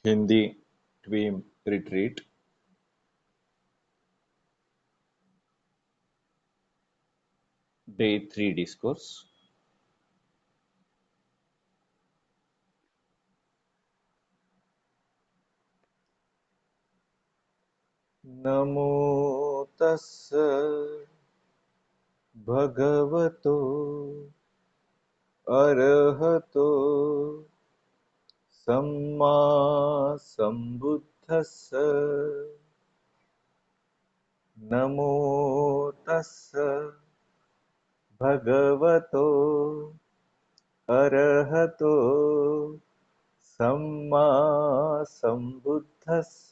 Hindi Twim Retreat, Day 3 Discourse. नमो तस्स भगवतो अरहतो सम्मा सम्बुद्धस्स नमो तस्स भगवतो अरहतो सम्मा सम्बुद्धस्स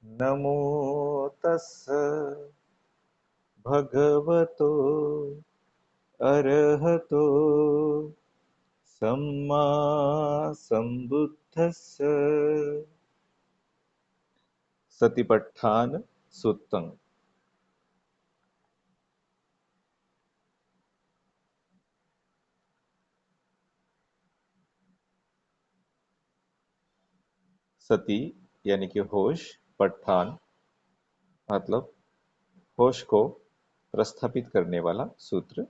नमो तस्स भगवतो अरहतो सम्मा सम्बुद्धस्स। सतिपट्ठान सुत्तम। सती यानी कि होश, पट्ठान मतलब होश को प्रस्थापित करने वाला सूत्र।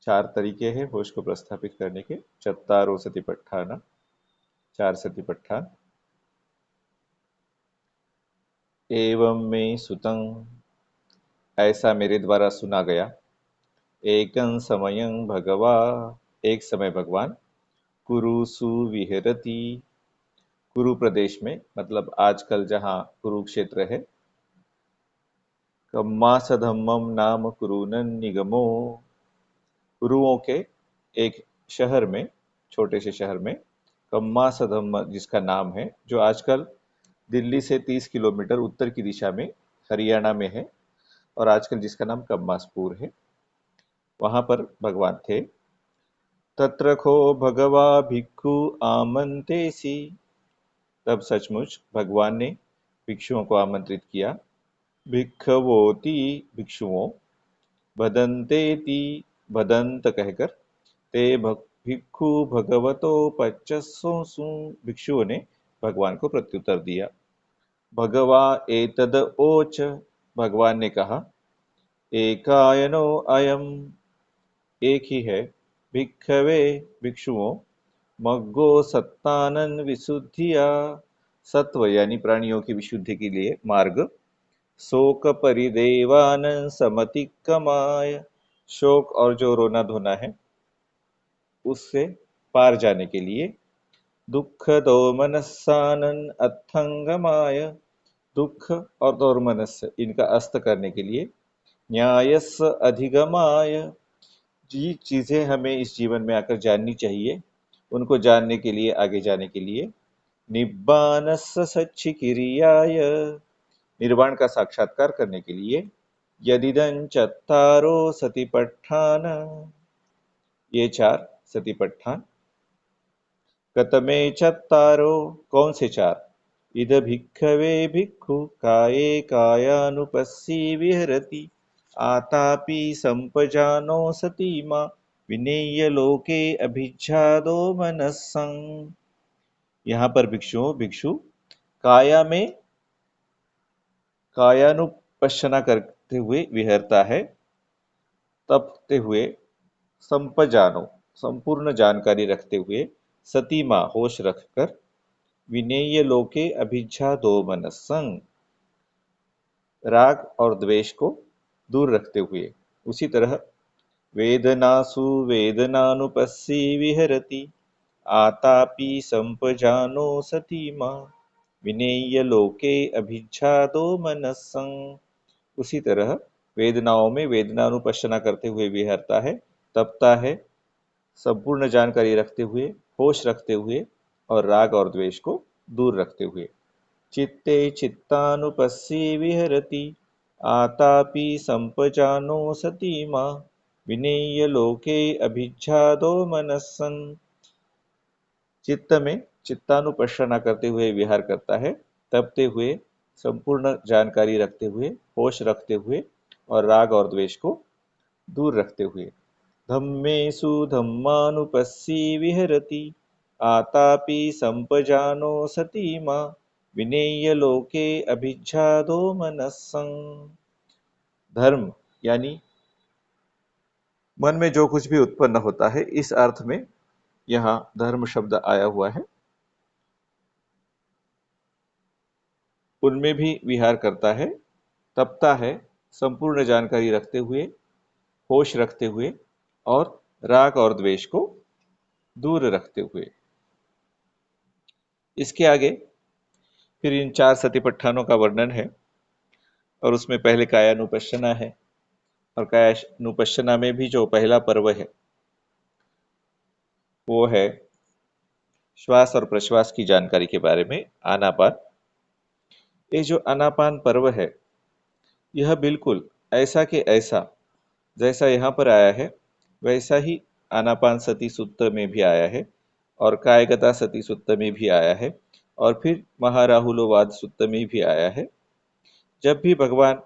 चार तरीके हैं होश को प्रस्थापित करने के। चत्तारो सतिपट्ठान, चार सतिपट्ठान। एवं में सुतं, ऐसा मेरे द्वारा सुना गया। एकं समयं भगवा, एक समय भगवान। कुरुसु विहरति, कुरु प्रदेश में मतलब आजकल जहाँ कुरुक्षेत्र है। कम्मासधम्मम नाम कुरुनन निगमो, कुरुओं के एक शहर में, छोटे से शहर में कम्मासधम्म जिसका नाम है, जो आजकल दिल्ली से 30 किलोमीटर उत्तर की दिशा में हरियाणा में है और आजकल जिसका नाम कम्मासपुर है, वहां पर भगवान थे। तत्र खो भगवा भिक्खु आमंतेसी, तब सचमुच भगवान ने भिक्षुओं को आमंत्रित किया। भिक्खवोति, भिक्षुओं। भदन्तेति, भदंत कहकर। ते भिक्खु भगवतो पच्चसोसु, भिक्षुओं ने भगवान को प्रत्युत्तर दिया। भगवा एतद ओच, भगवान ने कहा। एकायनो अयम, एक ही है। भिक्खवे, भिक्षुओं। मग्गो सत्तानन विशुद्धिया, सत्व यानी प्राणियों की विशुद्धि के लिए मार्ग। शोक परिदेवान समतिक्रमाय, शोक और जो रोना धोना है उससे पार जाने के लिए। दुख दोमनस्सानन अथंगमाय, दुख और दोर्मनस्य इनका अस्त करने के लिए। न्यायस अधिगमाय, जी चीजें हमें इस जीवन में आकर जाननी चाहिए, उनको जानने के लिए, आगे जाने के लिए। निब्बानस सच्चिकिरियाय, निर्वाण का साक्षात्कार करने के लिए। यदिदं चत्तारो सतिपट्ठान, ये चार सतिपट्ठान। कतमे चत्तारो, कौन से चार। इद भिक्खवे भिक्खु काये कायानुपस्सी विहरति, आतापि संपजानो सतीमा विनेय लोके अभिज्ञादो मनस्सं। यहाँ पर भिक्षु काया में कायानुपश्यना करते हुए विहरता है, तपते हुए। संपजानो, संपूर्ण जानकारी रखते हुए। सतीमा, होश रखकर। विनेय लोके अभिज्ञा दो मनस्संग, राग और द्वेष को दूर रखते हुए। उसी तरह वेदनासु वेदनानुपस्सी विहरति, आतापि संपजानो सतीमा विनेय लोके अभिज्ञादो मनस्संग। उसी तरह वेदनाओं में वेदनानुपश्यना करते हुए विहरता है, तपता है, संपूर्ण जानकारी रखते हुए, होश रखते हुए और राग और द्वेष को दूर रखते हुए। चित्ते चित्तानुपस्सी विहरति, आतापि संपजानो सतीमा विनेय लोके अभिज्ञादो मनस्सन्। चित्त में चित्तानुपश्यना करते हुए विहार करता है, तपते हुए, संपूर्ण जानकारी रखते हुए, होश रखते हुए और राग और द्वेष को दूर रखते हुए। धम्मेषु धम्मानुपस्सी विहरति आतापि संपजानो सती माँ विनेय लोके अभिज्ञादो मनस्सं। धर्म यानी मन में जो कुछ भी उत्पन्न होता है, इस अर्थ में यहाँ धर्म शब्द आया हुआ है। उनमें भी विहार करता है, तपता है, संपूर्ण जानकारी रखते हुए, होश रखते हुए और राग और द्वेष को दूर रखते हुए। इसके आगे फिर इन 4 सतिपट्ठानों का वर्णन है और उसमें पहले कायानुपश्यना है और कायानुपश्यना में भी जो पहला पर्व है वो है श्वास और प्रश्वास की जानकारी के बारे में, आनापान। ये जो आनापान पर्व है यह बिल्कुल ऐसा के ऐसा जैसा यहाँ पर आया है वैसा ही आनापान सती सूत्र में भी आया है और कायगता सती सूत्र में भी आया है और फिर महाराहुलोवाद सूत्र में भी आया है। जब भी भगवान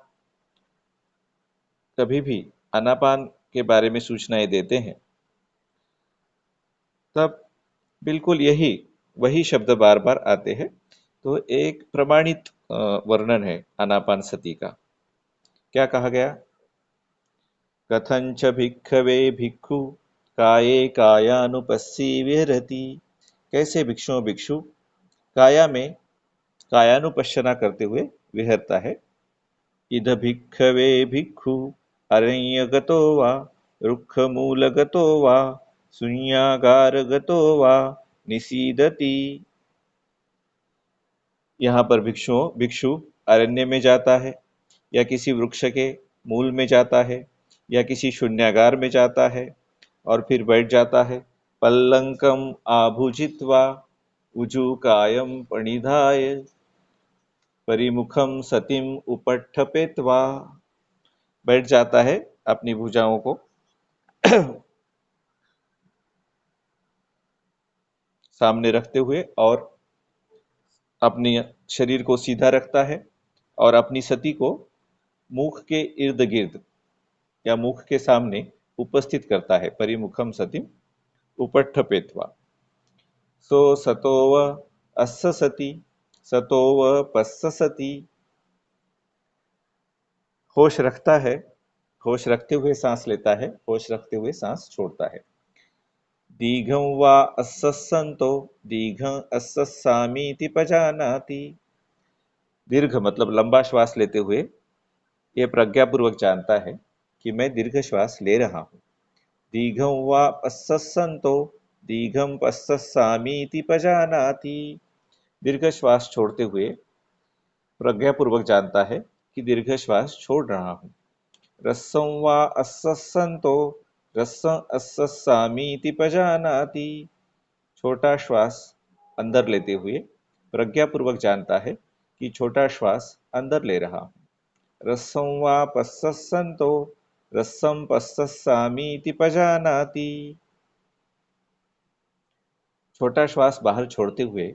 कभी भी आनापान के बारे में सूचनाएं देते हैं तब बिल्कुल वही शब्द बार बार आते हैं। तो एक प्रमाणित वर्णन है आनापान सती का। क्या कहा गया? कथंच भिक्खवे भिक्खु काये कायानुपस्सी विहरति। कैसे भिक्षु भिक्षु काया में कायानुपश्यना करते हुए विहरता है। इद भिक्खवे भिक्खु अरण्यगतो वा रुक्षमूलगतो वा शून्यागारगतो वा निसीदति। यहाँ पर भिक्षु अरण्य में जाता है या किसी वृक्ष के मूल में जाता है या किसी शून्यागार में जाता है और फिर बैठ जाता है। पल्लंकम आभुजित्वा उजूकायम पणिधाय परिमुखम सतीम उपट्ठपेत्वा। बैठ जाता है अपनी भुजाओं को सामने रखते हुए और अपने शरीर को सीधा रखता है और अपनी सती को मुख के इर्द गिर्द या मुख के सामने उपस्थित करता है। परिमुखम सतीम उपट्ठपेत्वा। सो सतोव अस्य सति सतोव पस्य सति। होश रखता है, होश रखते हुए सांस लेता है, होश रखते हुए सांस छोड़ता है। दीघं वा अस्सन्तो दीघं अस्सामीति पजानाति। दीर्घ मतलब लंबा श्वास लेते हुए यह प्रज्ञापूर्वक जानता है कि मैं दीर्घ श्वास ले रहा हूँ। दीघं वा अस्सन्तो दीघं अस्सामीति पजानाति। दीर्घ श्वास छोड़ते हुए प्रज्ञापूर्वक जानता है कि दीर्घ श्वास छोड़ रहा हूँ। रस्सं वा अस्सन्तो रस्सं अस्सामीति पजानाति। छोटा श्वास अंदर लेते हुए प्रज्ञापूर्वक जानता है कि छोटा श्वास अंदर ले रहा हूँ। रस्सं वा पस्सन्तो रस्सं पस्सामीति पजानाति। छोटा श्वास बाहर छोड़ते हुए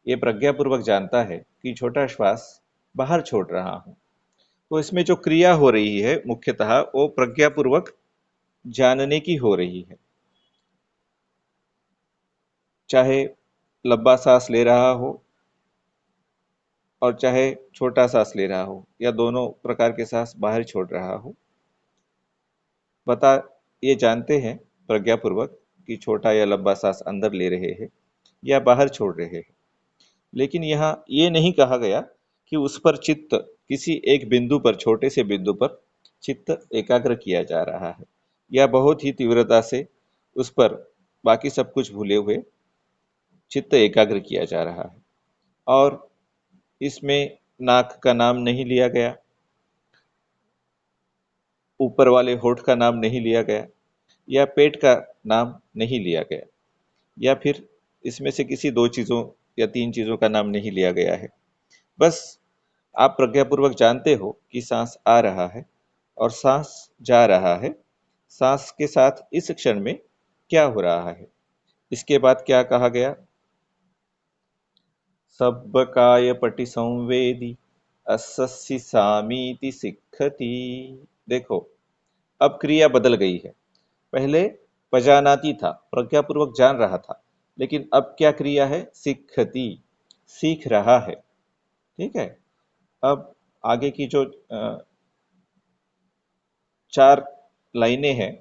ये प्रज्ञापूर्वक जानता है कि छोटा श्वास बाहर छोड़ रहा हूँ। तो इसमें जो क्रिया हो रही है मुख्यतः वो प्रज्ञापूर्वक जानने की हो रही है। चाहे लंबा सांस ले रहा हो और चाहे छोटा सांस ले रहा हो या दोनों प्रकार के सांस बाहर छोड़ रहा हो, ये जानते हैं प्रज्ञापूर्वक कि छोटा या लंबा सांस अंदर ले रहे हैं या बाहर छोड़ रहे हैं। लेकिन यहाँ ये नहीं कहा गया कि उस पर चित्त किसी एक बिंदु पर, छोटे से बिंदु पर चित्त एकाग्र किया जा रहा है या बहुत ही तीव्रता से उस पर बाकी सब कुछ भूले हुए चित्त एकाग्र किया जा रहा है। और इसमें नाक का नाम नहीं लिया गया, ऊपर वाले होठ का नाम नहीं लिया गया या पेट का नाम नहीं लिया गया या फिर इसमें से किसी 2 चीज़ों या 3 चीज़ों का नाम नहीं लिया गया है। बस आप प्रज्ञापूर्वक जानते हो कि सांस आ रहा है और सांस जा रहा है। सांस के साथ इस क्षण में क्या हो रहा है। इसके बाद क्या कहा गया? सब्बकाय पटि संवेदी अस्सि सामीति सिक्खति। देखो अब क्रिया बदल गई है। पहले पजानाती था, प्रज्ञापूर्वक जान रहा था, लेकिन अब क्या क्रिया है? सिक्खति, सीख रहा है। ठीक है। अब आगे की जो चार लाइनें हैं,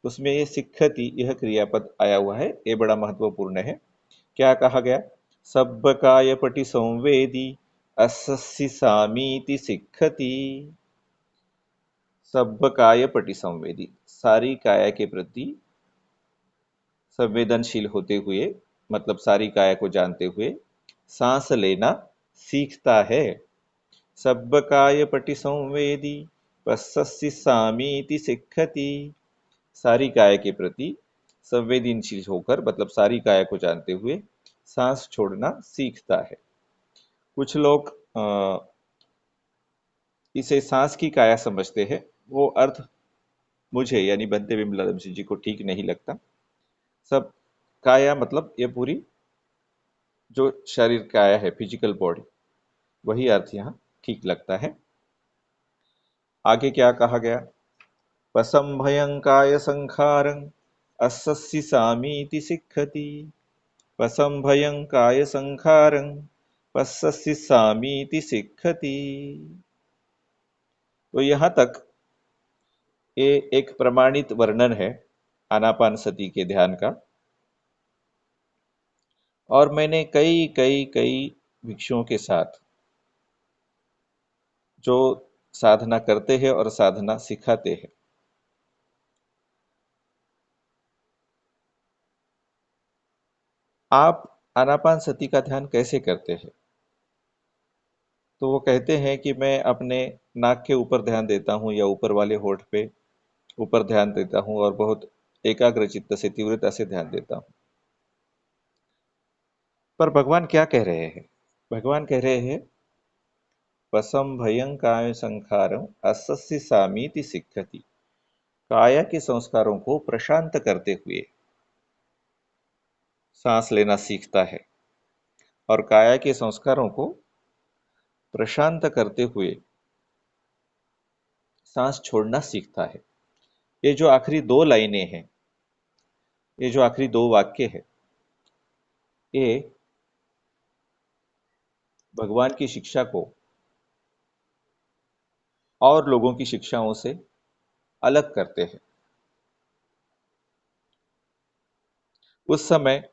उसमें ये सिक्खति यह क्रियापद आया हुआ है, ये बड़ा महत्वपूर्ण है। क्या कहा गया? सब्बकायपटि संवेदी अससि सामीति सिक्खति। सब्बकायपटि संवेदी, सारी काया के प्रति संवेदनशील होते हुए, मतलब सारी काया को जानते हुए सांस लेना सीखता है। सब्बकायपटि संवेदी पश्यसि सामीति सिक्खति। सारी काया के प्रति संवेदनशील होकर, मतलब सारी काया को जानते हुए सांस छोड़ना सीखता है। कुछ लोग इसे सांस की काया समझते हैं। वो अर्थ मुझे यानी बंते विमला जी को ठीक नहीं लगता। सब काया मतलब ये पूरी जो शरीर काया है, फिजिकल बॉडी, वही अर्थ यहाँ ठीक लगता है। आगे क्या कहा गया? पसंभयं काय संखारं असस्सि सामीति सिक्खति। पसंभयं काय संखारं पश्यसि सामीति सिक्खति। तो यहाँ तक ये एक प्रमाणित वर्णन है आनापान सती के ध्यान का। और मैंने कई कई कई भिक्षुओं के साथ जो साधना करते हैं और साधना सिखाते हैं, आप आनापान सती का ध्यान कैसे करते हैं? तो वो कहते हैं कि मैं अपने नाक के ऊपर ध्यान देता हूँ या ऊपर वाले होठ पे ऊपर ध्यान देता हूँ और बहुत एकाग्र चित्त से, तीव्रता से ध्यान देता हूँ। पर भगवान क्या कह रहे हैं? भगवान कह रहे हैं पसंभयं काय संखारम असस्य सामीति सिक्खति। काया के संस्कारों को प्रशांत करते हुए सांस लेना सीखता है, और काया के संस्कारों को प्रशांत करते हुए सांस छोड़ना सीखता है। ये जो आखिरी दो लाइनें हैं, ये जो आखिरी दो वाक्य है, ये भगवान की शिक्षा को और लोगों की शिक्षाओं से अलग करते हैं। उस समय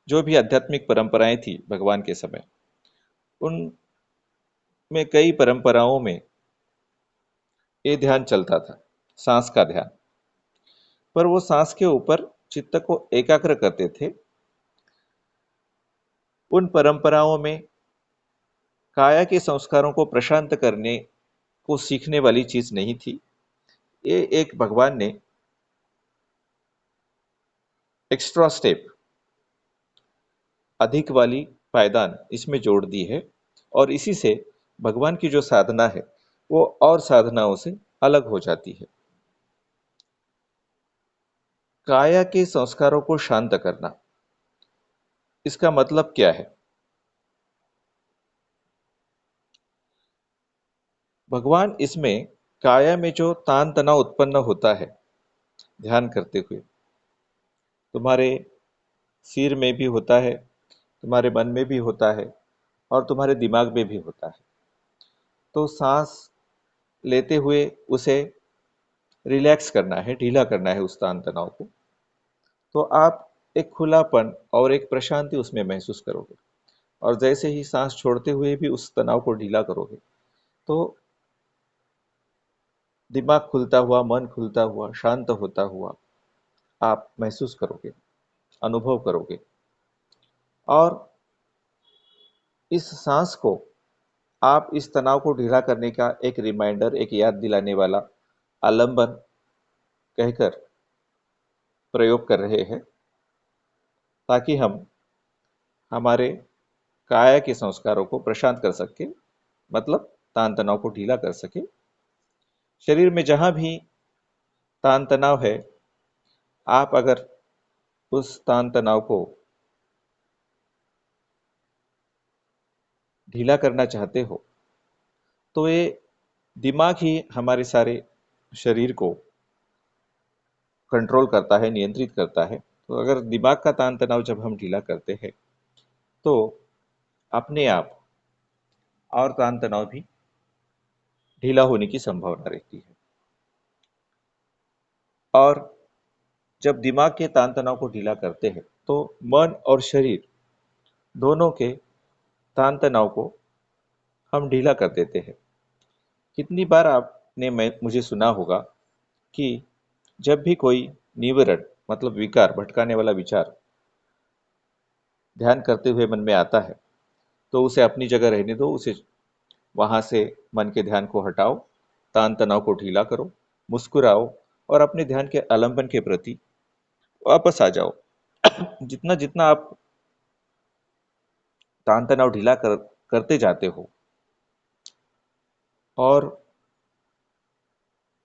जो भी आध्यात्मिक परंपराएं थी भगवान के समय, उनमें कई परंपराओं में ये ध्यान चलता था, सांस का ध्यान। पर वो सांस के ऊपर चित्त को एकाग्र करते थे। उन परंपराओं में काया के संस्कारों को प्रशांत करने को सीखने वाली चीज नहीं थी। ये एक भगवान ने एक्स्ट्रा स्टेप, अधिक वाली पायदान इसमें जोड़ दी है, और इसी से भगवान की जो साधना है वो और साधनाओं से अलग हो जाती है। काया के संस्कारों को शांत करना, इसका मतलब क्या है? भगवान इसमें काया में जो तान तनाव उत्पन्न होता है ध्यान करते हुए, तुम्हारे सिर में भी होता है, तुम्हारे मन में भी होता है, और तुम्हारे दिमाग में भी होता है। तो सांस लेते हुए उसे रिलैक्स करना है, ढीला करना है उस तान तनाव को। तो आप एक खुलापन और एक प्रशांति उसमें महसूस करोगे, और जैसे ही सांस छोड़ते हुए भी उस तनाव को ढीला करोगे, तो दिमाग खुलता हुआ, मन खुलता हुआ, शांत होता हुआ आप महसूस करोगे, अनुभव करोगे। और इस सांस को आप इस तनाव को ढीला करने का एक रिमाइंडर, एक याद दिलाने वाला आलंबन कहकर प्रयोग कर रहे हैं, ताकि हम हमारे काया के संस्कारों को प्रशांत कर सके, मतलब तान तनाव को ढीला कर सके। शरीर में जहां भी तान तनाव है, आप अगर उस तान तनाव को ढीला करना चाहते हो, तो ये दिमाग ही हमारे सारे शरीर को कंट्रोल करता है, नियंत्रित करता है। तो अगर दिमाग का तान तनाव जब हम ढीला करते हैं तो अपने आप और तान तनाव भी ढीला होने की संभावना रहती है। और जब दिमाग के तान तनाव को ढीला करते हैं तो मन और शरीर दोनों के तान तनाव को हम ढीला कर देते हैं। कितनी बार आपने मैं मुझे सुना होगा कि जब भी कोई निवरण मतलब विकार, भटकाने वाला विचार ध्यान करते हुए मन में आता है तो उसे अपनी जगह रहने दो, उसे वहां से मन के ध्यान को हटाओ, तान तनाव को ढीला करो, मुस्कुराओ और अपने ध्यान के आलंबन के प्रति वापस आ जाओ। जितना जितना आप तान तनाव करते जाते हो और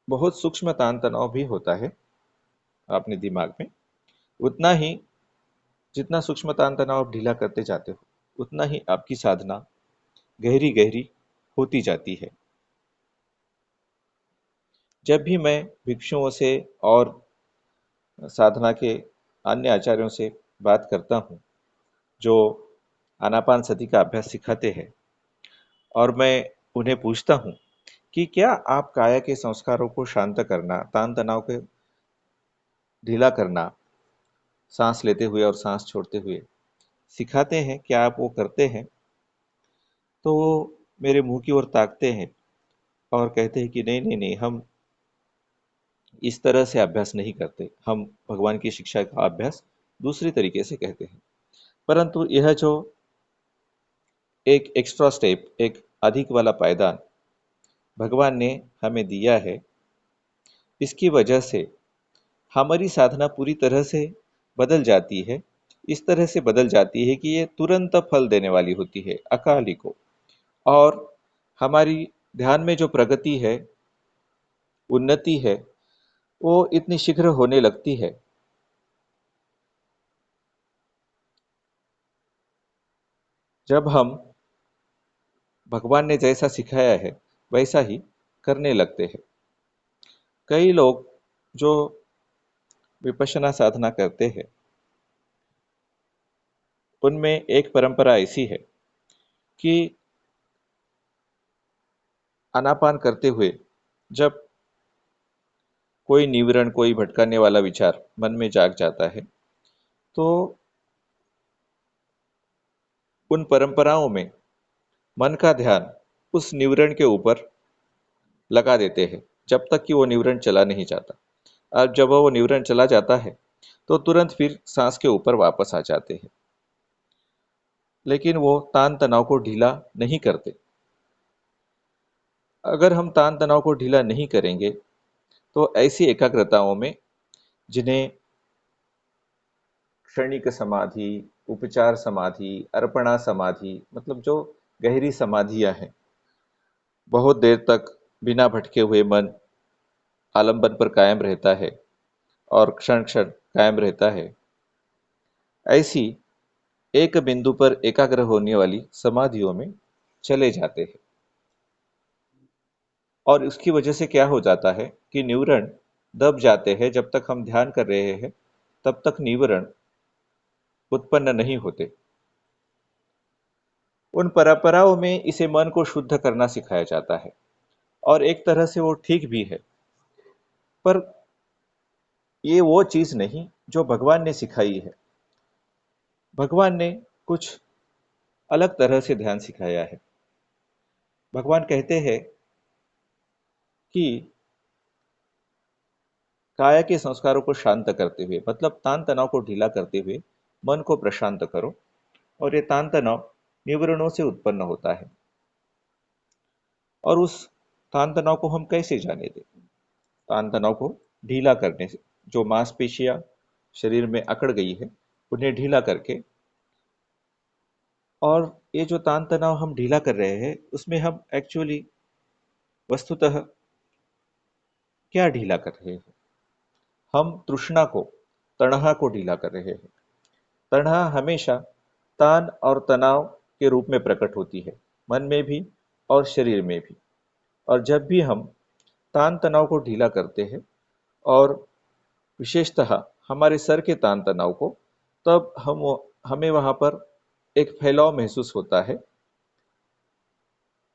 बहुत सूक्ष्म तान तनाव भी होता है अपने दिमाग में, उतना ही जितना सूक्ष्म तान तनाव आप ढीला करते जाते हो उतना ही आपकी साधना गहरी गहरी होती जाती है। जब भी मैं भिक्षुओं से और साधना के अन्य आचार्यों से बात करता हूँ जो आनापान सति का अभ्यास सिखाते हैं और मैं उन्हें पूछता हूँ कि क्या आप काया के संस्कारों को शांत करना, तान तनाव को ढीला करना, सांस लेते हुए और सांस छोड़ते हुए सिखाते हैं, क्या आप वो करते हैं? तो वो मेरे मुंह की ओर ताकते हैं और कहते हैं कि नहीं नहीं नहीं, हम इस तरह से अभ्यास नहीं करते, हम भगवान की शिक्षा का अभ्यास दूसरी तरीके से कहते हैं। परंतु यह जो एक एक्स्ट्रा स्टेप, एक अधिक वाला पायदान भगवान ने हमें दिया है, इसकी वजह से हमारी साधना पूरी तरह से बदल जाती है। इस तरह से बदल जाती है कि ये तुरंत फल देने वाली होती है, अकाली को। और हमारी ध्यान में जो प्रगति है, उन्नति है, वो इतनी शीघ्र होने लगती है। जब हम भगवान ने जैसा सिखाया है वैसा ही करने लगते हैं। कई लोग जो विपश्यना साधना करते हैं उनमें एक परंपरा ऐसी है कि आनापान करते हुए जब कोई निवरण, कोई भटकाने वाला विचार मन में जाग जाता है तो उन परंपराओं में मन का ध्यान उस निवरण के ऊपर लगा देते हैं जब तक कि वो निवरण चला नहीं जाता। अब जब वो निवरण चला जाता है तो तुरंत फिर सांस के ऊपर वापस आ जाते हैं, लेकिन वो तान तनाव को ढीला नहीं करते। अगर हम तान तनाव को ढीला नहीं करेंगे तो ऐसी एकाग्रताओं में, जिन्हें क्षणिक समाधि, उपचार समाधि, अर्पणा समाधि, मतलब जो गहरी समाधियां हैं, बहुत देर तक बिना भटके हुए मन आलंबन पर कायम रहता है और क्षण क्षण कायम रहता है, ऐसी एक बिंदु पर एकाग्र होने वाली समाधियों में चले जाते हैं। और उसकी वजह से क्या हो जाता है कि न्यूरन दब जाते हैं। जब तक हम ध्यान कर रहे हैं तब तक न्यूरन उत्पन्न नहीं होते। उन परंपराओं में इसे मन को शुद्ध करना सिखाया जाता है और एक तरह से वो ठीक भी है, पर ये वो चीज नहीं जो भगवान ने सिखाई है। भगवान ने कुछ अलग तरह से ध्यान सिखाया है। भगवान कहते हैं कि काया के संस्कारों को शांत करते हुए, मतलब तान तनाव को ढीला करते हुए मन को प्रशांत करो। और ये तान तनाव निवरणों से उत्पन्न होता है। और उस तान तनाव को हम कैसे जाने दें? तान तनाव को ढीला करने से, जो मांसपेशियां शरीर में अकड़ गई है उन्हें ढीला करके। और ये जो तान तनाव हम ढीला कर रहे हैं उसमें हम एक्चुअली वस्तुतः क्या ढीला कर रहे हैं? हम तृष्णा को, तणहा को ढीला कर रहे हैं। तणहा हमेशा तान और तनाव के रूप में प्रकट होती है, मन में भी और शरीर में भी। और जब भी हम तान तनाव को ढीला करते हैं और विशेषतः हमारे सर के तान तनाव को, तब हमें वहाँ पर एक फैलाव महसूस होता है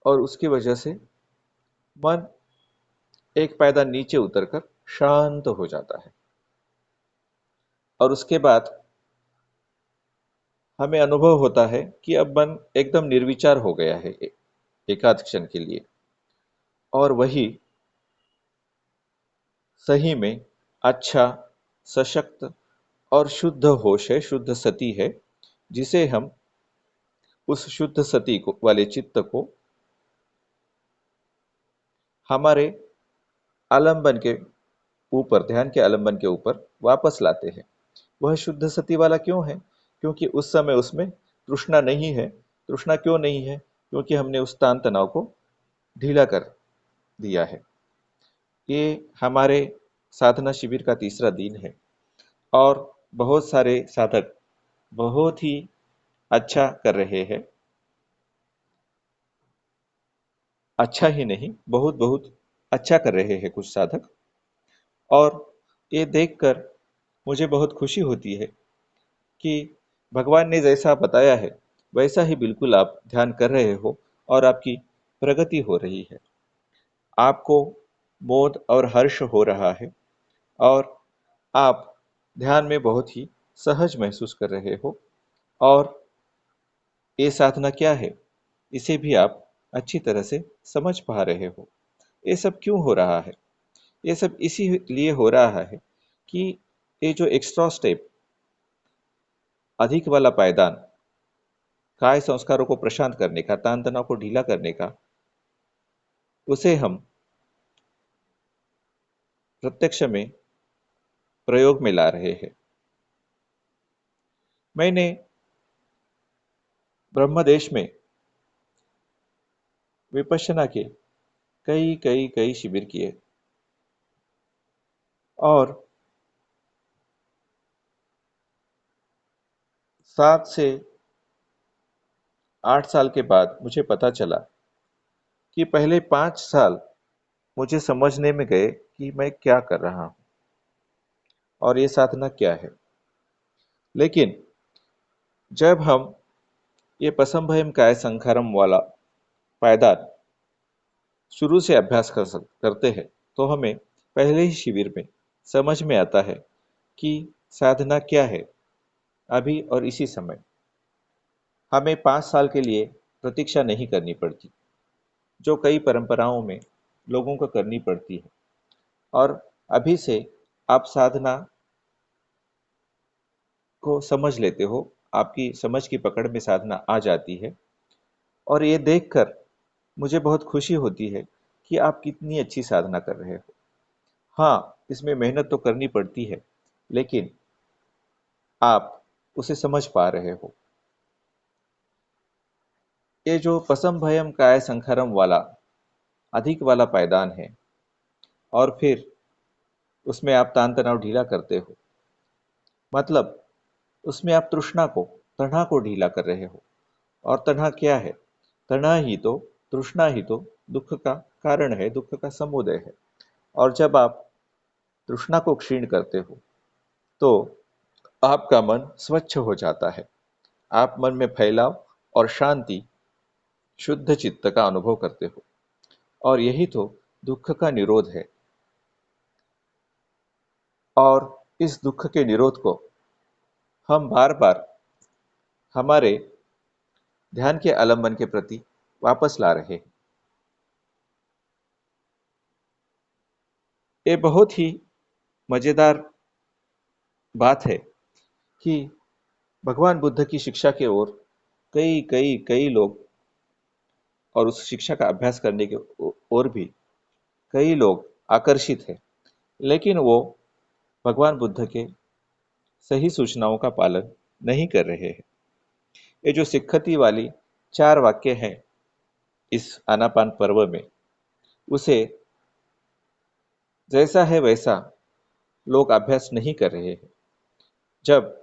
और उसकी वजह से मन एक पायदान नीचे उतरकर शांत हो जाता है और उसके बाद हमें अनुभव होता है कि अब मन एकदम निर्विचार हो गया है एकाध क्षण के लिए। और वही सही में अच्छा, सशक्त और शुद्ध होश है, शुद्ध सती है, जिसे हम उस शुद्ध सती को वाले चित्त को हमारे आलंबन के ऊपर, ध्यान के आलंबन के ऊपर वापस लाते हैं। वह शुद्ध सती वाला क्यों है? क्योंकि उस समय उसमें तृष्णा नहीं है। तृष्णा क्यों नहीं है? क्योंकि हमने उस तान तनाव को ढीला कर दिया है। ये हमारे साधना शिविर का तीसरा दिन है और बहुत सारे साधक बहुत ही अच्छा कर रहे हैं। अच्छा ही नहीं, बहुत बहुत अच्छा कर रहे हैं कुछ साधक। और ये देखकर मुझे बहुत खुशी होती है कि भगवान ने जैसा बताया है वैसा ही बिल्कुल आप ध्यान कर रहे हो और आपकी प्रगति हो रही है। आपको मोद और हर्ष हो रहा है और आप ध्यान में बहुत ही सहज महसूस कर रहे हो। और ये साधना क्या है, इसे भी आप अच्छी तरह से समझ पा रहे हो। ये सब क्यों हो रहा है? ये सब इसीलिए हो रहा है कि ये जो एक्स्ट्रा स्टेप, अधिक वाला पायदान, काय संस्कारों को प्रशांत करने का, तान तनाव को ढीला करने का, उसे हम प्रत्यक्ष में प्रयोग में ला रहे हैं। मैंने ब्रह्मदेश में विपश्यना के कई कई कई शिविर किए और 7 से 8 साल के बाद मुझे पता चला कि पहले 5 साल मुझे समझने में गए कि मैं क्या कर रहा हूँ और ये साधना क्या है। लेकिन जब हम ये पसंभयम काय संखारम वाला पायदान शुरू से अभ्यास करते हैं तो हमें पहले ही शिविर में समझ में आता है कि साधना क्या है। अभी और इसी समय हमें 5 साल के लिए प्रतीक्षा नहीं करनी पड़ती, जो कई परंपराओं में लोगों को करनी पड़ती है। और अभी से आप साधना को समझ लेते हो, आपकी समझ की पकड़ में साधना आ जाती है। और ये देखकर मुझे बहुत खुशी होती है कि आप कितनी अच्छी साधना कर रहे हो। हाँ, इसमें मेहनत तो करनी पड़ती है, लेकिन आप उसे समझ पा रहे हो। ये जो पसम भयम काय संखरम वाला अधिक वाला पायदान है और फिर उसमें आप तान तनाव ढीला करते हो, मतलब उसमें आप तृष्णा को ढीला कर रहे हो। और तृष्णा क्या है? तृष्णा ही तो दुख का कारण है, दुख का समुदय है। और जब आप तृष्णा को क्षीण करते हो तो आपका मन स्वच्छ हो जाता है। आप मन में फैलाव और शांति, शुद्ध चित्त का अनुभव करते हो और यही तो दुख का निरोध है। और इस दुख के निरोध को हम बार बार हमारे ध्यान के आलंबन के प्रति वापस ला रहे हैं। ये बहुत ही मजेदार बात है कि भगवान बुद्ध की शिक्षा के ओर कई कई कई लोग, और उस शिक्षा का अभ्यास करने के ओर भी कई लोग आकर्षित हैं, लेकिन वो भगवान बुद्ध के सही सूचनाओं का पालन नहीं कर रहे हैं। ये जो सिक्खति वाली 4 वाक्य हैं इस आनापान पर्व में, उसे जैसा है वैसा लोग अभ्यास नहीं कर रहे हैं। जब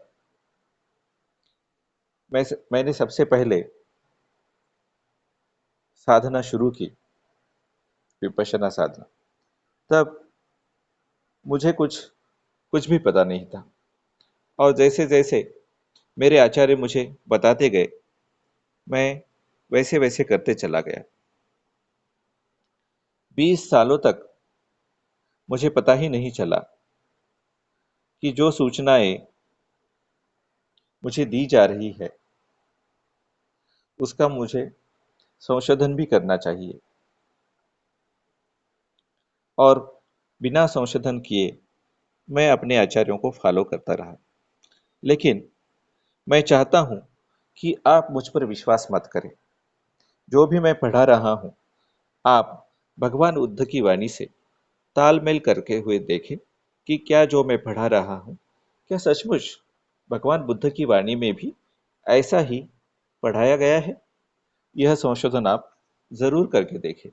मैंने सबसे पहले साधना शुरू की, विपश्यना साधना, तब मुझे कुछ कुछ भी पता नहीं था। और जैसे जैसे मेरे आचार्य मुझे बताते गए, मैं वैसे वैसे करते चला गया। 20 सालों तक मुझे पता ही नहीं चला कि जो सूचनाएं मुझे दी जा रही है उसका मुझे संशोधन भी करना चाहिए। और बिना संशोधन किए मैं अपने आचार्यों को फॉलो करता रहा। लेकिन मैं चाहता हूं कि आप मुझ पर विश्वास मत करें। जो भी मैं पढ़ा रहा हूं, आप भगवान बुद्ध की वाणी से तालमेल करके हुए देखें कि क्या जो मैं पढ़ा रहा हूं, क्या सचमुच भगवान बुद्ध की वाणी में भी ऐसा ही पढ़ाया गया है। यह संशोधन आप जरूर करके देखें।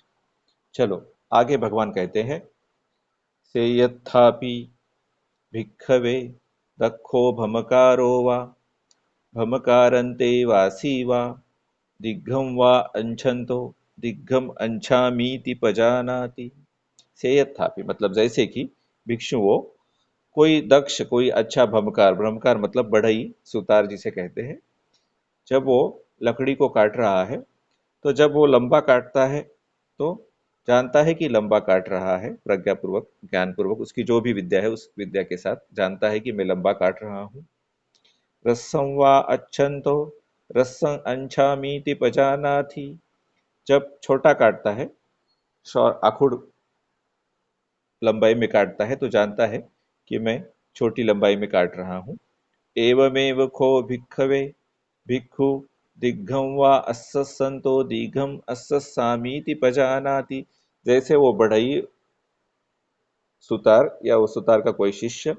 चलो आगे भगवान कहते हैं, से यत्थापि भिक्खवे दक्षो भमकारो वा भमकारन्ते वासी वा दिग्घं वा अंछन्तो दिग्घम अंछामीति पजानाति। से यत्थापि मतलब जैसे कि भिक्षुओं, कोई दक्ष, कोई अच्छा भमकार, भ्रमकार मतलब बढ़ई, सुतार जिसे कहते हैं, जब वो लकड़ी को काट रहा है, तो जब वो लंबा काटता है तो जानता है कि लंबा काट रहा है, प्रज्ञापूर्वक ज्ञानपूर्वक उसकी जो भी विद्या है उस विद्या के साथ जानता है कि मैं लंबा काट रहा हूँ। रस्सं वा अच्छन्तो रस्सं अंछामीति पजानाति। जब छोटा काटता है, आखुड़ लंबाई में काटता है, तो जानता है कि मैं छोटी लंबाई में काट रहा हूँ। एवमेव खो भिक्खवे भिक्खु दिग्घम वा अस्संतो दीघम अस्सामीति पजानाति। जैसे वो बढ़ई सुतार या वो सुतार का कोई शिष्य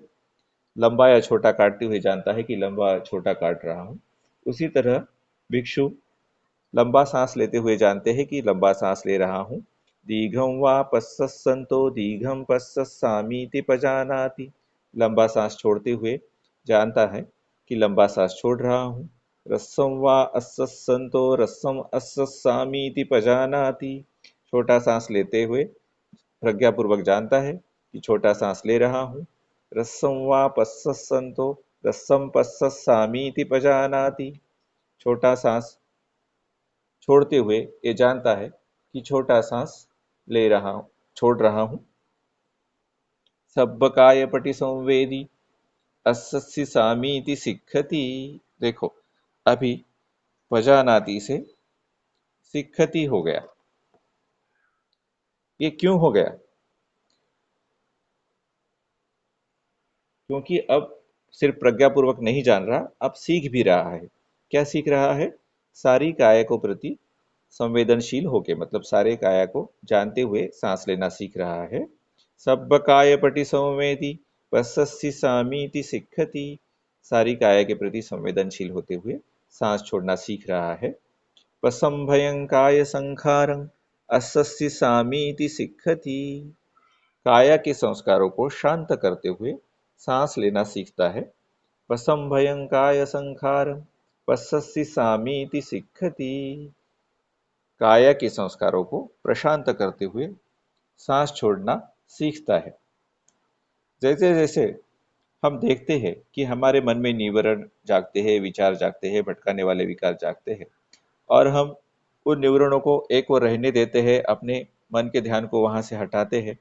लंबा या छोटा काटते हुए जानता है कि लंबा छोटा काट रहा हूँ, उसी तरह भिक्षु लंबा सांस लेते हुए जानते हैं कि लंबा सांस ले रहा हूँ। दीघम वा पस्संतो दीघम पस्सामीति पजानाति। लंबा सांस छोड़ते हुए जानता है कि लंबा सांस छोड़ रहा हूँ। रस्सम वा अस्संतो रस्सम अस्सामीति पजानाति। छोटा सांस लेते हुए प्रज्ञापूर्वक जानता है कि छोटा सांस ले रहा हूँ। रस्सम वा पस्संतो रस्सम पस्सामीति पजानाति। छोटा सांस छोड़ते हुए ये जानता है कि छोटा सांस ले रहा हूं, छोड़ रहा हूं। सब्बकाय पटि संवेदी अस्सि सामीति सिक्खति। देखो, अभी पजानाति से सिक्खति हो गया। ये क्यों हो गया? क्योंकि अब सिर्फ प्रज्ञापूर्वक नहीं जान रहा, अब सीख भी रहा है। क्या सीख रहा है? सारी काया को प्रति संवेदनशील होके, मतलब सारे काया को जानते हुए सांस लेना सीख रहा है। सब्ब काय पटि संवेदी पस्सि सामीति सिक्खति। सारी काया के प्रति संवेदनशील होते हुए सांस छोड़ना सीख रहा है। पसंभयं काय संखारं अस्सि सामीति सिक्खति। काया के संस्कारों को शांत करते हुए सांस लेना सीखता है। पसंभयं काय संखारं पस्सि सामीति सिक्खति। काया के संस्कारों को प्रशांत करते हुए सांस छोड़ना सीखता है। जैसे जैसे हम देखते हैं कि हमारे मन में निवरण जागते हैं, विचार जागते हैं, भटकाने वाले विकार जागते हैं, और हम उन निवरणों को एक ओर रहने देते हैं, अपने मन के ध्यान को वहां से हटाते हैं,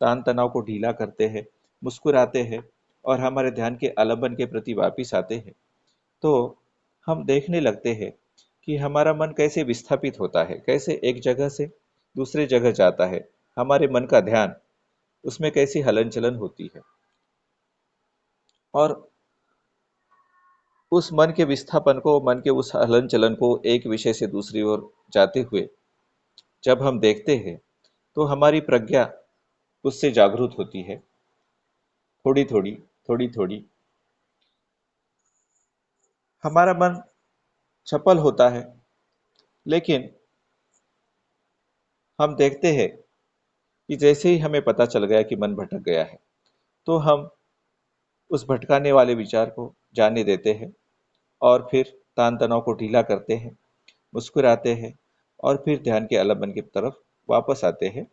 तान तनाव को ढीला करते हैं, मुस्कुराते हैं और हमारे ध्यान के आलंबन के प्रति वापिस आते हैं, तो हम देखने लगते हैं कि हमारा मन कैसे विस्थापित होता है, कैसे एक जगह से दूसरे जगह जाता है, हमारे मन का ध्यान उसमें कैसी हलन चलन होती है। और उस मन के विस्थापन को, मन के उस हलन चलन को एक विषय से दूसरी ओर जाते हुए जब हम देखते हैं, तो हमारी प्रज्ञा उससे जागरूक होती है, थोड़ी थोड़ी, थोड़ी थोड़ी। हमारा मन चपल होता है, लेकिन हम देखते हैं कि जैसे ही हमें पता चल गया कि मन भटक गया है, तो हम उस भटकाने वाले विचार को जाने देते हैं और फिर तान तनाव को ढीला करते हैं, मुस्कुराते हैं और फिर ध्यान के आलंबन की तरफ वापस आते हैं।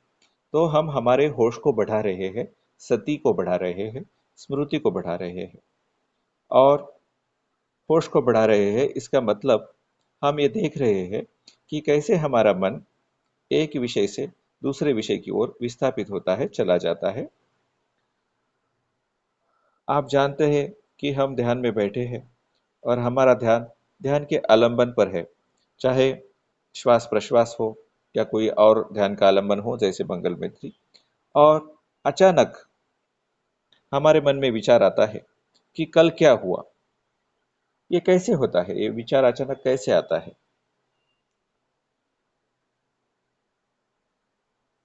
तो हम हमारे होश को बढ़ा रहे हैं, सती को बढ़ा रहे हैं, स्मृति को बढ़ा रहे हैं और होश को बढ़ा रहे हैं। इसका मतलब हम ये देख रहे हैं कि कैसे हमारा मन एक विषय से दूसरे विषय की ओर विस्थापित होता है, चला जाता है। आप जानते हैं कि हम ध्यान में बैठे हैं और हमारा ध्यान ध्यान के आलंबन पर है, चाहे श्वास प्रश्वास हो या कोई और ध्यान का आलंबन हो जैसे मंगल मैत्री। और अचानक हमारे मन में विचार आता है कि कल क्या हुआ। ये कैसे होता है, ये विचार अचानक कैसे आता है?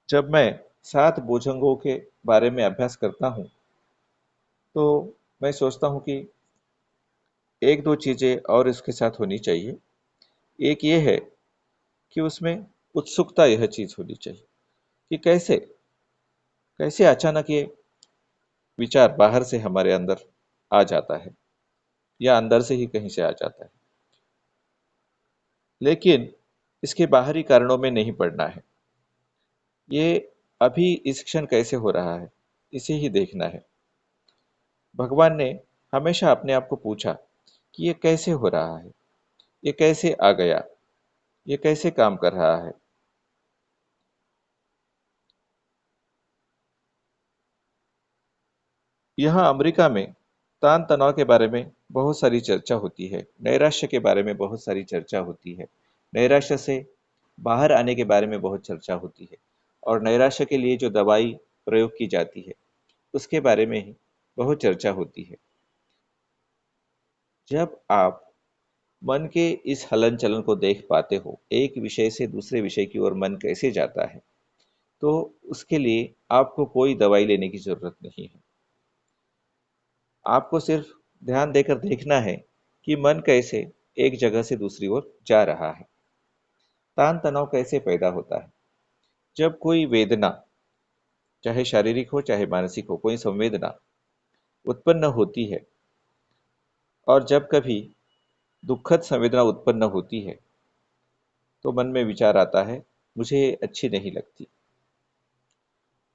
जब मैं 7 भुजंगों के बारे में अभ्यास करता हूँ तो मैं सोचता हूँ कि एक दो चीजें और इसके साथ होनी चाहिए। एक ये है कि उसमें उत्सुकता, यह चीज होनी चाहिए कि कैसे कैसे अचानक ये विचार बाहर से हमारे अंदर आ जाता है या अंदर से ही कहीं से आ जाता है। लेकिन इसके बाहरी कारणों में नहीं पड़ना है। ये अभी इस क्षण कैसे हो रहा है, इसे ही देखना है। भगवान ने हमेशा अपने आप को पूछा कि ये कैसे हो रहा है, ये कैसे आ गया, ये कैसे काम कर रहा है। यहाँ अमेरिका में तान तनाव के बारे में बहुत सारी चर्चा होती है, नैराश्य के बारे में बहुत सारी चर्चा होती है, नैराश्य से बाहर आने के बारे में बहुत चर्चा होती है, और नैराश्य के लिए जो दवाई प्रयोग की जाती है उसके बारे में ही बहुत चर्चा होती है। जब आप मन के इस हलन चलन को देख पाते हो, एक विषय से दूसरे विषय की ओर मन कैसे जाता है, तो उसके लिए आपको कोई दवाई लेने की जरूरत नहीं है। आपको सिर्फ ध्यान देकर देखना है कि मन कैसे एक जगह से दूसरी ओर जा रहा है। तान तनाव कैसे पैदा होता है? जब कोई वेदना, चाहे शारीरिक हो चाहे मानसिक हो, कोई संवेदना उत्पन्न होती है, और जब कभी दुखद संवेदना उत्पन्न होती है तो मन में विचार आता है, मुझे अच्छी नहीं लगती।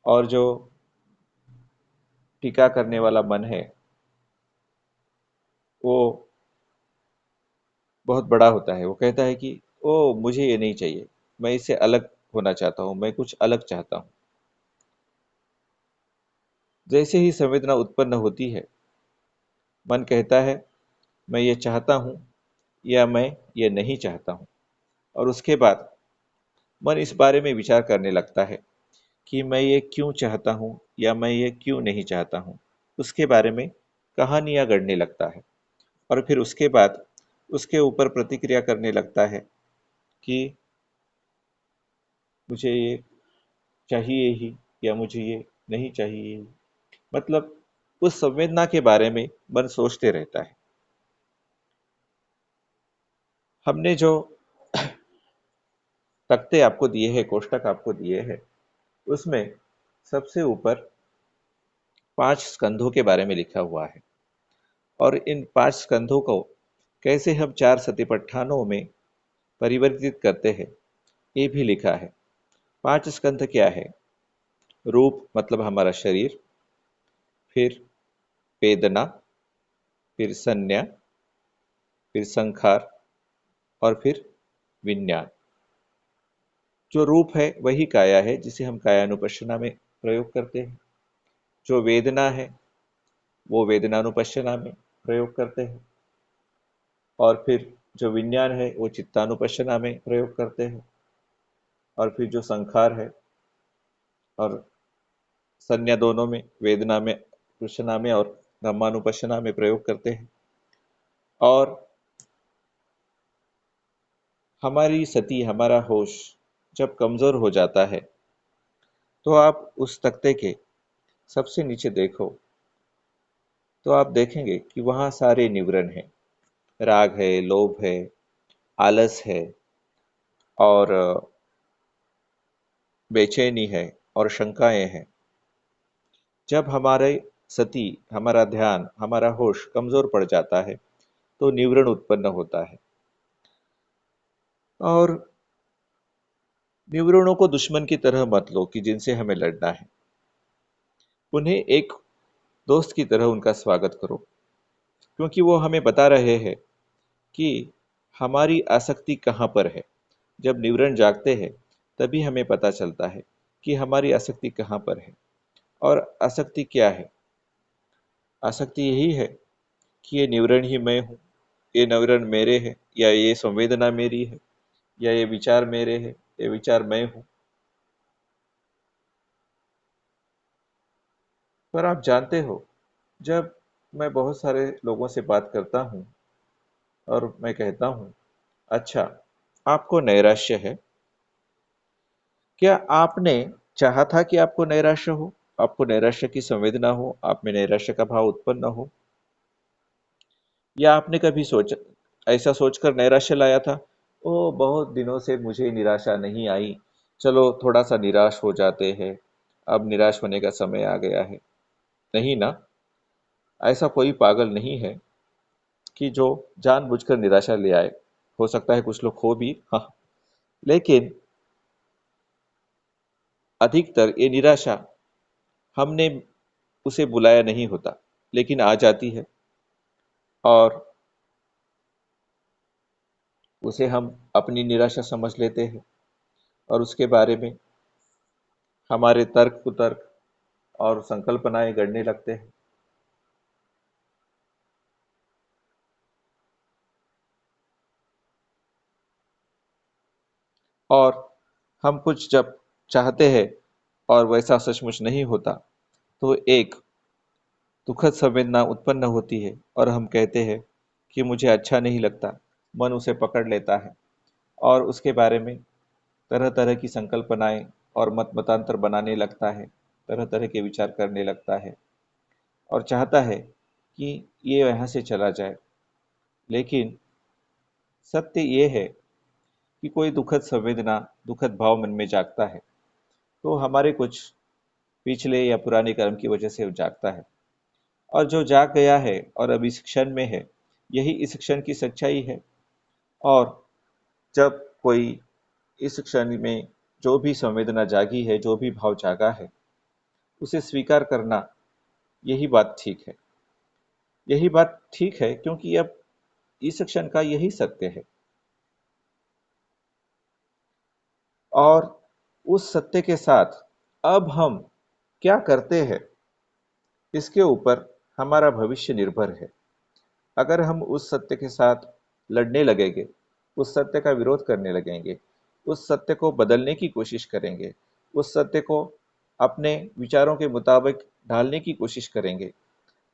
और जो टीका करने वाला मन है वो बहुत बड़ा होता है। वो कहता है कि ओ, मुझे ये नहीं चाहिए, मैं इससे अलग होना चाहता हूँ, मैं कुछ अलग चाहता हूँ। जैसे ही संवेदना उत्पन्न होती है, मन कहता है मैं ये चाहता हूँ या मैं ये नहीं चाहता हूँ। और उसके बाद मन इस बारे में विचार करने लगता है कि मैं ये क्यों चाहता हूँ या मैं ये क्यों नहीं चाहता हूँ। उसके बारे में कहानियाँ गढ़ने लगता है, और फिर उसके बाद उसके ऊपर प्रतिक्रिया करने लगता है कि मुझे ये चाहिए ही या मुझे ये नहीं चाहिए ही। मतलब उस संवेदना के बारे में मन सोचते रहता है। हमने जो तख्ते आपको दिए हैं, कोष्टक आपको दिए हैं, उसमें सबसे ऊपर 5 स्कंधों के बारे में लिखा हुआ है, और इन 5 स्कंधों को कैसे हम 4 सतिपट्ठानों में परिवर्तित करते हैं ये भी लिखा है। 5 स्कंध क्या है? रूप मतलब हमारा शरीर, फिर वेदना, फिर संज्ञा, फिर संखार, और फिर विज्ञान। जो रूप है वही काया है, जिसे हम कायानुपश्यना में प्रयोग करते हैं। जो वेदना है वो वेदनानुपश्यना में प्रयोग करते हैं। और फिर जो विज्ञान है वो चित्तानुपश्यना में प्रयोग करते हैं। और फिर जो संखार है और संज्ञा, दोनों में, वेदना में पश्यना में और धम्मानुपश्यना में प्रयोग करते हैं। और हमारी सती, हमारा होश जब कमजोर हो जाता है तो आप उस तख्ते के सबसे नीचे देखो तो आप देखेंगे कि वहाँ सारे निवरण हैं। राग है, लोभ है, आलस है, और बेचैनी है, और शंकाएं हैं। जब हमारे सती, हमारा ध्यान, हमारा होश कमजोर पड़ जाता है तो निवरण उत्पन्न होता है। और निवरणों को दुश्मन की तरह मत लो कि जिनसे हमें लड़ना है। उन्हें एक दोस्त की तरह उनका स्वागत करो, क्योंकि वो हमें बता रहे हैं कि हमारी आसक्ति कहाँ पर है। जब निवरण जागते हैं तभी हमें पता चलता है कि हमारी आसक्ति कहाँ पर है। और आसक्ति क्या है? आसक्ति यही है कि ये निवरण ही मैं हूँ, ये निवरण मेरे है, या ये संवेदना मेरी है, या ये विचार मेरे है, ये विचार मैं हूँ। पर आप जानते हो, जब मैं बहुत सारे लोगों से बात करता हूँ और मैं कहता हूँ, अच्छा, आपको नैराश्य है? क्या आपने चाहा था कि आपको नैराश्य हो? आपको नैराश्य की संवेदना हो, आप में नैराश्य का भाव उत्पन्न हो? या आपने कभी सोचा, ऐसा सोचकर नैराश्य लाया था, ओ बहुत दिनों से मुझे निराशा नहीं आई, चलो थोड़ा सा निराश हो जाते हैं, अब निराश होने का समय आ गया है? नहीं ना। ऐसा कोई पागल नहीं है कि जो जानबूझकर निराशा ले आए। हो सकता है कुछ लोग हो भी, हाँ, लेकिन अधिकतर ये निराशा हमने उसे बुलाया नहीं होता, लेकिन आ जाती है, और उसे हम अपनी निराशा समझ लेते हैं, और उसके बारे में हमारे तर्क कुतर्क और संकल्पनाएं गढ़ने लगते हैं। और हम कुछ जब चाहते हैं और वैसा सचमुच नहीं होता, तो एक दुखद संवेदना उत्पन्न होती है, और हम कहते हैं कि मुझे अच्छा नहीं लगता। मन उसे पकड़ लेता है और उसके बारे में तरह तरह की संकल्पनाएं और मत मतांतर बनाने लगता है, तरह तरह के विचार करने लगता है, और चाहता है कि ये यहाँ से चला जाए। लेकिन सत्य ये है कि कोई दुखद संवेदना, दुखद भाव मन में जागता है, तो हमारे कुछ पिछले या पुराने कर्म की वजह से वो जागता है। और जो जाग गया है और अब इस क्षण में है, यही इस क्षण की सच्चाई है। और जब कोई इस क्षण में जो भी संवेदना जागी है, जो भी भाव जागा है, उसे स्वीकार करना, यही बात ठीक है। यही बात ठीक है क्योंकि अब इस क्षण का यही सत्य है। और उस सत्य के साथ अब हम क्या करते हैं, इसके ऊपर हमारा भविष्य निर्भर है। अगर हम उस सत्य के साथ लड़ने लगेंगे, उस सत्य का विरोध करने लगेंगे, उस सत्य को बदलने की कोशिश करेंगे, उस सत्य को अपने विचारों के मुताबिक ढालने की कोशिश करेंगे,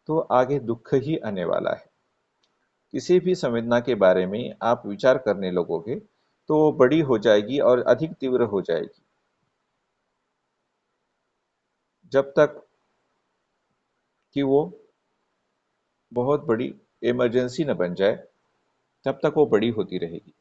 तो आगे दुख ही आने वाला है। किसी भी संवेदना के बारे में आप विचार करने लगोगे तो वो बड़ी हो जाएगी और अधिक तीव्र हो जाएगी। जब तक कि वो बहुत बड़ी इमरजेंसी न बन जाए, तब तक वो बड़ी होती रहेगी।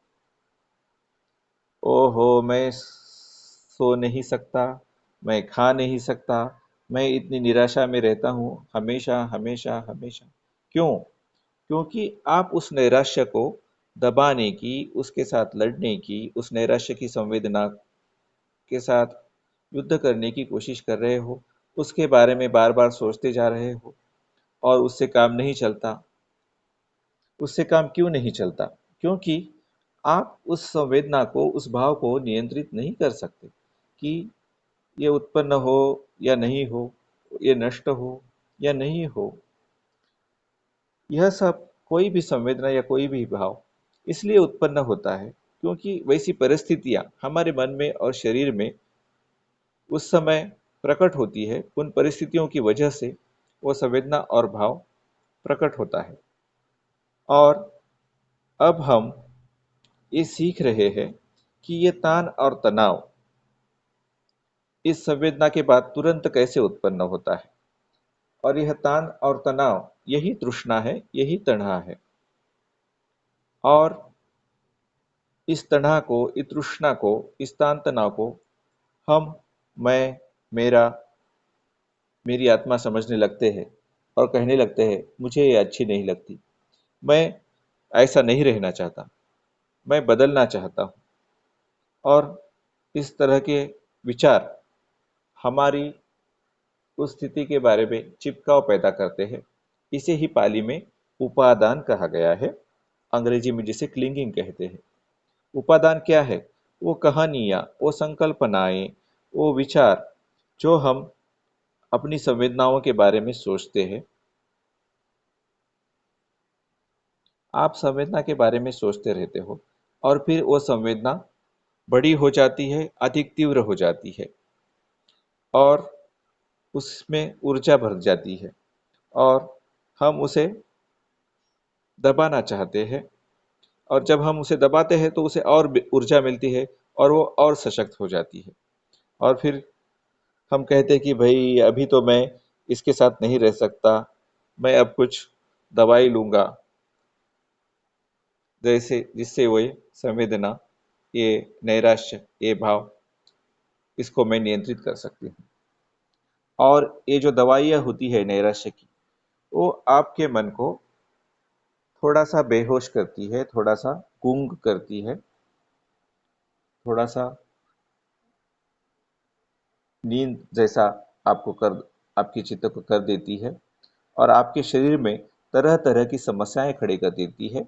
ओहो, मैं सो नहीं सकता, मैं खा नहीं सकता, मैं इतनी निराशा में रहता हूँ हमेशा हमेशा हमेशा। क्यों? क्योंकि आप उस नैराश्य को दबाने की, उसके साथ लड़ने की, उस नैराश्य की संवेदना के साथ युद्ध करने की कोशिश कर रहे हो, उसके बारे में बार बार सोचते जा रहे हो, और उससे काम नहीं चलता। उससे काम क्यों नहीं चलता? क्योंकि आप उस संवेदना को, उस भाव को नियंत्रित नहीं कर सकते कि ये उत्पन्न हो या नहीं हो, ये नष्ट हो या नहीं हो। यह सब, कोई भी संवेदना या कोई भी भाव इसलिए उत्पन्न होता है क्योंकि वैसी परिस्थितियां हमारे मन में और शरीर में उस समय प्रकट होती है। उन परिस्थितियों की वजह से वो संवेदना और भाव प्रकट होता है। और अब हम ये सीख रहे हैं कि ये तान और तनाव इस संवेदना के बाद तुरंत कैसे उत्पन्न होता है। और यह तान और तनाव, यही तृष्णा है, यही तणहा है। और इस तणहा को, इस तृष्णा को, इस तान तनाव को हम, मैं, मेरा, मेरी आत्मा समझने लगते हैं, और कहने लगते हैं मुझे ये अच्छी नहीं लगती, मैं ऐसा नहीं रहना चाहता, मैं बदलना चाहता हूँ। और इस तरह के विचार हमारी उस स्थिति के बारे में चिपकाव पैदा करते हैं। इसे ही पाली में उपादान कहा गया है, अंग्रेजी में जिसे क्लिंगिंग कहते हैं। उपादान क्या है? वो कहानियाँ, वो संकल्पनाएं, वो विचार जो हम अपनी संवेदनाओं के बारे में सोचते हैं। आप संवेदना के बारे में सोचते रहते हो और फिर वो संवेदना बड़ी हो जाती है, अधिक तीव्र हो जाती है और उसमें ऊर्जा भर जाती है और हम उसे दबाना चाहते हैं और जब हम उसे दबाते हैं तो उसे और ऊर्जा मिलती है और वो और सशक्त हो जाती है और फिर हम कहते हैं कि भाई अभी तो मैं इसके साथ नहीं रह सकता, मैं अब कुछ दवाई लूंगा, जैसे जिससे वो संवेदना, ये नैराश्य, ये भाव, इसको मैं नियंत्रित कर सकती हूँ। और ये जो दवाइयाँ होती है नैराश्य की, वो आपके मन को थोड़ा सा बेहोश करती है, थोड़ा सा गूंग करती है, थोड़ा सा नींद जैसा आपको कर आपके चित्त को कर देती है और आपके शरीर में तरह तरह की समस्याएं खड़ी कर देती है।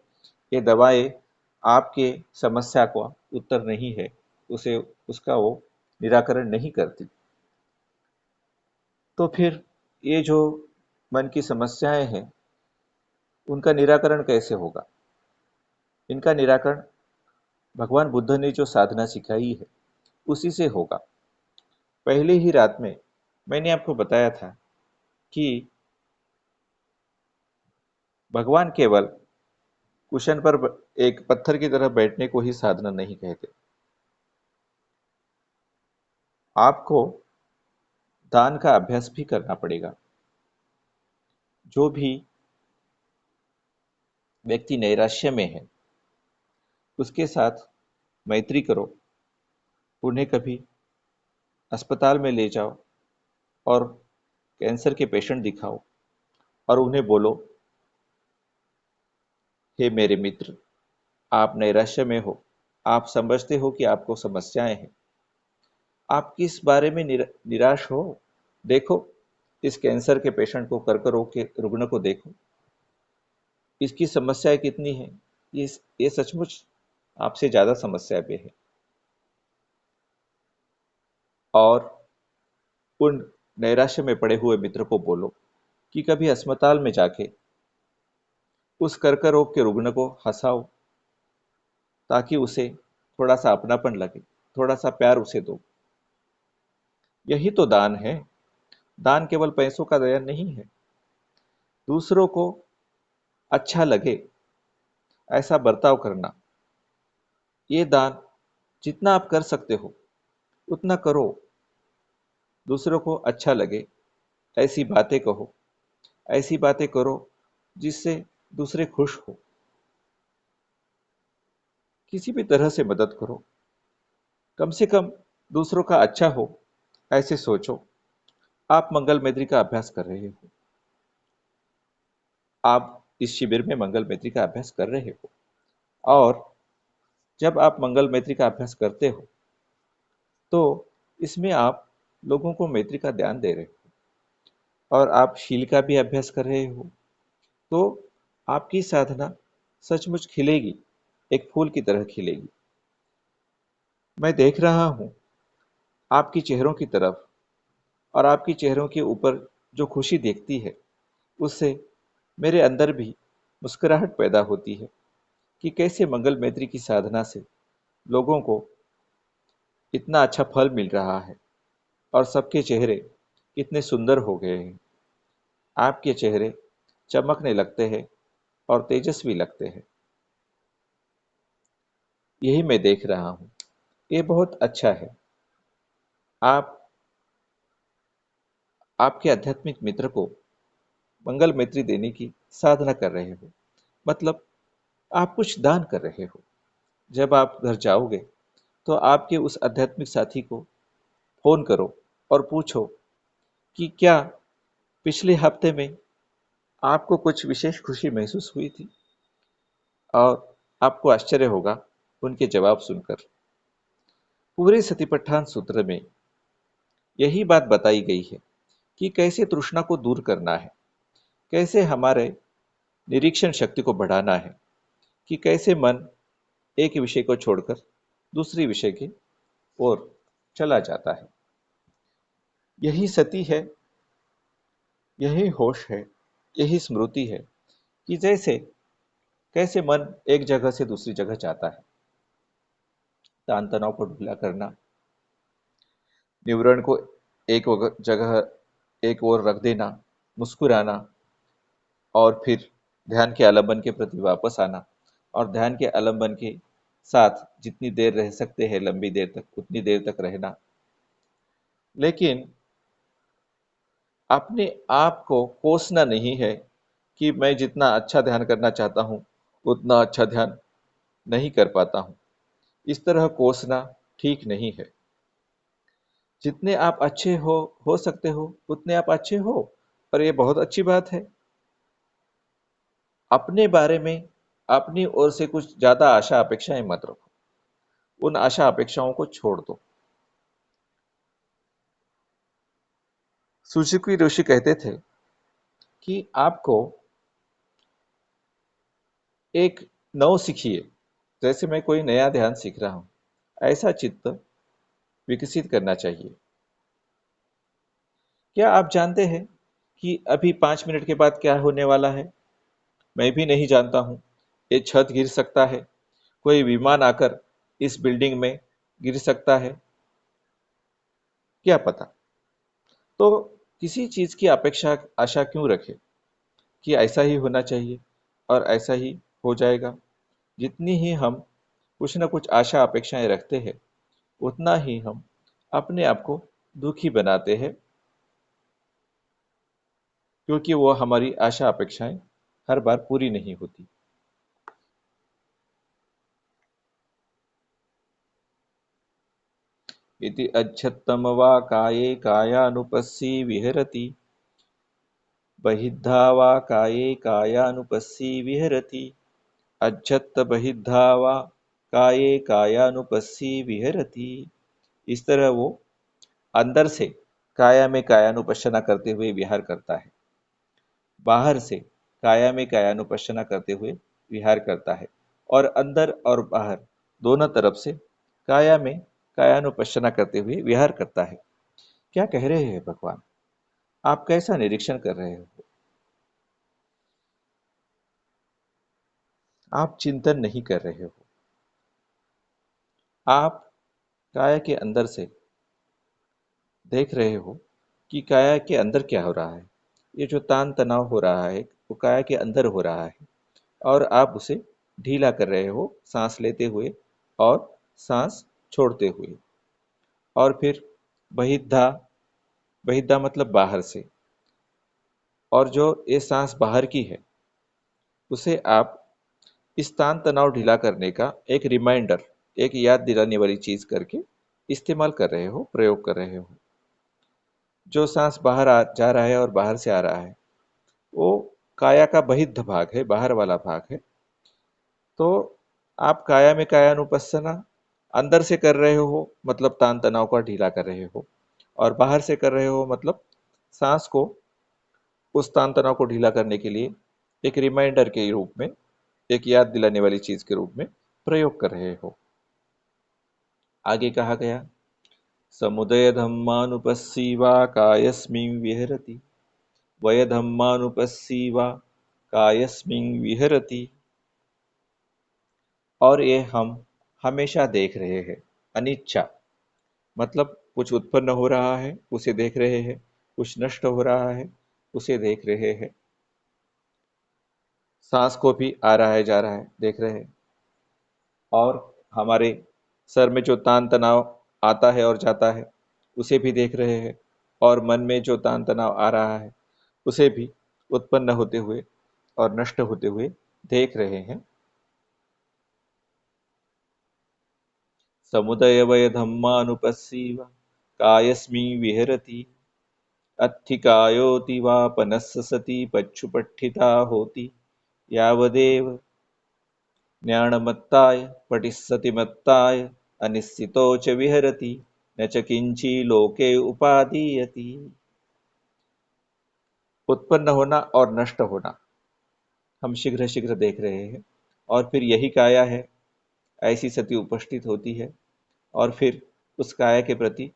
ये दवाएं आपके समस्या का उत्तर नहीं है, उसे उसका वो निराकरण नहीं करती। तो फिर ये जो मन की समस्याएं हैं, उनका निराकरण कैसे होगा? इनका निराकरण भगवान बुद्ध ने जो साधना सिखाई है, उसी से होगा। पहले ही रात में मैंने आपको बताया था कि भगवान केवल कुशन पर एक पत्थर की तरह बैठने को ही साधना नहीं कहते। आपको दान का अभ्यास भी करना पड़ेगा। जो भी व्यक्ति नैराश्य में है, उसके साथ मैत्री करो, उन्हें कभी अस्पताल में ले जाओ और कैंसर के पेशेंट दिखाओ और उन्हें बोलो, हे मेरे मित्र, आप नैराश्य में हो, आप समझते हो कि आपको समस्याएं हैं, आप किस बारे में निराश हो? देखो, इस कैंसर के पेशेंट को, कर्करोग के रुग्ण को देखो, इसकी समस्याएं कितनी है। ये सचमुच आपसे ज्यादा समस्या पे है। और उन नैराश्य में पड़े हुए मित्र को बोलो कि कभी अस्पताल में जाके उस कर्करोग के रुग्ण को हंसाओ, ताकि उसे थोड़ा सा अपनापन लगे, थोड़ा सा प्यार उसे दो। यही तो दान है। दान केवल पैसों का दया नहीं है। दूसरों को अच्छा लगे ऐसा बर्ताव करना, ये दान जितना आप कर सकते हो उतना करो। दूसरों को अच्छा लगे ऐसी बातें कहो, ऐसी बातें करो जिससे दूसरे खुश हो। किसी भी तरह से मदद करो, कम से कम दूसरों का अच्छा हो ऐसे सोचो। आप मंगल मैत्री का अभ्यास कर रहे हो, आप इस शिविर में मंगल मैत्री का अभ्यास कर रहे हो और जब आप मंगल मैत्री का अभ्यास करते हो तो इसमें आप लोगों को मैत्री का ध्यान दे रहे हो और आप शील का भी अभ्यास कर रहे हो। तो आपकी साधना सचमुच खिलेगी, एक फूल की तरह खिलेगी। मैं देख रहा हूँ आपकी चेहरों की तरफ और आपकी चेहरों के ऊपर जो खुशी देखती है, उससे मेरे अंदर भी मुस्कुराहट पैदा होती है कि कैसे मंगल मैत्री की साधना से लोगों को इतना अच्छा फल मिल रहा है और सबके चेहरे कितने सुंदर हो गए हैं। आपके चेहरे चमकने लगते हैं और तेजस्वी लगते हैं। यही मैं देख रहा हूँ। ये बहुत अच्छा है। आप आपके आध्यात्मिक मित्र को मंगल मैत्री देने की साधना कर रहे हो, मतलब आप कुछ दान कर रहे हो। जब आप घर जाओगे तो आपके उस आध्यात्मिक साथी को फोन करो और पूछो कि क्या पिछले हफ्ते में आपको कुछ विशेष खुशी महसूस हुई थी। और आपको आश्चर्य होगा उनके जवाब सुनकर। पूरे सतिपट्ठान सूत्र में यही बात बताई गई है कि कैसे तृष्णा को दूर करना है, कैसे हमारे निरीक्षण शक्ति को बढ़ाना है, कि कैसे मन एक विषय को छोड़कर दूसरी विषय की ओर चला जाता है। यही सती है, यही होश है, यही स्मृति है कि जैसे कैसे मन एक जगह से दूसरी जगह जाता है। तान तनाव को ढीला करना, निवरण को जगह एक ओर रख देना, मुस्कुराना और फिर ध्यान के आलंबन के प्रति वापस आना और ध्यान के आलंबन के साथ जितनी देर रह सकते हैं लंबी देर तक उतनी देर तक रहना। लेकिन अपने आप को कोसना नहीं है कि मैं जितना अच्छा ध्यान करना चाहता हूँ उतना अच्छा ध्यान नहीं कर पाता हूँ। इस तरह कोसना ठीक नहीं है। जितने आप अच्छे हो सकते हो उतने आप अच्छे हो, और ये बहुत अच्छी बात है। अपने बारे में अपनी ओर से कुछ ज्यादा आशा अपेक्षाएं मत रखो, उन आशा अपेक्षाओं को छोड़ दो। सुजुकी ऋषि कहते थे कि आपको एक नव सीखिए, जैसे मैं कोई नया ध्यान सीख रहा हूं, ऐसा चित्त विकसित करना चाहिए। क्या आप जानते हैं कि अभी 5 मिनट के बाद क्या होने वाला है? मैं भी नहीं जानता हूं। ये छत गिर सकता है, कोई विमान आकर इस बिल्डिंग में गिर सकता है, क्या पता। तो किसी चीज की अपेक्षा आशा क्यों रखें कि ऐसा ही होना चाहिए और ऐसा ही हो जाएगा। जितनी ही हम कुछ न कुछ आशा अपेक्षाएं रखते हैं उतना ही हम अपने आप को दुखी बनाते हैं, क्योंकि वो हमारी आशा अपेक्षाएं हर बार पूरी नहीं होती। इति अच्छत्तम वा काये कायानुपस्सी विहरति, बहिद्धा वा काये कायानुपस्सी विहरति, अच्छत्त बहिद्धा वा काये कायानुपस्सी विहरति। इस तरह वो अंदर से काया में कायानुपश्यना करते हुए विहार करता है, बाहर से काया में कायानुपश्यना करते हुए विहार करता है, और अंदर और बाहर दोनों तरफ से काया में कायानुपश्यना करते हुए विहार करता है। क्या कह रहे हैं भगवान? आप कैसा निरीक्षण कर रहे हो? आप चिंतन नहीं कर रहे हो। आप काया के अंदर से देख रहे हो कि काया के अंदर क्या हो रहा है। ये जो तान तनाव हो रहा है वो काया के अंदर हो रहा है, और आप उसे ढीला कर रहे हो सांस लेते हुए और सांस छोड़ते हुए। और फिर बहिद्धा, बहिद्धा मतलब बाहर से, और जो ये सांस बाहर की है उसे आप इस तान तनाव ढीला करने का एक रिमाइंडर, एक याद दिलाने वाली चीज करके इस्तेमाल कर रहे हो, प्रयोग कर रहे हो। जो सांस बाहर जा रहा है और बाहर से आ रहा है वो काया का बहिद्ध भाग है, बाहर वाला भाग है। तो आप काया में कायानुपස්සना अंदर से कर रहे हो मतलब तान तनाव का ढीला कर रहे हो, और बाहर से कर रहे हो मतलब सांस को उस तान तनाव को ढीला करने के लिए एक रिमाइंडर के रूप में, एक याद दिलाने वाली चीज के रूप में प्रयोग कर रहे हो। आगे कहा गया, समुदय धम्मानुपस्सीवा कायस्मिं विहरति, वय धम्मानुपस्सीवा कायस्मिं विहरति। और ये हम हमेशा देख रहे हैं। अनिच्छा मतलब कुछ उत्पन्न हो रहा है उसे देख रहे हैं, कुछ नष्ट हो रहा है उसे देख रहे हैं, सांस को भी आ रहा है जा रहा है देख रहे हैं, और हमारे सर में जो तान तनाव आता है और जाता है उसे भी देख रहे हैं, और मन में जो तान तनाव आ रहा है उसे भी उत्पन्न होते हुए और नष्ट होते हुए देख रहे हैं। समुदय वय धम्मानुपस्सीव कायस्मिं विहरति, अत्थिकायोऽति वा पनस्सति पच्छुपट्ठिता होति, यावदेव ज्ञानमत्ताय पटिस्सतिमत्ताय अनिश्चितो च विहरति, न च किञ्चि लोके उपादीयति। उत्पन्न होना और नष्ट होना हम शीघ्र शीघ्र देख रहे हैं। और फिर यही काया है, ऐसी सती उपस्थित होती है, और फिर उस काया के प्रति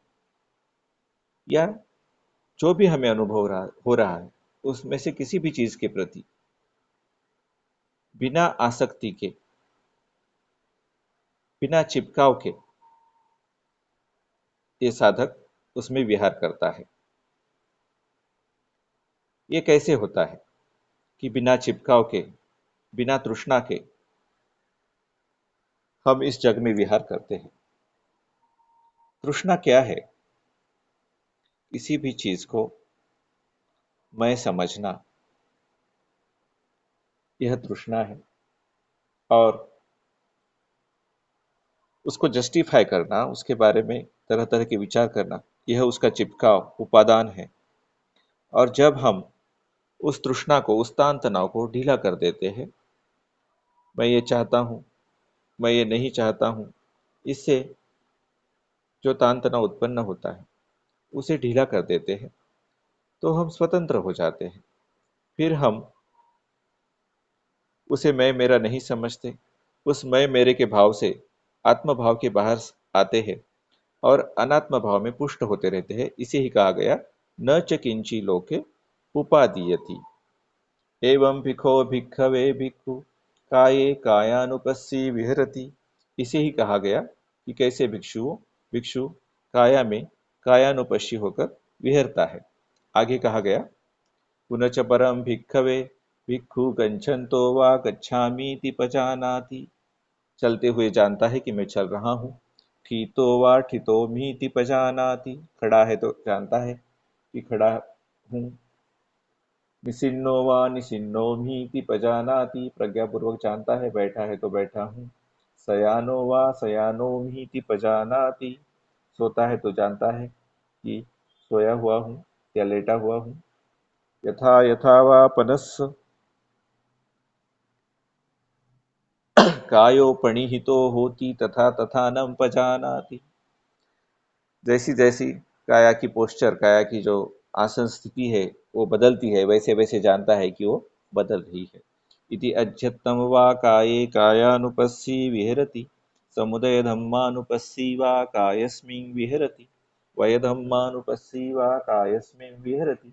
या जो भी हमें अनुभव हो रहा है उसमें से किसी भी चीज के प्रति बिना आसक्ति के, बिना चिपकाव के ये साधक उसमें विहार करता है। ये कैसे होता है कि बिना चिपकाव के, बिना तृष्णा के हम इस जग में विहार करते हैं? तृष्णा क्या है? किसी भी चीज को मैं समझना, यह तृष्णा है। और उसको जस्टिफाई करना, उसके बारे में तरह तरह के विचार करना, यह उसका चिपकाव, उपादान है। और जब हम उस तृष्णा को, उस तान तनाव को ढीला कर देते हैं, मैं ये चाहता हूँ, मैं ये नहीं चाहता हूँ, इससे जो तान तनाव उत्पन्न होता है उसे ढीला कर देते हैं, तो हम स्वतंत्र हो जाते हैं। फिर हम उसे मैं मेरा नहीं समझते, उस मैं मेरे के भाव से आत्म भाव के बाहर आते हैं और अनात्म भाव में पुष्ट होते रहते हैं। इसे ही कहा गया न च किंची लोके उपादीयति। एवं भिखो भिक्खवे भिक्खु काये कायानुपस्सी विहरति। इसे ही कहा गया कि कैसे भिक्षु काया में कायानुपस्सी होकर विहरता है। आगे कहा गया पुनच परम भिक्खवे भिक्खु गच्छन्तो वा गच्छामीति पजानाति। चलते हुए जानता है कि मैं चल रहा हूँ। ठितो वा ठितोमीति पजानाति। खड़ा है तो जानता है कि खड़ा हूँ। निसिन्नो वा निसिन्नोमीति पजानाति। प्रज्ञापूर्वक जानता है, बैठा है तो बैठा हूँ। शयानो वा शयानोमीति पजानाति। सोता है तो जानता है कि सोया हुआ हूँ या लेटा हुआ हूँ। यथा यथा वा पनस्स कायोपनिहितो होति तथा तथा न पजानाति। जैसी जैसी काया की पोस्चर, काया की जो आसन स्थिति है वो बदलती है, वैसे वैसे जानता है कि वो बदल रही है। इति अध्यत्तम वा काये कायानुपस्सी विहरति समुदय धम्मानुपस्सी वा कायस्मिन् विहरति वय धम्मानुपस्सी वा कायस्मिन् विहरति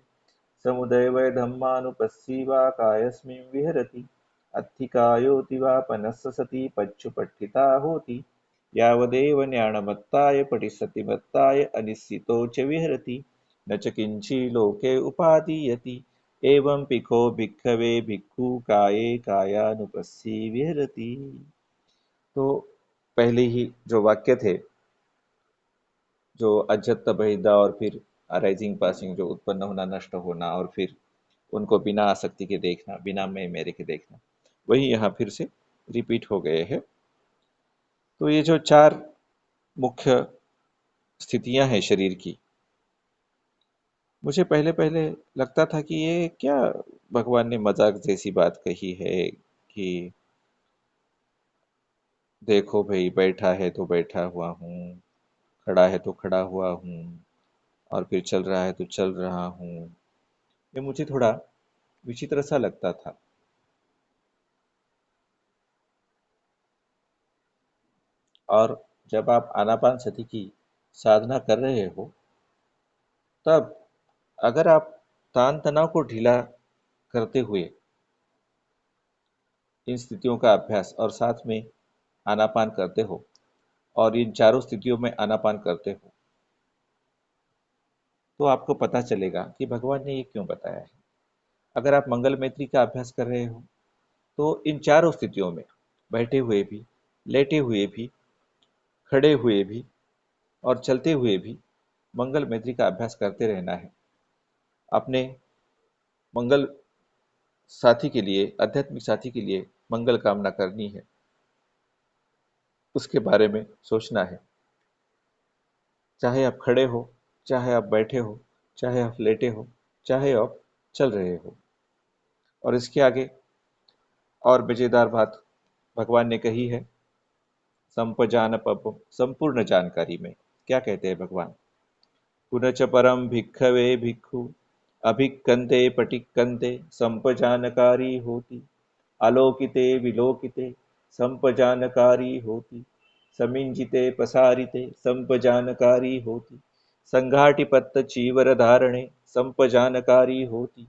समुदय वय धम्मानुपस्सी वा कायस्मिन् विहरति अत्थिकायोति वा पनस्स सति पच्छुपट्ठिता होति यावदेव न्याणमत्ताय पटिसतिमत्ताय अनिश्चितो च विहरति न च किंची लोके उपादीयति एवं पिखो भिक्खवे भिक्खु काये कायानुपस्सी विहरति। तो पहले ही जो वाक्य थे, जो अजत बहिदा और फिर अराइजिंग पासिंग, जो उत्पन्न होना नष्ट होना और फिर उनको बिना आसक्ति के देखना, बिना मैं मेरे के देखना, वही यहाँ फिर से रिपीट हो गए हैं। तो ये जो चार मुख्य स्थितियां हैं शरीर की, मुझे पहले पहले लगता था कि ये क्या भगवान ने मजाक जैसी बात कही है कि देखो भाई, बैठा है तो बैठा हुआ हूँ, खड़ा है तो खड़ा हुआ हूँ, और फिर चल रहा है तो चल रहा हूँ। ये मुझे थोड़ा विचित्र सा लगता था। और जब आप आनापान सति की साधना कर रहे हो, तब अगर आप तान तनाव को ढीला करते हुए इन स्थितियों का अभ्यास और साथ में आनापान करते हो और इन चारों स्थितियों में आनापान करते हो, तो आपको पता चलेगा कि भगवान ने ये क्यों बताया है। अगर आप मंगल मैत्री का अभ्यास कर रहे हो तो इन चारों स्थितियों में, बैठे हुए भी, लेटे हुए भी, खड़े हुए भी और चलते हुए भी, मंगल मैत्री का अभ्यास करते रहना है। अपने मंगल साथी के लिए, आध्यात्मिक साथी के लिए मंगल कामना करनी है, उसके बारे में सोचना है। चाहे आप खड़े हो, चाहे आप बैठे हो, चाहे आप लेटे हो, चाहे आप चल रहे हो। और इसके आगे और मजेदार बात भगवान ने कही है संपजानपम, संपूर्ण जानकारी में। क्या कहते हैं भगवान? पुनच परम भिक्खवे भिक्खु, अभिक्कन्ते पटिक्कन्ते संपजानकारी होती, आलोकिते विलोकिते संपजानकारी होती, समिंजिते पसारिते संपजानकारी होती, संघाटिपत्त चीवर धारणे संपजानकारी होती,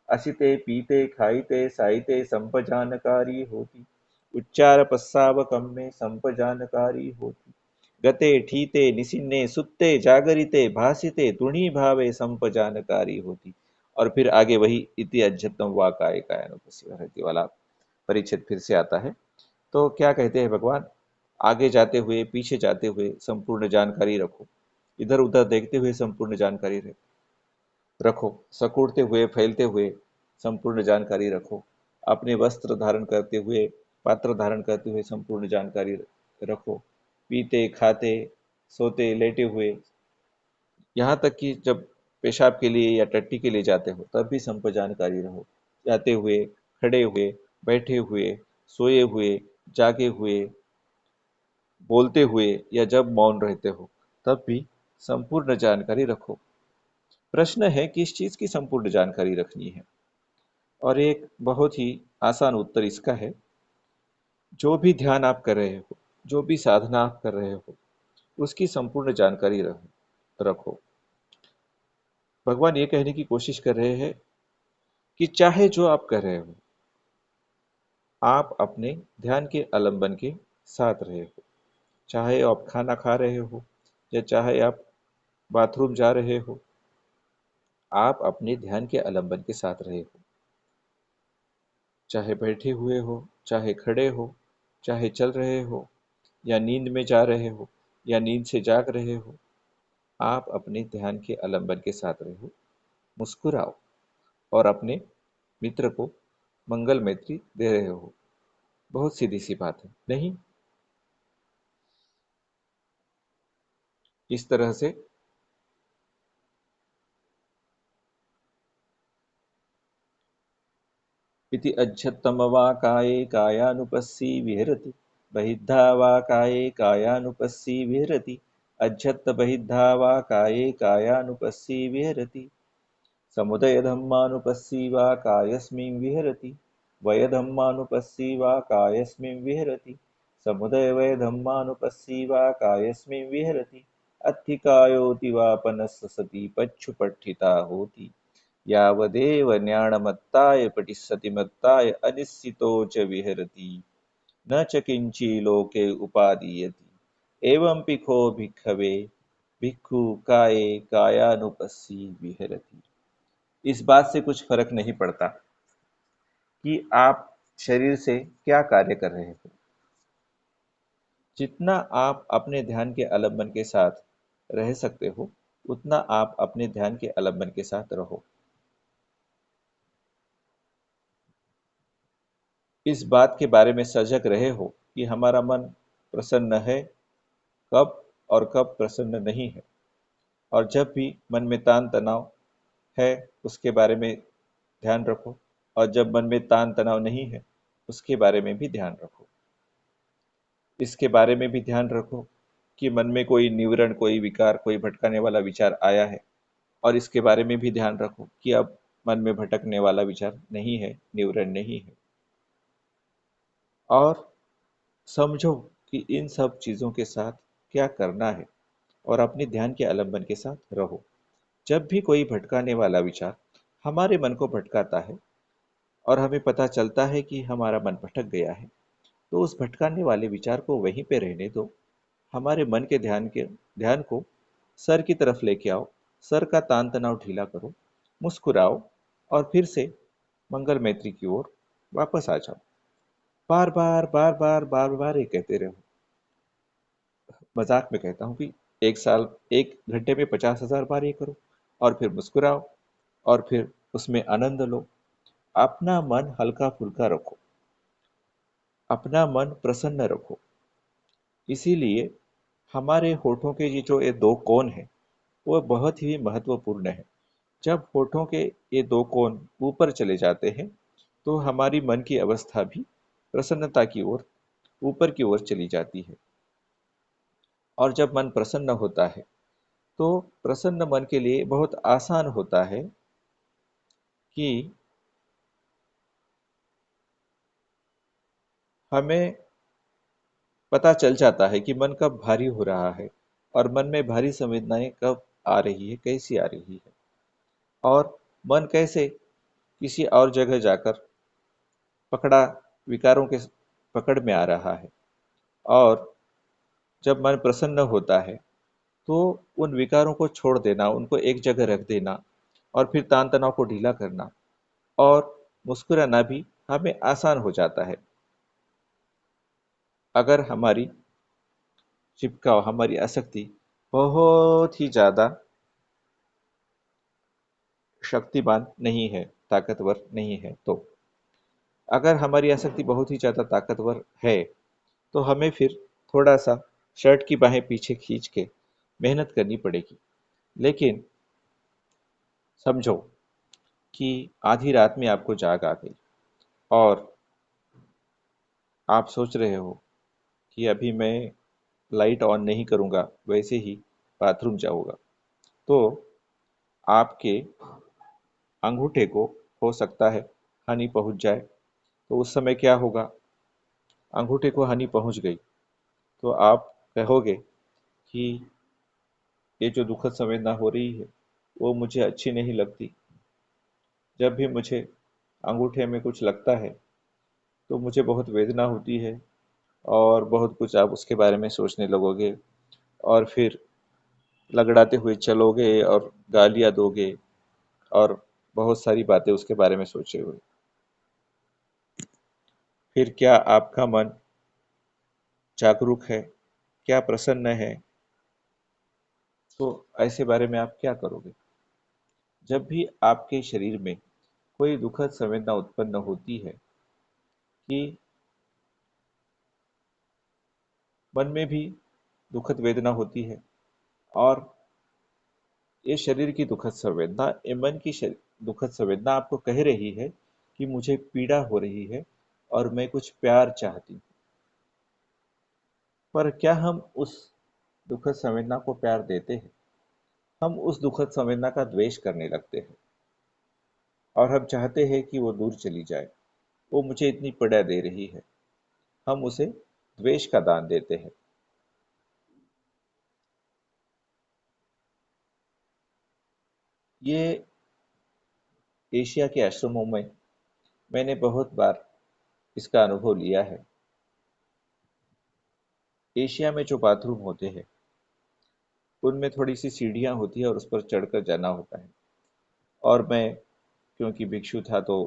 असिते पीते खाइते साइते संपजानकारी होती, उच्चार पस्सावकम में संपजानकारी होती, गते ठीते निसिन्ने सुप्ते जागरिते भासिते तुणी भावे संपजानकारी होती। और फिर आगे वही इति अध्यतम वा काय कायानुपस्थिति वाला परिच्छेद फिर से आता है। तो क्या कहते हैं भगवान, आगे जाते हुए पीछे जाते हुए संपूर्ण जानकारी रखो, इधर उधर देखते हुए संपूर्ण जानकारी रखो, सकूड़ते हुए फैलते हुए संपूर्ण जानकारी रखो, अपने वस्त्र धारण करते हुए पात्र धारण करते हुए संपूर्ण जानकारी रखो, पीते खाते सोते लेटे हुए, यहाँ तक कि जब पेशाब के लिए या टट्टी के लिए जाते हो तब भी संप जानकारी रहो, जाते हुए खड़े हुए बैठे हुए सोए हुए जागे हुए बोलते हुए या जब मौन रहते हो तब भी संपूर्ण जानकारी रखो। प्रश्न है किस चीज की संपूर्ण जानकारी रखनी है, और एक बहुत ही आसान उत्तर इसका है, जो भी ध्यान आप कर रहे हो, जो भी साधना आप कर रहे हो, उसकी संपूर्ण जानकारी रखो। भगवान ये कहने की कोशिश कर रहे हैं कि चाहे जो आप कर रहे हो, आप अपने ध्यान के आलंबन के साथ रहे हो, चाहे आप खाना खा रहे हो या चाहे आप बाथरूम जा रहे हो, आप अपने ध्यान के आलंबन के साथ रहे हो, चाहे बैठे हुए हो, चाहे खड़े हो, चाहे चल रहे हो या नींद में जा रहे हो या नींद से जाग रहे हो, आप अपने ध्यान के आलंबन के साथ रहे हो, मुस्कुराओ और अपने मित्र को मंगल मैत्री दे रहे हो। बहुत सीधी सी बात है, नहीं? इस तरह से इति अज्झत्तम वा काये कायानुपस्सी विहरति, बहिद्धा वा काये कायानुपस्सी विहरति, अज्झत्त बहिद्धा वा काये कायानुपस्सी विहरति, समुदयधम्मानुपस्सी वा कायस्मिन् विहरति, वयधम्मानुपस्सी वा कायस्मिन् विहरति, समुदयवयधम्मानुपस्सी वा कायस्मिन् विहरति, अत्थिकायोऽति वा पनस्स सति पच्छुपट्ठिता होति, यावदेव न्याणमत्ताय पटिस्सति मत्ताय अनिश्चितो च विहरति, न च किंची लोके उपादीयति, एवं पिखो भिक्खवे भिक्खु काये कायानुपस्सी विहरति। इस बात से कुछ फर्क नहीं पड़ता कि आप शरीर से क्या कार्य कर रहे हो, जितना आप अपने ध्यान के आलंबन के साथ रह सकते हो उतना आप अपने ध्यान के आलंबन के साथ रहो। इस बात के बारे में सजग रहे हो कि हमारा मन प्रसन्न है कब और कब प्रसन्न नहीं है, और जब भी मन में तान तनाव है उसके बारे में ध्यान रखो, और जब मन में तान तनाव नहीं है उसके बारे में भी ध्यान रखो। इसके बारे में भी ध्यान रखो कि मन में कोई निवरण, कोई विकार, कोई भटकाने वाला विचार आया है, और इसके बारे में भी ध्यान रखो कि अब मन में भटकने वाला विचार नहीं है, निवरण नहीं है। और समझो कि इन सब चीज़ों के साथ क्या करना है, और अपने ध्यान के आलंबन के साथ रहो। जब भी कोई भटकाने वाला विचार हमारे मन को भटकाता है और हमें पता चलता है कि हमारा मन भटक गया है, तो उस भटकाने वाले विचार को वहीं पे रहने दो। हमारे मन के ध्यान को सर की तरफ लेके आओ, सर का तान तनाव ढीला करो, मुस्कुराओ और फिर से मंगल मैत्री की ओर वापस आ जाओ। बार बार बार बार बार बार ये कहते रहो। मजाक में कहता हूँ कि एक साल 1 घंटे में 50,000 बार ये करो, और फिर मुस्कुराओ और फिर उसमें आनंद लो। अपना मन हल्का फुल्का रखो, अपना मन प्रसन्न रखो। इसीलिए हमारे होठों के ये जो ये दो कोण हैं वो बहुत ही महत्वपूर्ण है। जब होठों के ये दो कोण ऊपर चले जाते हैं तो हमारी मन की अवस्था भी प्रसन्नता की ओर, ऊपर की ओर चली जाती है। और जब मन प्रसन्न होता है तो प्रसन्न मन के लिए बहुत आसान होता है कि हमें पता चल जाता है कि मन कब भारी हो रहा है और मन में भारी संवेदनाएं कब आ रही है, कैसी आ रही है, और मन कैसे किसी और जगह जाकर पकड़ा विकारों के पकड़ में आ रहा है। और जब मन प्रसन्न होता है तो उन विकारों को छोड़ देना, उनको एक जगह रख देना और फिर तान तनाव को ढीला करना और मुस्कुराना भी हमें आसान हो जाता है। अगर हमारी चिपकाव, हमारी आसक्ति बहुत ही ज़्यादा शक्तिमान नहीं है, ताकतवर नहीं है, तो अगर हमारी आसक्ति बहुत ही ज़्यादा ताकतवर है तो हमें फिर थोड़ा सा शर्ट की बाहें पीछे खींच के मेहनत करनी पड़ेगी। लेकिन समझो कि आधी रात में आपको जाग आ गई और आप सोच रहे हो कि अभी मैं लाइट ऑन नहीं करूँगा, वैसे ही बाथरूम जाऊँगा, तो आपके अंगूठे को हो सकता है हानि पहुँच जाए। तो उस समय क्या होगा? अंगूठे को हानि पहुँच गई तो आप कहोगे कि ये जो दुखद संवेदना हो रही है वो मुझे अच्छी नहीं लगती। जब भी मुझे अंगूठे में कुछ लगता है तो मुझे बहुत वेदना होती है और बहुत कुछ आप उसके बारे में सोचने लगोगे और फिर लगड़ाते हुए चलोगे और गालियाँ दोगे और बहुत सारी बातें उसके बारे में सोचे हुए। फिर क्या आपका मन जागरूक है? क्या प्रसन्न है? तो ऐसे बारे में आप क्या करोगे? जब भी आपके शरीर में कोई दुखद संवेदना उत्पन्न होती है कि मन में भी दुखद वेदना होती है और ये शरीर की दुखद संवेदना, ये मन की दुखद संवेदना आपको कह रही है कि मुझे पीड़ा हो रही है और मैं कुछ प्यार चाहती हूँ। पर क्या हम उस दुखद संवेदना को प्यार देते हैं? हम उस दुखद संवेदना का द्वेष करने लगते हैं और हम चाहते हैं कि वो दूर चली जाए। वो मुझे इतनी पीड़ा दे रही है, हम उसे द्वेष का दान देते हैं। ये एशिया के आश्रमों में मैंने बहुत बार इसका अनुभव लिया है। एशिया में जो बाथरूम होते हैं उनमें थोड़ी सी सीढ़ियाँ होती है और उस पर चढ़कर जाना होता है। और मैं क्योंकि भिक्षु था तो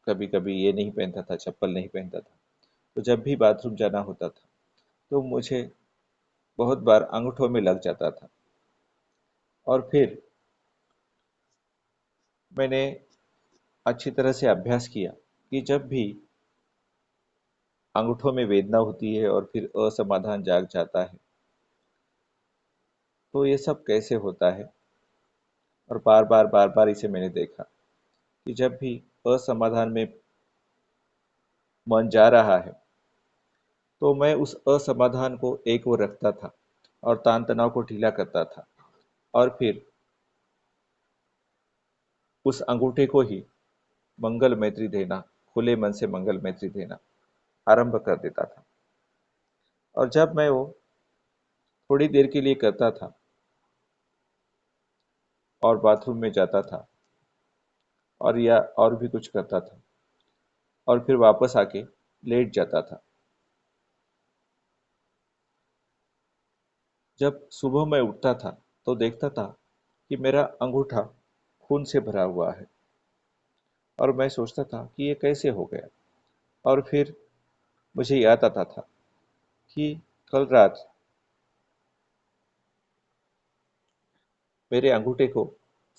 कभी कभी ये नहीं पहनता था, चप्पल नहीं पहनता था, तो जब भी बाथरूम जाना होता था तो मुझे बहुत बार अंगूठों में लग जाता था। और फिर मैंने अच्छी तरह से अभ्यास किया कि जब भी अंगूठों में वेदना होती है और फिर असमाधान जाग जाता है तो ये सब कैसे होता है। और बार बार इसे मैंने देखा कि जब भी असमाधान में मन जा रहा है तो मैं उस असमाधान को एक ओर रखता था और तान तनाव को ढीला करता था और फिर उस अंगूठे को ही मंगल मैत्री देना, खुले मन से मंगल मैत्री देना आरंभ कर देता था। और जब मैं वो थोड़ी देर के लिए करता था और बाथरूम में जाता था और या और भी कुछ करता था और फिर वापस आके लेट जाता था, जब सुबह मैं उठता था तो देखता था कि मेरा अंगूठा खून से भरा हुआ है और मैं सोचता था कि ये कैसे हो गया। और फिर मुझे याद आता था कि कल रात मेरे अंगूठे को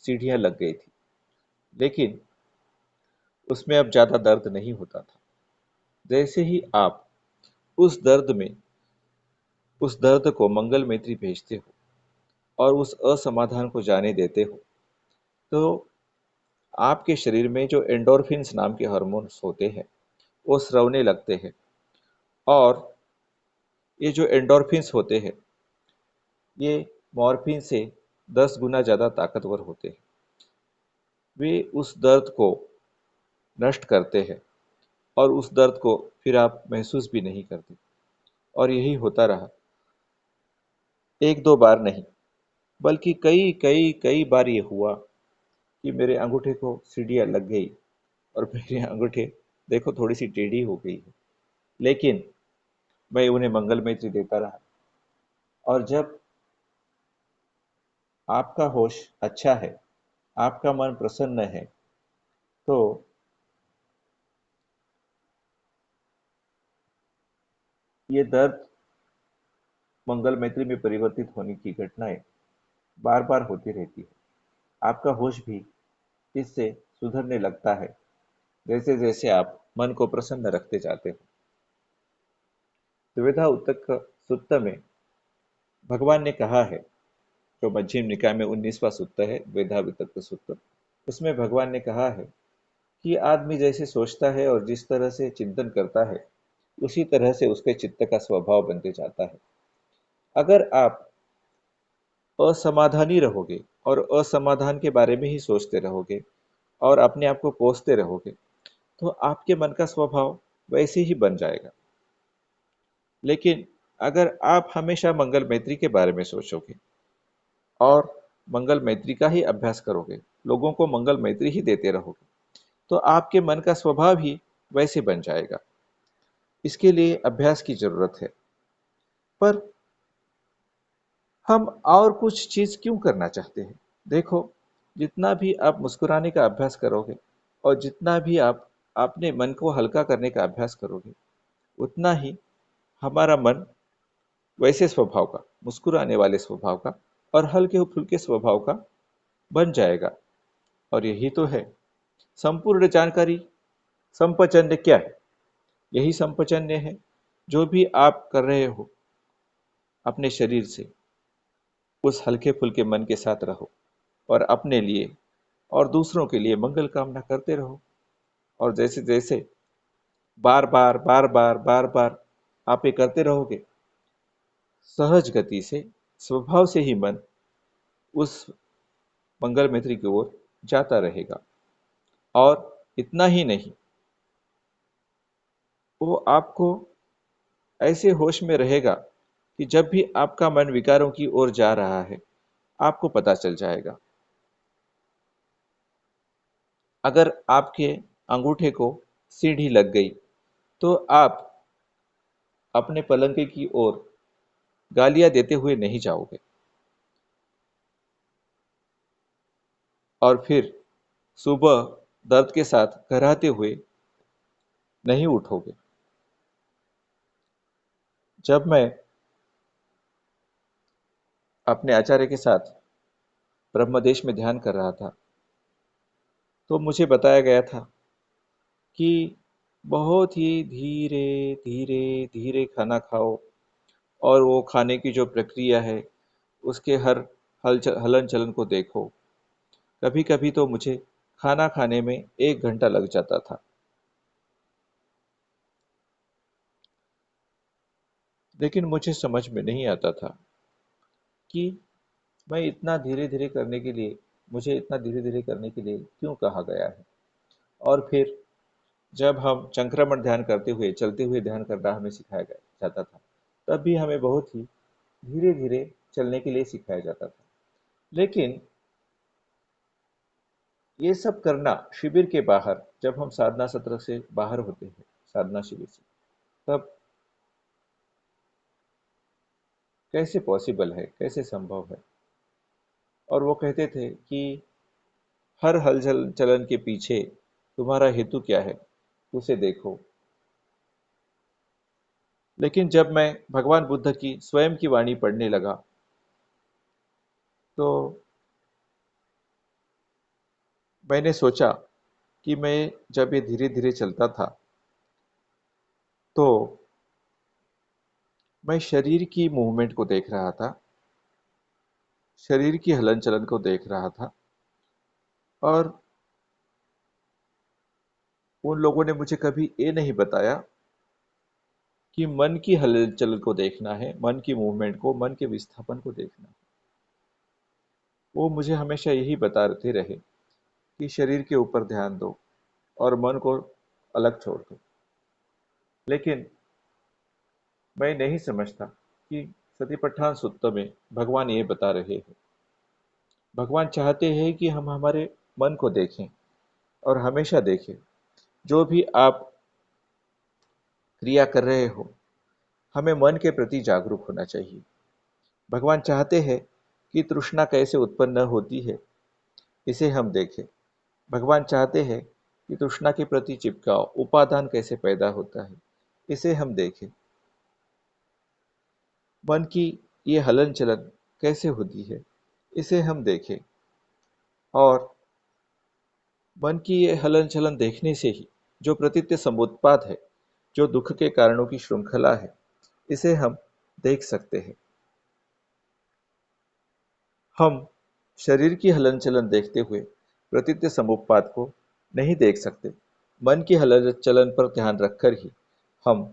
सीढ़ियाँ लग गई थी, लेकिन उसमें अब ज़्यादा दर्द नहीं होता था। जैसे ही आप उस दर्द में उस दर्द को मंगल मैत्री भेजते हो और उस असमाधान को जाने देते हो तो आपके शरीर में जो एंडोर्फिन्स नाम के हार्मोन्स होते हैं वो स्रवने लगते हैं। और ये जो एंडोर्फिन्स होते हैं ये मॉर्फिन से 10 गुना ज़्यादा ताकतवर होते हैं। वे उस दर्द को नष्ट करते हैं और उस दर्द को फिर आप महसूस भी नहीं करते। और यही होता रहा, एक दो बार नहीं, बल्कि कई कई कई बार ये हुआ कि मेरे अंगूठे को सीढ़ियाँ लग गई और मेरे अंगूठे देखो थोड़ी सी टेढ़ी हो गई है, लेकिन मैं उन्हें मंगल मैत्री देता रहा। और जब आपका होश अच्छा है, आपका मन प्रसन्न है, तो ये दर्द मंगल मैत्री में परिवर्तित होने की घटनाएं बार बार होती रहती है। आपका होश भी इससे सुधरने लगता है, जैसे जैसे आप मन को प्रसन्न रखते जाते हो। द्विधा उतक सुत्त में भगवान ने कहा है, जो मध्यम निकाय में 19वां सुत्त है, द्विधा वितक्त सुत्त, उसमें भगवान ने कहा है कि आदमी जैसे सोचता है और जिस तरह से चिंतन करता है, उसी तरह से उसके चित्त का स्वभाव बनते जाता है। अगर आप असमाधानी रहोगे और असमाधान के बारे में ही सोचते रहोगे और अपने आप को कोसते रहोगे, तो आपके मन का स्वभाव वैसे ही बन जाएगा। लेकिन अगर आप हमेशा मंगल मैत्री के बारे में सोचोगे और मंगल मैत्री का ही अभ्यास करोगे, लोगों को मंगल मैत्री ही देते रहोगे, तो आपके मन का स्वभाव ही वैसे बन जाएगा। इसके लिए अभ्यास की जरूरत है। पर हम और कुछ चीज क्यों करना चाहते हैं? देखो, जितना भी आप मुस्कुराने का अभ्यास करोगे और जितना भी आप अपने मन को हल्का करने का अभ्यास करोगे, उतना ही हमारा मन वैसे स्वभाव का, मुस्कुराने वाले स्वभाव का और हल्के फुल्के स्वभाव का बन जाएगा। और यही तो है संपूर्ण जानकारी। संपचन्य क्या है? यही संपचन्य है। जो भी आप कर रहे हो अपने शरीर से, उस हल्के फुल्के मन के साथ रहो और अपने लिए और दूसरों के लिए मंगल कामना करते रहो। और जैसे जैसे बार बार बार बार बार बार आप ये करते रहोगे, सहज गति से, स्वभाव से ही मन उस मंगल मैत्री की ओर जाता रहेगा। और इतना ही नहीं, वो आपको ऐसे होश में रहेगा कि जब भी आपका मन विकारों की ओर जा रहा है, आपको पता चल जाएगा। अगर आपके अंगूठे को सीढ़ी लग गई, तो आप अपने पलंग की ओर गालियां देते हुए नहीं जाओगे और फिर सुबह दर्द के साथ कराहते हुए नहीं उठोगे। जब मैं अपने आचार्य के साथ ब्रह्मदेश में ध्यान कर रहा था, तो मुझे बताया गया था कि बहुत ही धीरे धीरे धीरे खाना खाओ और वो खाने की जो प्रक्रिया है, उसके हर हलन चलन को देखो। कभी कभी तो मुझे खाना खाने में 1 घंटा लग जाता था। लेकिन मुझे समझ में नहीं आता था कि मैं इतना धीरे धीरे करने के लिए मुझे इतना धीरे धीरे करने के लिए क्यों कहा गया है। और फिर जब हम संक्रमण ध्यान करते हुए, चलते हुए ध्यान करना हमें सिखाया जाता था, तब भी हमें बहुत ही धीरे धीरे चलने के लिए सिखाया जाता था। लेकिन ये सब करना शिविर के बाहर, जब हम साधना सत्र से बाहर होते हैं, साधना शिविर से, तब कैसे पॉसिबल है, कैसे संभव है? और वो कहते थे कि हर हलचल चलन के पीछे तुम्हारा हेतु क्या है, उसे देखो। लेकिन जब मैं भगवान बुद्ध की स्वयं की वाणी पढ़ने लगा, तो मैंने सोचा कि मैं जब ये धीरे धीरे चलता था, तो मैं शरीर की मूवमेंट को देख रहा था, शरीर की हलन चलन को देख रहा था। और उन लोगों ने मुझे कभी ये नहीं बताया कि मन की हलचल को देखना है, मन की मूवमेंट को, मन के विस्थापन को देखना है। वो मुझे हमेशा यही बताते रहे कि शरीर के ऊपर ध्यान दो और मन को अलग छोड़ दो। लेकिन मैं नहीं समझता कि सतिपट्ठान सूत्र में भगवान ये बता रहे हैं। भगवान चाहते हैं कि हम हमारे मन को देखें और हमेशा देखें। जो भी आप क्रिया कर रहे हो, हमें मन के प्रति जागरूक होना चाहिए। भगवान चाहते हैं कि तृष्णा कैसे उत्पन्न होती है, इसे हम देखें। भगवान चाहते हैं कि तृष्णा के प्रति चिपकाव, उपादान कैसे पैदा होता है, इसे हम देखें। मन की ये हलन चलन कैसे होती है, इसे हम देखें। और मन की ये हलन चलन देखने से ही जो प्रतीत्य समुत्पाद है, जो दुख के कारणों की श्रृंखला है, इसे हम देख सकते हैं। हम शरीर की हलन चलन देखते हुए प्रतीत्य समुत्पाद को नहीं देख सकते। मन की हलन चलन पर ध्यान रखकर ही हम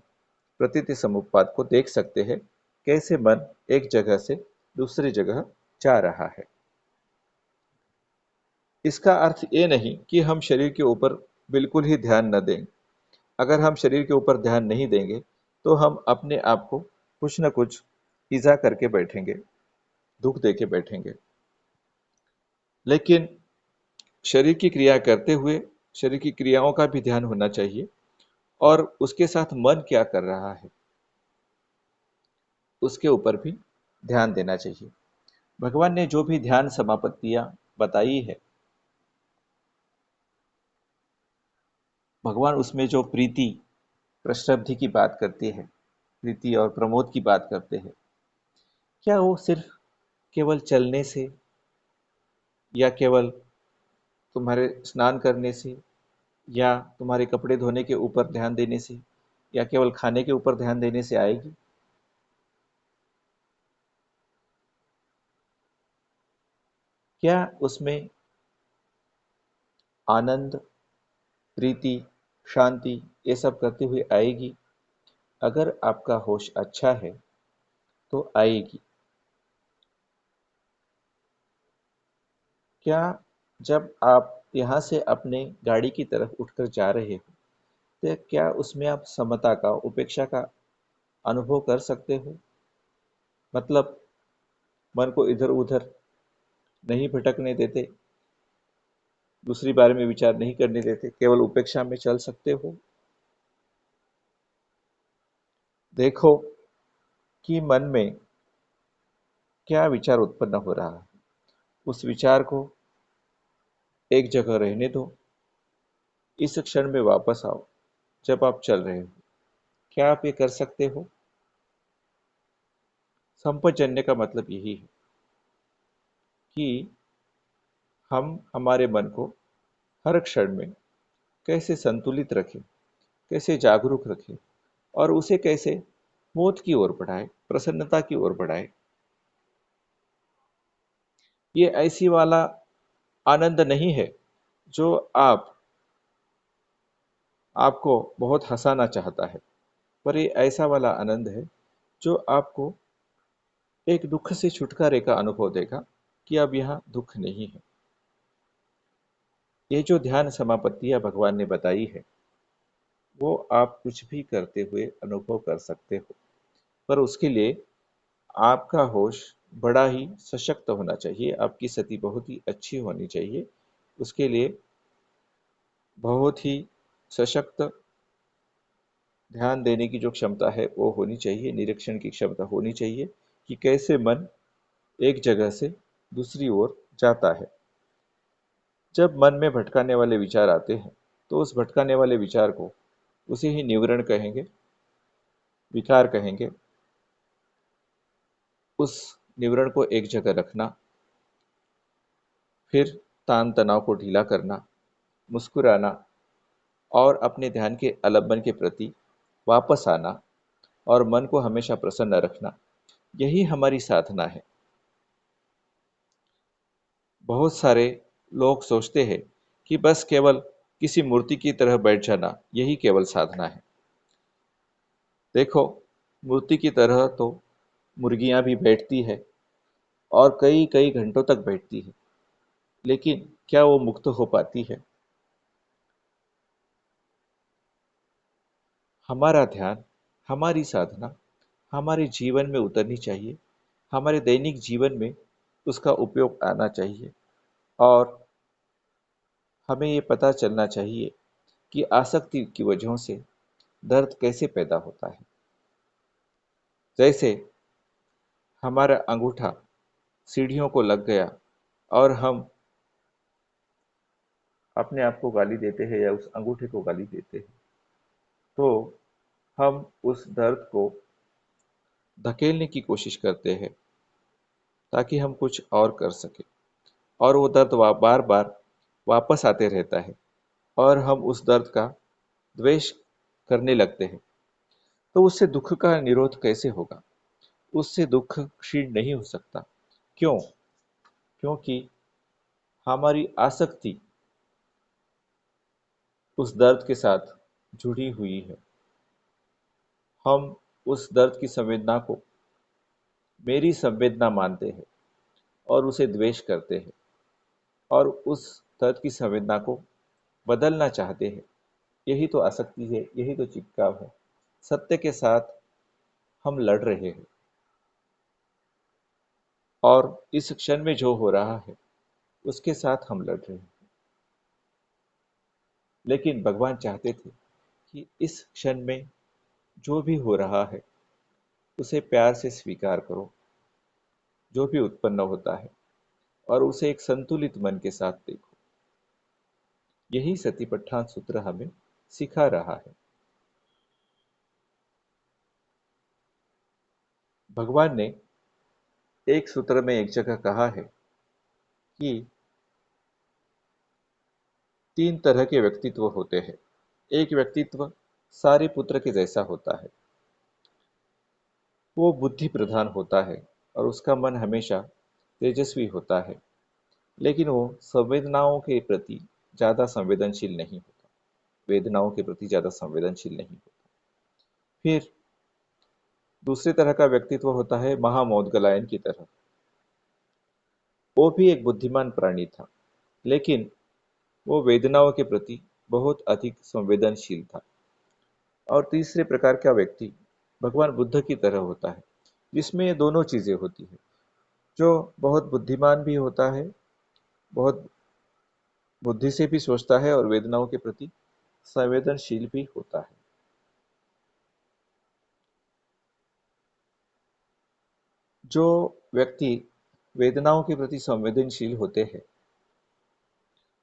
प्रतीत्य समुत्पाद को देख सकते हैं, कैसे मन एक जगह से दूसरी जगह जा रहा है। इसका अर्थ ये नहीं कि हम शरीर के ऊपर बिल्कुल ही ध्यान न दें। अगर हम शरीर के ऊपर ध्यान नहीं देंगे, तो हम अपने आप को कुछ न कुछ ईज़ा करके बैठेंगे, दुख दे के बैठेंगे। लेकिन शरीर की क्रिया करते हुए शरीर की क्रियाओं का भी ध्यान होना चाहिए और उसके साथ मन क्या कर रहा है, उसके ऊपर भी ध्यान देना चाहिए। भगवान ने जो भी ध्यान समापत्तियां बताई है, भगवान उसमें जो प्रीति प्रसब्धि की बात करते हैं, प्रीति और प्रमोद की बात करते हैं, क्या वो सिर्फ केवल चलने से या केवल तुम्हारे स्नान करने से या तुम्हारे कपड़े धोने के ऊपर ध्यान देने से या केवल खाने के ऊपर ध्यान देने से आएगी? क्या उसमें आनंद, प्रीति, शांति ये सब करते हुए आएगी? अगर आपका होश अच्छा है तो आएगी। क्या जब आप यहाँ से अपने गाड़ी की तरफ उठकर जा रहे हो, तो क्या उसमें आप समता का, उपेक्षा का अनुभव कर सकते हो? मतलब मन को इधर उधर नहीं भटकने देते, दूसरी बारे में विचार नहीं करने देते, केवल उपेक्षा में चल सकते हो? देखो कि मन में क्या विचार उत्पन्न हो रहा है, उस विचार को एक जगह रहने दो, इस क्षण में वापस आओ जब आप चल रहे हो। क्या आप ये कर सकते हो? संपजन्य का मतलब यही है कि हम हमारे मन को हर क्षण में कैसे संतुलित रखें, कैसे जागरूक रखें और उसे कैसे मोद की ओर बढ़ाए, प्रसन्नता की ओर बढ़ाए। ये ऐसी वाला आनंद नहीं है जो आपको बहुत हंसाना चाहता है, पर ये ऐसा वाला आनंद है जो आपको एक दुख से छुटकारे का अनुभव देगा कि अब यहाँ दुख नहीं है। ये जो ध्यान समापत्तियां भगवान ने बताई है, वो आप कुछ भी करते हुए अनुभव कर सकते हो, पर उसके लिए आपका होश बड़ा ही सशक्त होना चाहिए, आपकी सती बहुत ही अच्छी होनी चाहिए। उसके लिए बहुत ही सशक्त ध्यान देने की जो क्षमता है वो होनी चाहिए, निरीक्षण की क्षमता होनी चाहिए कि कैसे मन एक जगह से दूसरी ओर जाता है। जब मन में भटकाने वाले विचार आते हैं, तो उस भटकाने वाले विचार को उसे ही निवरण कहेंगे, विकार कहेंगे। उस निवरण को एक जगह रखना, फिर तान तनाव को ढीला करना, मुस्कुराना और अपने ध्यान के अवलंबन के प्रति वापस आना और मन को हमेशा प्रसन्न रखना, यही हमारी साधना है। बहुत सारे लोग सोचते हैं कि बस केवल किसी मूर्ति की तरह बैठ जाना यही केवल साधना है। देखो, मूर्ति की तरह तो मुर्गियां भी बैठती है और कई कई घंटों तक बैठती है, लेकिन क्या वो मुक्त हो पाती है? हमारा ध्यान, हमारी साधना हमारे जीवन में उतरनी चाहिए, हमारे दैनिक जीवन में उसका उपयोग आना चाहिए और हमें ये पता चलना चाहिए कि आसक्ति की वजहों से दर्द कैसे पैदा होता है। जैसे हमारा अंगूठा सीढ़ियों को लग गया और हम अपने आप को गाली देते हैं या उस अंगूठे को गाली देते हैं, तो हम उस दर्द को धकेलने की कोशिश करते हैं ताकि हम कुछ और कर सकें, और वो दर्द बार बार वापस आते रहता है और हम उस दर्द का द्वेष करने लगते हैं। तो उससे दुख का निरोध कैसे होगा? उससे दुख क्षीण नहीं हो सकता। क्यों? क्योंकि हमारी आसक्ति उस दर्द के साथ जुड़ी हुई है। हम उस दर्द की संवेदना को मेरी संवेदना मानते हैं और उसे द्वेष करते हैं और उस दर्द की संवेदना को बदलना चाहते हैं। यही तो आसक्ति है, यही तो चिपकाव है। सत्य के साथ हम लड़ रहे हैं और इस क्षण में जो हो रहा है उसके साथ हम लड़ रहे हैं। लेकिन भगवान चाहते थे कि इस क्षण में जो भी हो रहा है उसे प्यार से स्वीकार करो, जो भी उत्पन्न होता है, और उसे एक संतुलित मन के साथ देखो। यही सतिपट्ठान सूत्र हमें सिखा रहा है। भगवान ने एक सूत्र में एक जगह कहा है कि तीन तरह के व्यक्तित्व होते हैं। एक व्यक्तित्व सारे पुत्र के जैसा होता है। वो बुद्धि प्रधान होता है और उसका मन हमेशा तेजस्वी होता है, लेकिन वो संवेदनाओं के प्रति ज़्यादा संवेदनशील नहीं होता। वेदनाओं के प्रति ज़्यादा संवेदनशील नहीं होता। फिर दूसरी तरह का व्यक्तित्व होता है महामौदगलायन की तरह। वो भी एक बुद्धिमान प्राणी था, लेकिन वो वेदनाओं के प्रति बहुत अधिक संवेदनशील था। और तीसरे प्रकार का व्यक्ति भगवान बुद्ध की तरह होता है, जिसमें ये दोनों चीज़ें होती है, जो बहुत बुद्धिमान भी होता है, बहुत बुद्धि से भी सोचता है और वेदनाओं के प्रति संवेदनशील भी होता है। जो व्यक्ति वेदनाओं के प्रति संवेदनशील होते हैं,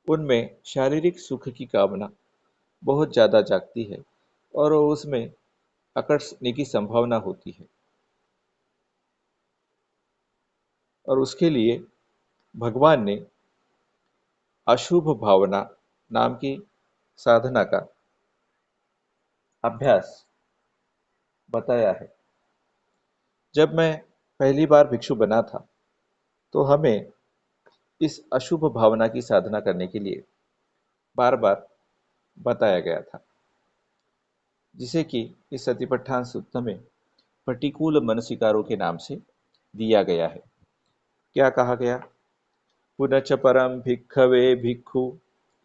उनमें शारीरिक सुख की कामना बहुत ज़्यादा जागती है और वो उसमें अकड़ने की संभावना होती है। और उसके लिए भगवान ने अशुभ भावना नाम की साधना का अभ्यास बताया है। जब मैं पहली बार भिक्षु बना था, तो हमें इस अशुभ भावना की साधना करने के लिए बार बार बताया गया था, जिसे कि इस सतिपट्ठान सूक्त में प्रतिकूल मनसिकारों के नाम से दिया गया है। क्या कहा गया? पुनच परम भिक्खवे भिक्खु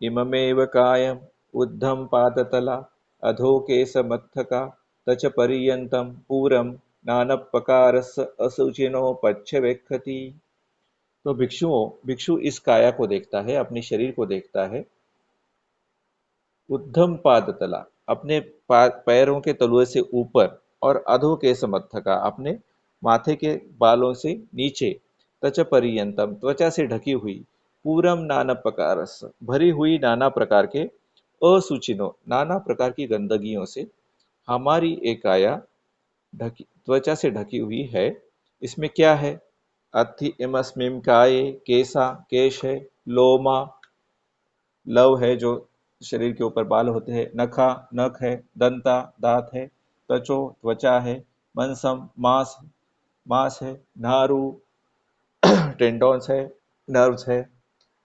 इममेव कायम उद्धम पादतला अधोकेशमत्थका तच पर्यन्तं पूरम नानपकारस असुचिनो पच्छवेक्षति। तो भिक्षु इस काया को देखता है, अपने शरीर को देखता है, उद्धम पाद तला, अपने पैरों के तलुए से ऊपर, और अधो केश मत्थका, अपने माथे के बालों से नीचे, तच पर्यंतम, त्वचा से ढकी हुई, पूरम नाना प्रकारस, भरी हुई नाना प्रकार के, असुचिनो, नाना प्रकार की गंदगियों से हमारी एक काया ढकी, त्वचा से ढकी हुई है। इसमें क्या है? अथि इमस्मिम काये केसा, केश है, लोमा, लव है जो शरीर के ऊपर बाल होते हैं, नखा, नख है, दंता, दांत है, त्वचो, त्वचा है, मंसम, मांस, मांस है, नारु, टेंडोन्स है, नर्व्स है,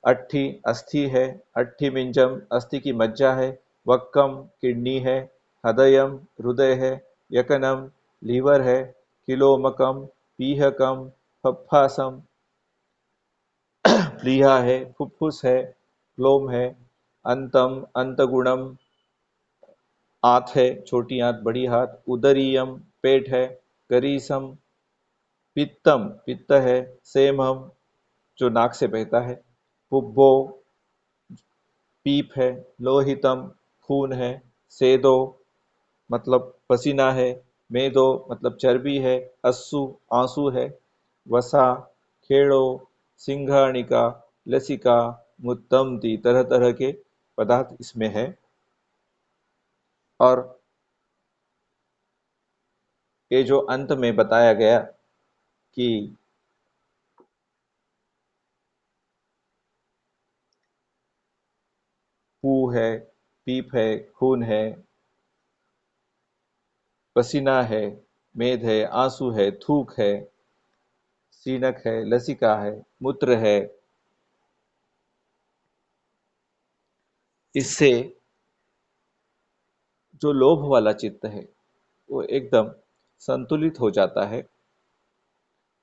अट्ठी, अस्थि है, अट्ठी मिंजम, अस्थि की मज्जा है, वक्कम, किडनी है, हृदयम, हृदय है, यकनम, लीवर है, किलोमकम, पीहकम, फफ्फासम, प्लीहा है, फुफ्फुस है, लोम है। अंतम अंतगुणम आंत है, छोटी आंत बड़ी हाथ। उदरीयम पेट है। करीसम पित्तम पित्त है। सेमहम जो नाक से बहता है। पुब्बो पीप है। लोहितम खून है। सेदो मतलब पसीना है। मेदो मतलब चर्बी है। अस्सु आंसू है। वसा खेड़ो। सिंघाणिका लसिका मुत्तमती तरह तरह के पदार्थ इसमें है। और ये जो अंत में बताया गया कि पू है, पीप है, खून है, पसीना है, मेद है, आंसू है, थूक है, सीनक है, लसिका है, मूत्र है, इससे जो लोभ वाला चित्त है वो एकदम संतुलित हो जाता है।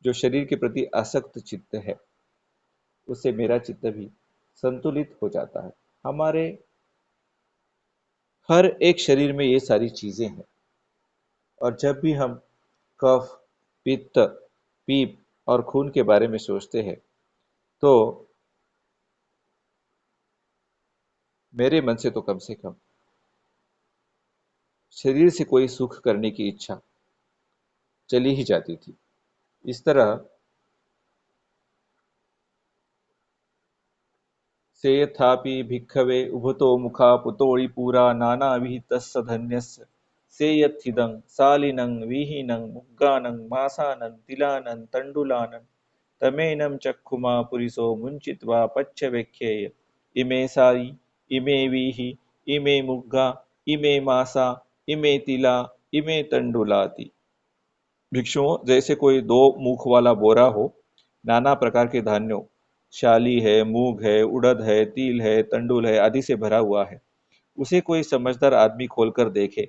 जो शरीर के प्रति आसक्त चित्त है उससे मेरा चित्त भी संतुलित हो जाता है। हमारे हर एक शरीर में ये सारी चीजें हैं। और जब भी हम कफ, पित्त, पीप और खून के बारे में सोचते हैं तो मेरे मन से कम शरीर से कोई सुख करने की इच्छा चली ही जाती थी। इस तरह सेयथापि भिक्खवे उभतो मुखा पुतोळिपुरा नानाविहितस्य धन्यस्य सेयत्थिदं सालिनं विहीनं मुग्गानं मासानं तिलानं तण्डुलानं तमेनं चक्षुमा पुरिसो मुञ्चित्वा पच्यवेक्षेय इमे साई इमे वीहि इमे मुग्गा इमे मासा इमे तिला इमे तण्डुलाति। भिक्षुओं, जैसे कोई दो मुख वाला बोरा हो, नाना प्रकार के धान्यों, शाली है, मूंग है, उड़द है, तिल है, तंडुल है आदि से भरा हुआ है। उसे कोई समझदार आदमी खोलकर देखे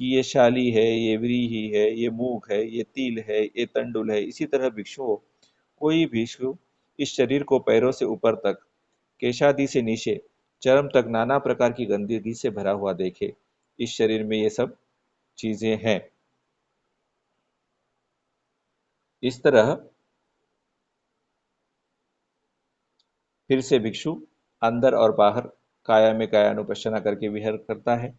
कि ये शाली है, ये व्रीहि है, ये मूंग है, ये तिल है, ये तंडुल है। इसी तरह भिक्षुओं, कोई भिक्षु इस शरीर को पैरों से ऊपर तक, केशादि से नीचे चरम तक नाना प्रकार की गंदगी से भरा हुआ देखे। इस शरीर में ये सब चीजें हैं। इस तरह फिर से भिक्षु अंदर और बाहर काया में कायानुपश्यना करके विहार करता है।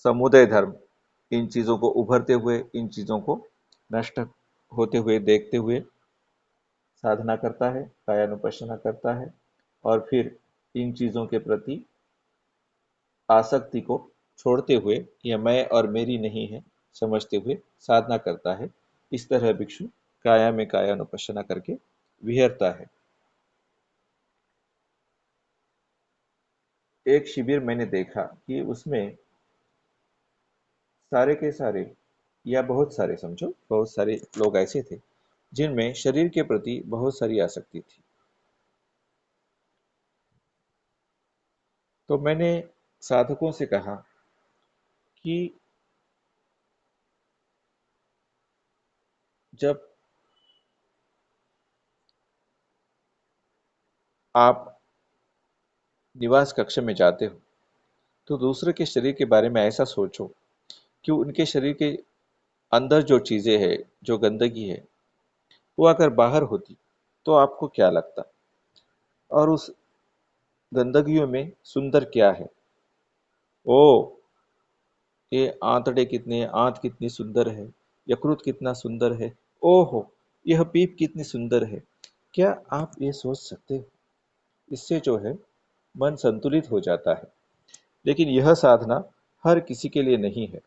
समुदय धर्म, इन चीजों को उभरते हुए, इन चीजों को नष्ट होते हुए देखते हुए साधना करता है, कायानुपश्यना करता है। और फिर इन चीजों के प्रति आसक्ति को छोड़ते हुए, यह मैं और मेरी नहीं है समझते हुए साधना करता है। इस तरह भिक्षु काया में कायानुपश्यना करके विहरता है। एक शिविर मैंने देखा कि उसमें सारे के सारे, या बहुत सारे समझो, बहुत सारे लोग ऐसे थे जिनमें शरीर के प्रति बहुत सारी आसक्ति थी। तो मैंने साधकों से कहा कि जब आप निवास कक्ष में जाते हो तो दूसरे के शरीर के बारे में ऐसा सोचो कि उनके शरीर के अंदर जो चीजें हैं, जो गंदगी है, वो अगर बाहर होती तो आपको क्या लगता। और उस गंदगियों में सुंदर क्या है। ओ, ये आंतड़े कितने, आंत कितनी सुंदर है, यकृत कितना सुंदर है, ओहो यह पीप कितनी सुंदर है। क्या आप ये सोच सकते हो। इससे जो है मन संतुलित हो जाता है। लेकिन यह साधना हर किसी के लिए नहीं है।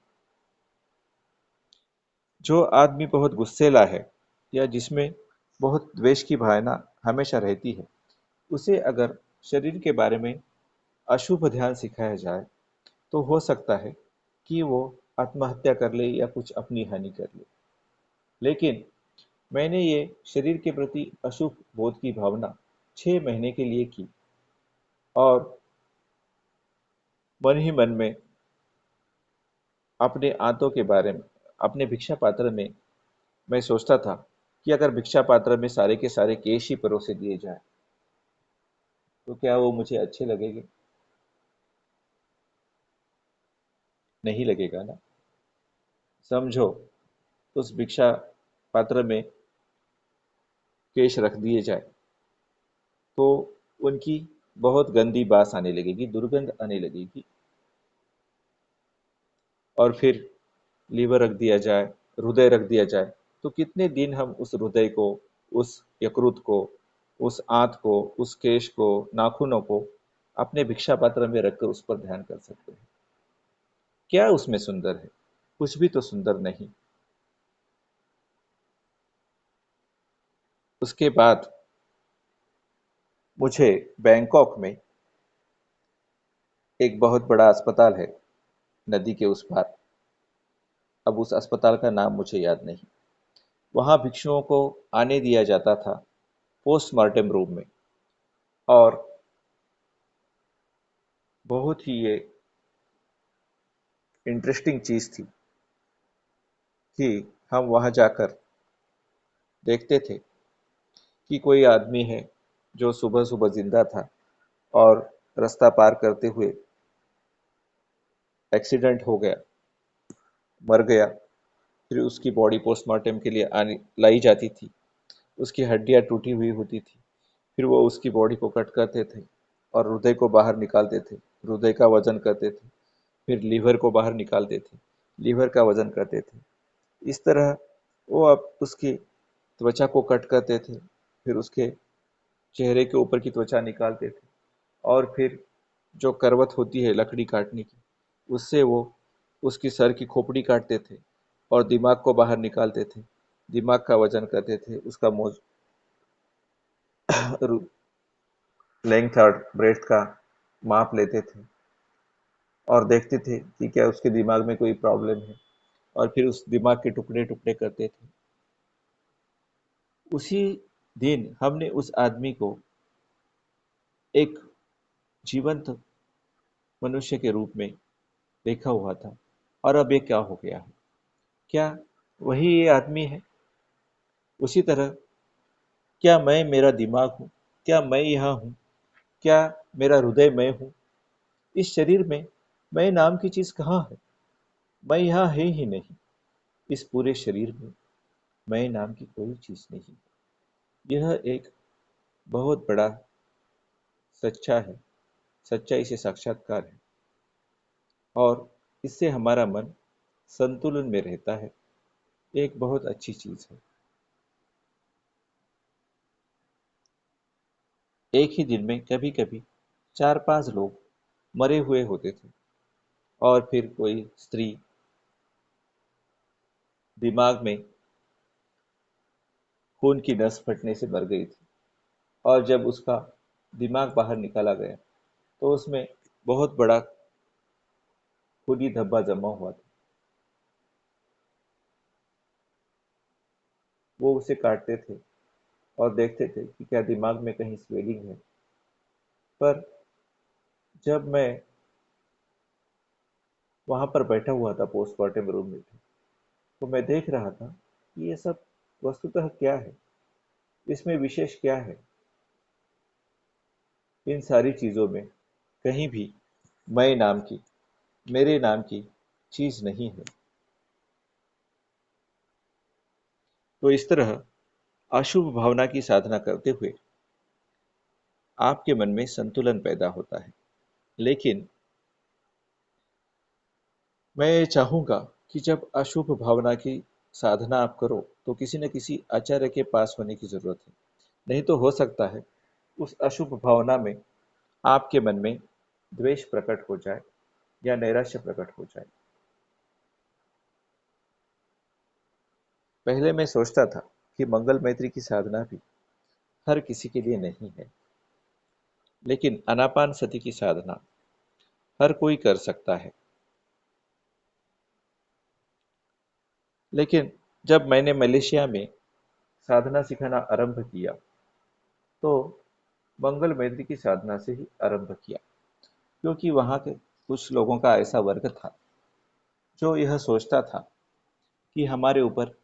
जो आदमी बहुत गुस्सेला है या जिसमें बहुत द्वेष की भावना हमेशा रहती है, उसे अगर शरीर के बारे में अशुभ ध्यान सिखाया जाए तो हो सकता है कि वो आत्महत्या कर ले या कुछ अपनी हानि कर ले। लेकिन मैंने ये शरीर के प्रति अशुभ बोध की भावना 6 महीने के लिए की। और मन ही मन में अपने आंतों के बारे में, अपने भिक्षा पात्र में मैं सोचता था कि अगर भिक्षा पात्र में सारे के सारे केश ही परोसे दिए जाए तो क्या वो मुझे अच्छे लगेंगे? नहीं लगेगा ना। समझो, उस भिक्षा पात्र में केश रख दिए जाए तो उनकी बहुत गंदी बास आने लगेगी, दुर्गंध आने लगेगी। और फिर लीवर रख दिया जाए, हृदय रख दिया जाए, तो कितने दिन हम उस हृदय को, उस यकृत को, उस आंत को, उस केश को, नाखूनों को अपने भिक्षा पात्र में रखकर उस पर ध्यान कर सकते हैं? क्या उसमें सुंदर है? कुछ भी तो सुंदर नहीं। उसके बाद मुझे बैंकॉक में एक बहुत बड़ा अस्पताल है, नदी के उस पार। अब उस अस्पताल का नाम मुझे याद नहीं। वहां भिक्षुओं को आने दिया जाता था पोस्टमार्टम रूम में। और बहुत ही ये इंटरेस्टिंग चीज थी कि हम वहां जाकर देखते थे कि कोई आदमी है जो सुबह सुबह जिंदा था और रास्ता पार करते हुए एक्सीडेंट हो गया, मर गया। फिर उसकी बॉडी पोस्टमार्टम के लिए आनी लाई जाती थी। उसकी हड्डियां टूटी हुई होती थी। फिर वो उसकी बॉडी को कट करते थे और हृदय को बाहर निकालते थे। हृदय का वजन करते थे। फिर लीवर को बाहर निकालते थे। लीवर का वजन करते थे। इस तरह वो अब उसकी त्वचा को कट करते थे। फिर उसके चेहरे के ऊपर की त्वचा निकालते थे। और फिर जो करवट होती है लकड़ी काटने की, उससे वो उसकी सर की खोपड़ी काटते थे और दिमाग को बाहर निकालते थे। दिमाग का वजन करते थे, उसका मोज लेंथ और ब्रेड्थ का माप लेते थे और देखते थे कि क्या उसके दिमाग में कोई प्रॉब्लम है। और फिर उस दिमाग के टुकड़े टुकड़े करते थे। उसी दिन हमने उस आदमी को एक जीवंत मनुष्य के रूप में देखा हुआ था। और अब ये क्या हो गया है? क्या वही ये आदमी है? उसी तरह क्या मैं मेरा दिमाग हूँ? क्या मैं यहाँ हूँ? क्या मेरा हृदय मैं हूँ? इस शरीर में मैं नाम की चीज कहाँ है? मैं यहाँ है ही नहीं। इस पूरे शरीर में मैं नाम की कोई चीज नहीं। यह एक बहुत बड़ा सच्चा है, सच्चाई से साक्षात्कार है। और इससे हमारा मन संतुलन में रहता है। एक बहुत अच्छी चीज है। एक ही दिन में कभी कभी 4-5 लोग मरे हुए होते थे। और फिर कोई स्त्री दिमाग में खून की नस फटने से मर गई थी। और जब उसका दिमाग बाहर निकाला गया तो उसमें बहुत बड़ा खूनी धब्बा जमा हुआ था। वो उसे काटते थे और देखते थे कि क्या दिमाग में कहीं स्वेलिंग है। पर जब मैं वहां पर बैठा हुआ था पोस्टमार्टम रूम में, तो मैं देख रहा था कि ये सब वस्तुतः क्या है, इसमें विशेष क्या है। इन सारी चीजों में कहीं भी मैं नाम की, मेरे नाम की चीज नहीं है। तो इस तरह अशुभ भावना की साधना करते हुए आपके मन में संतुलन पैदा होता है। लेकिन मैं ये चाहूंगा कि जब अशुभ भावना की साधना आप करो तो किसी न किसी आचार्य के पास होने की जरूरत है। नहीं तो हो सकता है उस अशुभ भावना में आपके मन में द्वेष प्रकट हो जाए या नैराश्य प्रकट हो जाए। पहले मैं सोचता था कि मंगल मैत्री की साधना भी हर किसी के लिए नहीं है। लेकिन आनापान सति की साधना हर कोई कर सकता है। लेकिन जब मैंने मलेशिया में साधना सिखाना आरंभ किया तो मंगल मैत्री की साधना से ही आरंभ किया। क्योंकि वहां के कुछ लोगों का ऐसा वर्ग था जो यह सोचता था कि हमारे ऊपर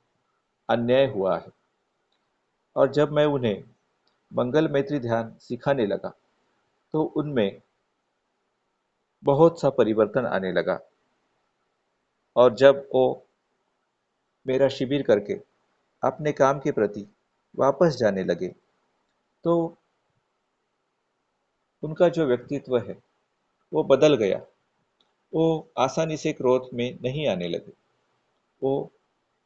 अन्याय हुआ है। और जब मैं उन्हें मंगल मैत्री ध्यान सिखाने लगा तो उनमें बहुत सा परिवर्तन आने लगा। और जब वो मेरा शिविर करके अपने काम के प्रति वापस जाने लगे, तो उनका जो व्यक्तित्व है वो बदल गया। वो आसानी से क्रोध में नहीं आने लगे। वो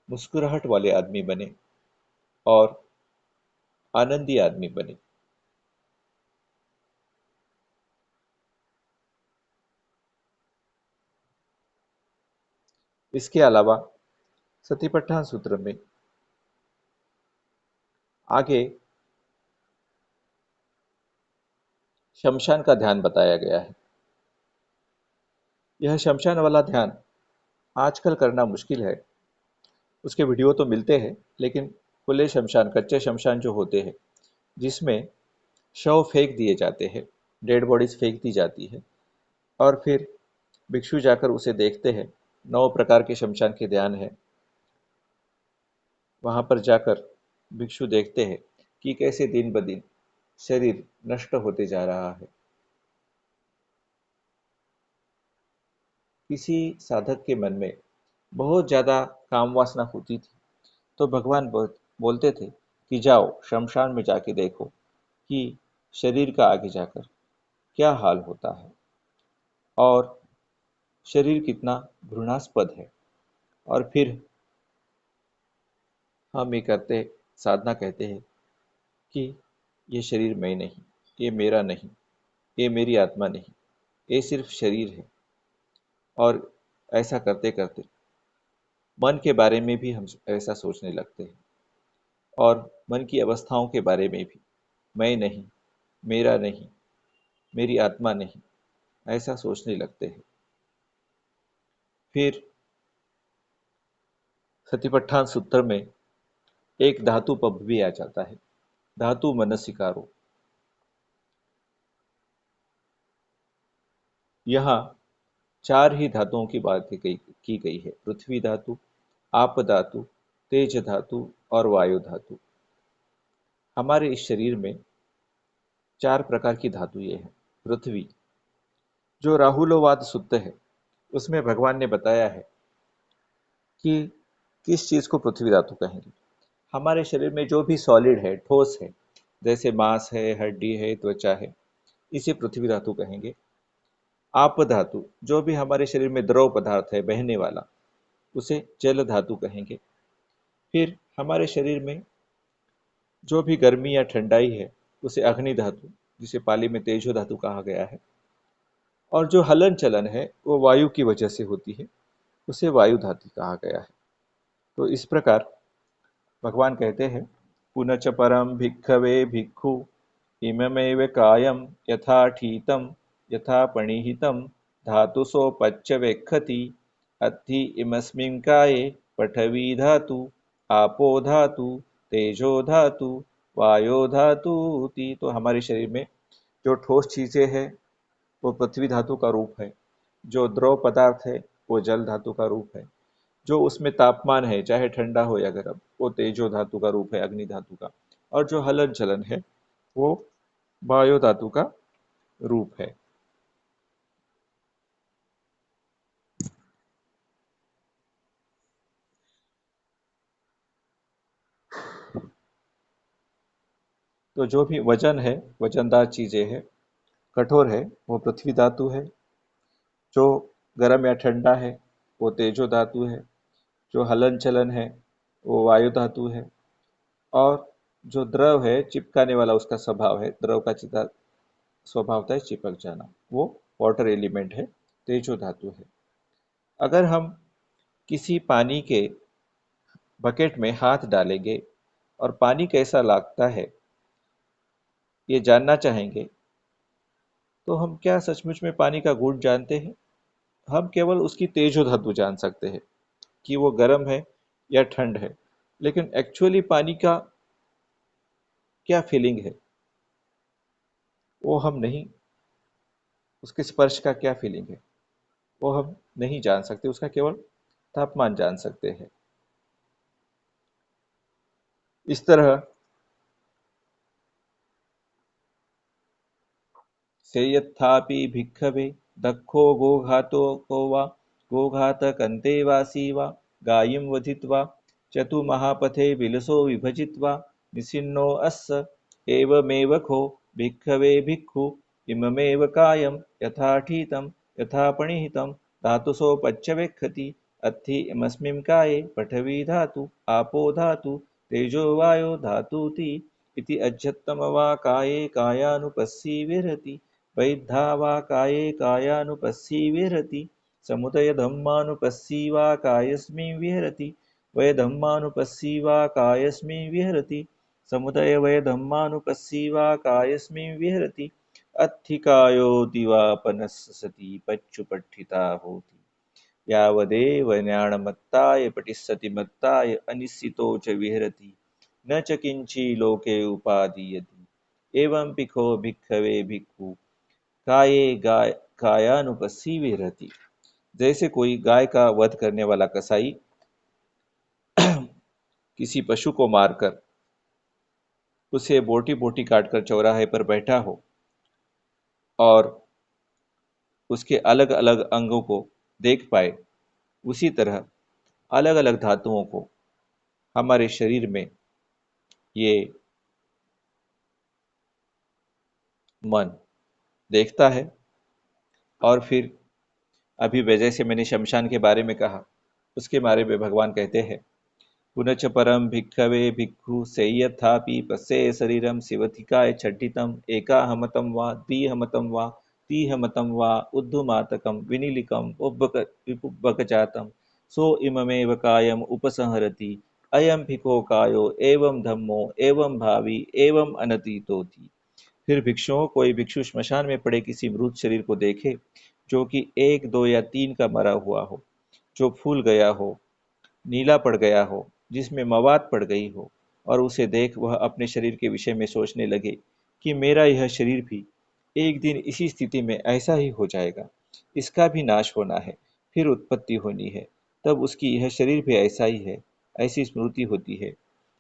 मुस्कुराहट वाले आदमी बने और आनंदी आदमी बने। इसके अलावा सतिपट्ठान सूत्र में आगे शमशान का ध्यान बताया गया है। यह शमशान वाला ध्यान आजकल करना मुश्किल है। उसके वीडियो तो मिलते हैं, लेकिन खुले शमशान, कच्चे शमशान जो होते हैं, जिसमें शव फेंक दिए जाते हैं, डेड बॉडीज फेंक दी जाती है, और फिर भिक्षु जाकर उसे देखते हैं। 9 प्रकार के शमशान के ध्यान है। वहां पर जाकर भिक्षु देखते हैं कि कैसे दिन ब दिन शरीर नष्ट होते जा रहा है। किसी साधक के मन में बहुत ज्यादा काम वासना होती थी, तो भगवान बोलते थे कि जाओ शमशान में जाके देखो कि शरीर का आगे जाकर क्या हाल होता है, और शरीर कितना घृणास्पद है। और फिर हम ये करते साधना कहते हैं कि ये शरीर मैं नहीं, ये मेरा नहीं, ये मेरी आत्मा नहीं, ये सिर्फ शरीर है। और ऐसा करते करते मन के बारे में भी हम ऐसा सोचने लगते हैं, और मन की अवस्थाओं के बारे में भी, मैं नहीं, मेरा नहीं, मेरी आत्मा नहीं, ऐसा सोचने लगते हैं। फिर सतिपट्ठान सूत्र में एक धातु पद भी आ जाता है, धातु मनसिकारो। यहाँ 4 ही धातुओं की की गई है: पृथ्वी धातु, आप धातु, तेज धातु और वायु धातु। हमारे इस शरीर में 4 प्रकार की धातु ये है। पृथ्वी, जो राहुलोवाद सूत्र है, उसमें भगवान ने बताया है कि किस चीज को पृथ्वी धातु कहेंगे। हमारे शरीर में जो भी सॉलिड है, ठोस है, जैसे मांस है, हड्डी है, त्वचा है, इसे पृथ्वी धातु कहेंगे। आप धातु, जो भी हमारे शरीर में द्रव पदार्थ है, बहने वाला, उसे जल धातु कहेंगे। फिर हमारे शरीर में जो भी गर्मी या ठंडाई है, उसे अग्नि धातु, जिसे पाली में तेजो धातु कहा गया है। और जो हलन चलन है वो वायु की वजह से होती है, उसे वायु धातु कहा गया है। तो इस प्रकार भगवान कहते हैं, पुनच परम भिक्खवे भिक्खु इममेव कायम यथा ठीतम यथा पणिहितम धातुसोपच्च वेक्षति अत्थि इमस्मिन् काये पठवी धातु आपो धातु तेजो धातु वायो धातुति। तो हमारे शरीर में जो ठोस चीजें हैं वो पृथ्वी धातु का रूप है, जो द्रव पदार्थ है वो जल धातु का रूप है, जो उसमें तापमान है चाहे ठंडा हो या गर्म वो तेजो धातु का रूप है, अग्नि धातु का, और जो हलन चलन है वो वायु धातु का रूप है। तो जो भी वजन है, वजनदार चीजें हैं, कठोर है, वो पृथ्वी धातु है। जो गर्म या ठंडा है वो तेजो धातु है। जो हलन चलन है वो वायु धातु है। और जो द्रव है, चिपकाने वाला उसका स्वभाव है, द्रव का चिता स्वभाव होता है चिपक जाना, वो वाटर एलिमेंट है, तेजो धातु है। अगर हम किसी पानी के बकेट में हाथ डालेंगे और पानी कैसा लगता है ये जानना चाहेंगे, तो हम क्या सचमुच में पानी का गुण जानते हैं? हम केवल उसकी तेजो धातु जान सकते हैं कि वो गर्म है या ठंड है, लेकिन एक्चुअली पानी का क्या फीलिंग है वो हम नहीं, उसके स्पर्श का क्या फीलिंग है वो हम नहीं जान सकते, उसका केवल तापमान जान सकते हैं। इस तरह सेयत्थापि भिक्खवे दक्षो गोघातो को वा गोघातकन्ते वासी वा गायीं वधित्वा चतुमहापथे विलसो विभजित्वा निसिन्नो अस्य एवमेव खो भिक्खवे भिक्खु इममेव कायं यथाठीतं यथा पणिहितं धातुसोपच्यवेक्षति अत्थि इमस्मिन् काये पठवी धातु आपो धातु तेजो वायो धातुति इति अध्यत्तमवा काये कायानुपस्सी विरहति वैद्धा वा काये कायानुपस्सी विहरति समुदयधम्मानुपस्सी वा कायस्मिन् विहरति वयधम्मानुपस्सी वा कायस्मिन् विहरति समुदयवयधम्मानुपस्सी वा कायस्मिन् विहरति अत्थिकायोऽति वा पनस्सति पच्युपठिता होति यावदेव न्याणमत्ताय पटिस्सति मत्ताय अनिश्चितो च विहरति न च किंची लोके उपादीयते एवं पिखो भिक्खवे भिक्खु काये गाय कायानुपस्सी विहरति। जैसे कोई गाय का वध करने वाला कसाई किसी पशु को मारकर उसे बोटी बोटी काटकर चौराहे पर बैठा हो और उसके अलग अलग अंगों को देख पाए, उसी तरह अलग अलग धातुओं को हमारे शरीर में ये मन देखता है। और फिर अभी जैसे मैंने शमशान के बारे में कहा, उसके बारे में भगवान कहते हैं पुनच परम भिक्खवे भिक्खु सेय्यथापि पश्ये शरीरम शिवथिकाय छड्डितम एकाहमतं वा द्विहमतं वा त्रिहमतं वा उद्धुमातकं विनिलिकं उपबकजातं सो इममेव कायम उपसंहरति अयम भिखो कायो एवं धम्मो एवं भावी एवं अनतीतोति। फिर भिक्षुओं कोई भिक्षु श्मशान में पड़े किसी मृत शरीर को देखे जो कि एक दो या तीन का मरा हुआ हो, जो फूल गया हो, नीला पड़ गया हो, जिसमें मवाद पड़ गई हो, और उसे देख वह अपने शरीर के विषय में सोचने लगे कि मेरा यह शरीर भी एक दिन इसी स्थिति में ऐसा ही हो जाएगा, इसका भी नाश होना है, फिर उत्पत्ति होनी है, तब उसकी यह शरीर भी ऐसा ही है, ऐसी स्मृति होती है।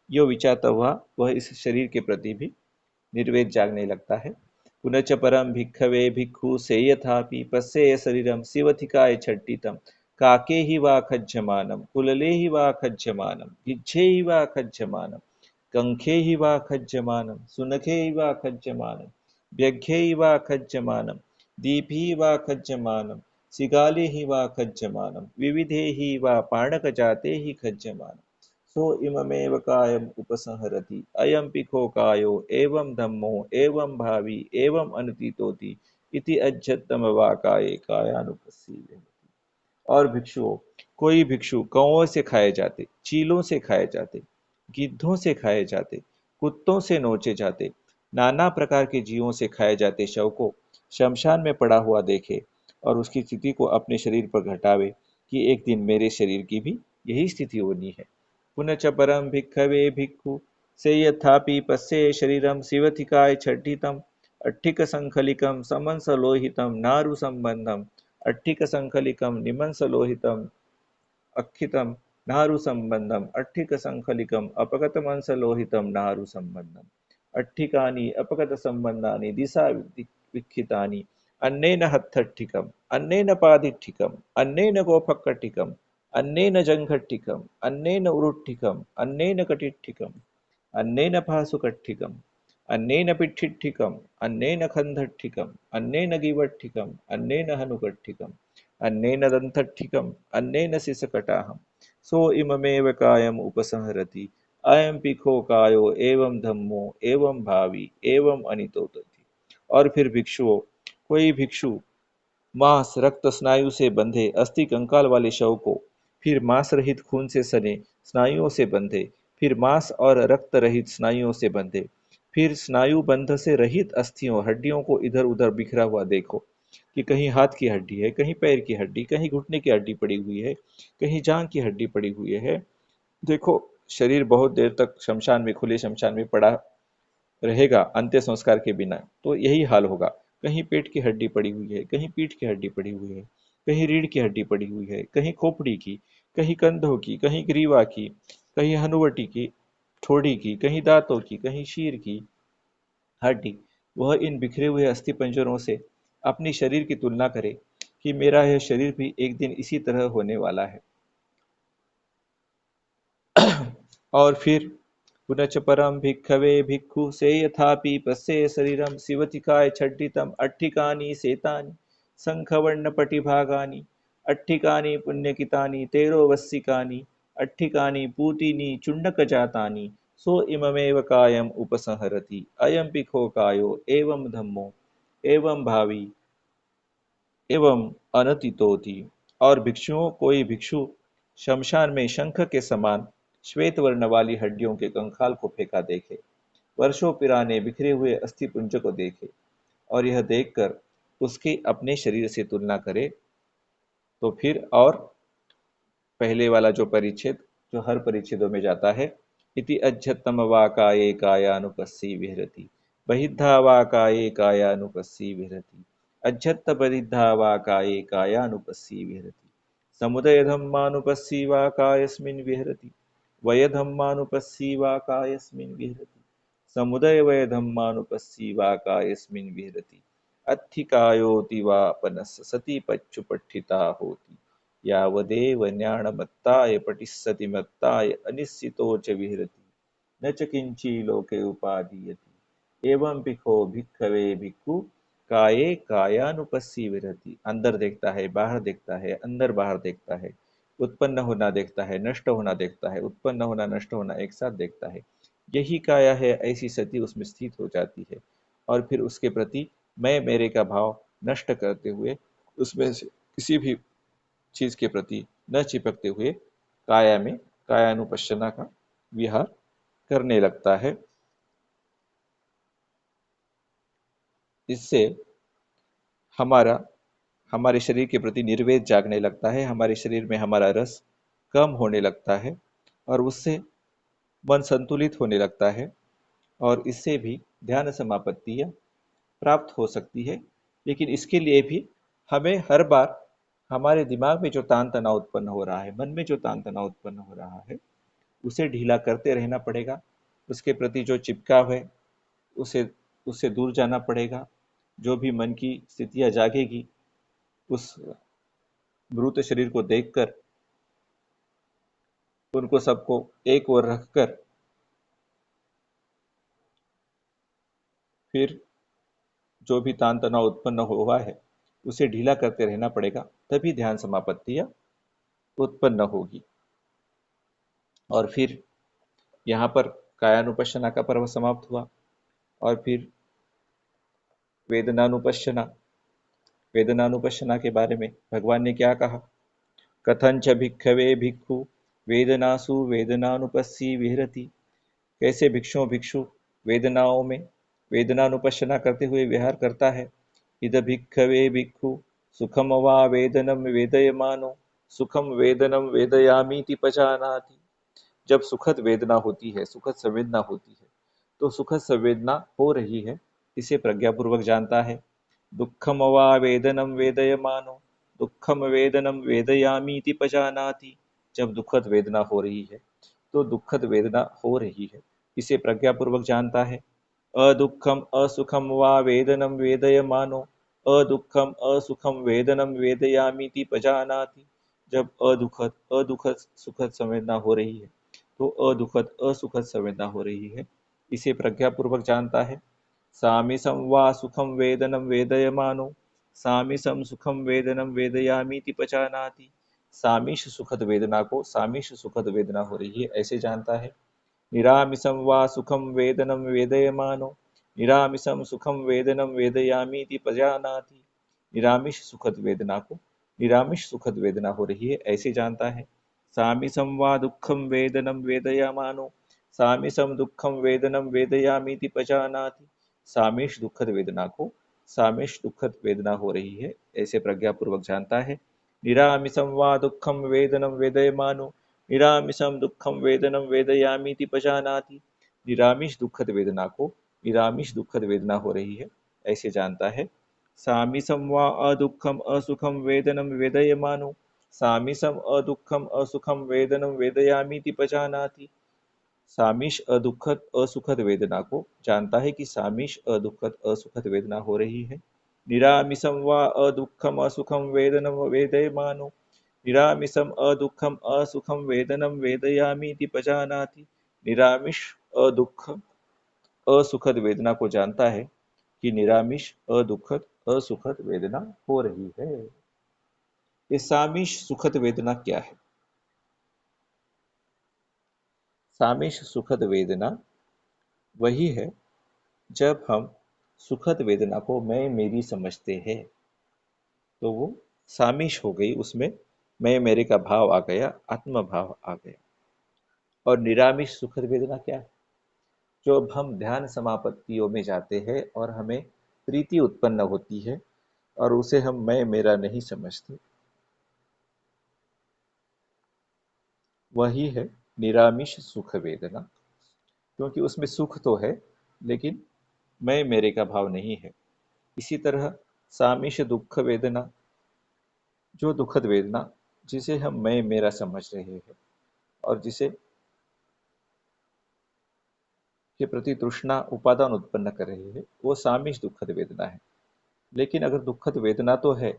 यो विचारता हुआ वह इस शरीर के प्रति भी निर्वेद जागने लगता है। पुनच परम भिक्खवे भिक्खु सेयथापि पश्येय शरीरम शिवथिकाय छट्टितम काके ही वा खज्जमानम कुलले ही वा खज्जमानम गिज्झे ही वा खज्जमानम कंखे ही वा खज्जमानम सुनखे ही वा खज्जमानम व्यघ्ये ही वा खज्जमानम दीपि ही वा खज्जमानम सिगाले ही वा खज्जमानम विविधे ही वा पाणकजाते ही खज्जमानम सो इममेव कायम उपसंहरति अयम पिखो कायो एवं धम्मो एवं भावी एवं अनुतीतोति इति अज्जतम वाकाये कायानुपस्सी। और भिक्षुओं कोई भिक्षु कौओं से खाए जाते, चीलों से खाए जाते, गिद्धों से खाए जाते, कुत्तों से नोचे जाते, नाना प्रकार के जीवों से खाए जाते शव को शमशान में पड़ा हुआ देखे और उसकी स्थिति को अपने शरीर पर घटावे कि एक दिन मेरे शरीर की भी यही स्थिति होनी है। पुनच परम भिक्खवे भिक्खु से यथापि पश्ये शरीरम शिवथिकाय छड्डितम अट्ठिक संखलिकम समंसलोहितम नारु संबंधम अट्ठिकसंखलिकं निमंसलोहितम् अक्षितं नारुसंबंधम् अट्ठिकसंखलिकम् अपगतमंसलोहितं नारुसंबंधम् अट्ठिकानि अपगतसंबंधानि दिशा विक्षितानि अन्नेन हत्थट्ठिकम् अन्नेन पादिट्ठिकम् अन्नेन गोफक्कट्ठिकम् अन्नेन जङ्घट्ठिकम् अन्नेन उरुट्ठिकम् अन्नेन कटिट्ठिकम् अन्नेन पाशुकट्ठिकम् अन्नेन पिठ्ठिठिकम् अन्नेन खन्धट्ठिकम् अन्नेन गिवट्ठिकम् अन्नेन हनुगट्ठिकम् अन्नेन दन्तट्ठिकम् अन्नेन सिसकटाहम् सो इममेव कायम उपसंहरति अयम पिखो कायो एवं धम्मो एवं भावी एवं अनितोतति। और फिर भिक्षुओं कोई भिक्षु मांस रक्त स्नायु से बंधे अस्थि कंकाल वाले शव को फिर मांस रहित खून से सने स्नायुओं से बंधे, फिर मांस और रक्त रहित स्नायुओं से बंधे, फिर स्नायु बंध से रहित अस्थियों हड्डियों को इधर उधर बिखरा हुआ देखो कि कहीं हाथ की हड्डी है, कहीं पैर की हड्डी, कहीं घुटने की हड्डी पड़ी हुई है, कहीं जांग की हड्डी पड़ी हुई है। देखो शरीर बहुत देर तक शमशान में, खुले शमशान में पड़ा रहेगा अंत्य संस्कार के बिना, तो यही हाल होगा। कहीं पेट की हड्डी पड़ी हुई है, कहीं पीठ की हड्डी पड़ी हुई है, कहीं रीढ़ की हड्डी पड़ी हुई है, कहीं खोपड़ी की, कहीं कंधों की, कहीं ग्रीवा की, कहीं हनुवटी की, ठोड़ी की, कहीं दांतों की, कहीं शीर की हड्डी। वह इन बिखरे हुए अस्थि पंजरों से अपनी शरीर की तुलना करे कि मेरा यह शरीर भी एक दिन इसी तरह होने वाला है। और फिर पुनच परम भिक्खवे भिक्खु से यथापि पश्ये शरीरम शिवतिकाय छड्डितम अट्ठिकानि सेतानि शंखवर्ण पटिभागानि अट्ठिकानि पुण्यकितानि तेरो वस्सिकानि अट्ठिकानि पूतिनि चुण्डक जातानि सो इममेव कायम उपसंहरति अयम पिखो कायो एवं धम्मो एवं भावी एवं अनतितोति। और भिक्षुओं कोई भिक्षु शमशान में शंख के समान श्वेत वर्ण वाली हड्डियों के कंकाल को फेंका देखे, वर्षों पुराने बिखरे हुए अस्थि पुंज को देखे और यह देखकर उसके अपने शरीर से तुलना करे, तो फिर और पहले वाला जो परिच्छेद जो हर परिच्छेदों में जाता है, इति अज्झत्तम वा काये कायानुपस्सी विहरति बहिद्धा वा काये कायानुपस्सी विहरति अज्झत्त बहिद्धा वा काये कायानुपस्सी विहरति समुदय धम्मानुपस्सी वा कायस्मिन् विहरति वय धम्मानुपस्सी वा कायस्मिन् विहरति समुदय वय धम्मानुपस्सी वा कायस्मिन् विहरति अत्थिकायोति वा पनस सति पच्चुपट्ठिता होति यावदेव न्याणमत्ताय पटिस्सति मत्ताय अनिश्चितो च विहरति न च किंची लोके उपादीयति एवं भिखो भिक्खवे भिक्खु काये कायानुपस्सी विरति। अंदर देखता है, बाहर देखता है, अंदर बाहर देखता है, उत्पन्न होना देखता है, नष्ट होना देखता है, उत्पन्न होना नष्ट होना एक साथ देखता है। यही काया है, ऐसी सती उसमें स्थित हो जाती है और फिर उसके प्रति मैं मेरे का भाव नष्ट करते हुए उसमें से किसी भी चीज के प्रति न चिपकते हुए काया में कायानुपश्यना का विहार करने लगता है। इससे हमारा हमारे शरीर के प्रति निर्वेद जागने लगता है, हमारे शरीर में हमारा रस कम होने लगता है और उससे मन संतुलित होने लगता है और इससे भी ध्यान समापत्तियां प्राप्त हो सकती है। लेकिन इसके लिए भी हमें हर बार हमारे दिमाग में जो तान तनाव उत्पन्न हो रहा है, मन में जो तान तनाव उत्पन्न हो रहा है, उसे ढीला करते रहना पड़ेगा। उसके प्रति जो चिपकाव है उसे उससे दूर जाना पड़ेगा। जो भी मन की स्थितियां जागेगी उस मृत शरीर को देखकर उनको सबको एक ओर रखकर फिर जो भी तान तनाव उत्पन्न हुआ है उसे ढीला करते रहना पड़ेगा, तभी ध्यान समापत्तियां उत्पन्न होगी। और फिर यहाँ पर कायानुपश्यना का पर्व समाप्त हुआ और फिर वेदनानुपश्यना वेदनानुपश्यना के बारे में भगवान ने क्या कहा? कथंच भिक्खवे भिक्खु वेदनासु वेदनानुपस्सी विहरति। कैसे भिक्षु वेदनाओं में वेदनानुपश्यना करते हुए विहार करता है। इद भिक्खवे भिक्खु सुखम वा वेदनम वेदयमानो सुखम वेदनम वेदयामीति पजानाति। जब सुखद वेदना होती है, सुखद संवेदना होती है, तो सुखद संवेदना हो रही है इसे प्रज्ञापूर्वक जानता है। दुःखम वा वेदनम वेदयमानो दुःखम वेदनम वेदयामीति पजानाति। जब दुखद वेदना हो रही है तो दुखद वेदना हो रही है इसे प्रज्ञापूर्वक जानता है। अदुःखम असुखम वा वेदनम वेदयमानो अदुःखम असुखम वेदनम वेदयामीति पजानाति। जब अदुखद अदुखद सुखद संवेदना हो रही है तो अदुखद असुखद संवेदना हो रही है इसे प्रज्ञापूर्वक जानता है। सामिसं वा सुखं वेदनं वेदयमानो सामिसं सुखं वेदनं वेदयामीति पचानाति। सामिष सुखद वेदना को सामिष सुखद वेदना हो रही है ऐसे जानता है। निरामिषं वा सुखं वेदनं वेदयमानो निरामिषं सुखं वेदनं वेदयामीति पजानाति। निरामिष सुखद वेदना को निरामिष सुखद वेदना हो रही है ऐसे जानता है। सामिषं वा दुःखं वेदनं वेदयमानो सामिषं दुःखं वेदनं वेदयामीति पजानाति। सामेश दुखद वेदना को सामेश दुखद वेदना हो रही है ऐसे प्रज्ञापूर्वक जानता है। निरामिषं वा दुःखं वेदनं वेदयमानो निरामिषं दुःखं वेदनं वेदयामीति पजानाति। निरामिष दुखद वेदना को निरामिष दुखद वेदना हो रही है ऐसे जानता है। सामिषं वा अदुःखम असुखम वेदनं वेदयमानो सामिषं अदुःखम असुखम वेदनं वेदयामीति पजानाति। सामीश अदुखद असुखद वेदना को जानता है कि सामीश अदुखद असुखद वेदना हो रही है। निरामिषम व अदुखम असुखम वेदनम वेदयमानो, निरामिषम अदुखम असुखम वेदनम वेदयामी इति पजानाति। निरामिष अदुख असुखद वेदना को जानता है कि निरामिष अदुखद असुखद वेदना हो रही है। ये सामीश सुखद वेदना क्या है? सामीश सुखद वेदना वही है जब हम सुखद वेदना को मैं मेरी समझते हैं, तो वो सामीश हो गई, उसमें मैं मेरे का भाव आ गया, आत्म भाव आ गया। और निरामिष सुखद वेदना क्या है? जब हम ध्यान समापत्तियों में जाते हैं और हमें प्रीति उत्पन्न होती है और उसे हम मैं मेरा नहीं समझते, वही है निरामिष सुख वेदना। क्योंकि उसमें सुख तो है, लेकिन मैं मेरे का भाव नहीं है। इसी तरह सामिष दुख वेदना, जो दुखद वेदना जिसे हम मैं मेरा समझ रहे हैं और जिसे के प्रति तृष्णा उपादान उत्पन्न कर रही है, वो सामिष दुखद वेदना है। लेकिन अगर दुखद वेदना तो है,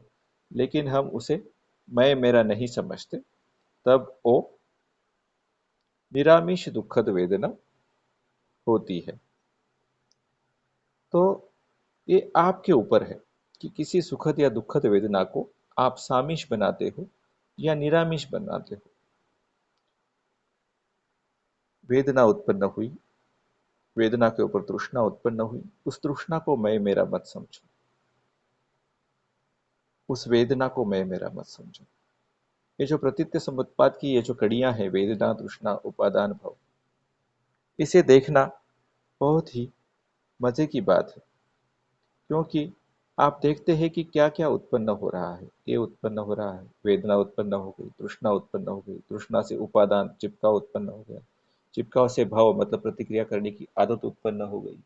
लेकिन हम उसे मैं मेरा नहीं समझते, तब वो निरामिष दुखद वेदना होती है। तो ये आपके ऊपर है कि किसी सुखद या दुखद वेदना को आप सामिष बनाते हो या निरामिष बनाते हो। वेदना उत्पन्न हुई, वेदना के ऊपर तृष्णा उत्पन्न हुई, उस तृष्णा को मैं मेरा मत समझो, उस वेदना को मैं मेरा मत समझो। ये जो प्रतीत्य समुत्पाद की ये जो कड़ियां हैं, वेदना, तृष्णा, उपादान, भाव, इसे देखना बहुत ही मजे की बात है। क्योंकि आप देखते हैं कि क्या क्या उत्पन्न हो रहा है। ये उत्पन्न हो रहा है, वेदना उत्पन्न हो गई, तृष्णा उत्पन्न हो गई, तृष्णा से उपादान चिपकाव उत्पन्न हो गया, चिपकाव से भाव मतलब प्रतिक्रिया करने की आदत उत्पन्न हो गई।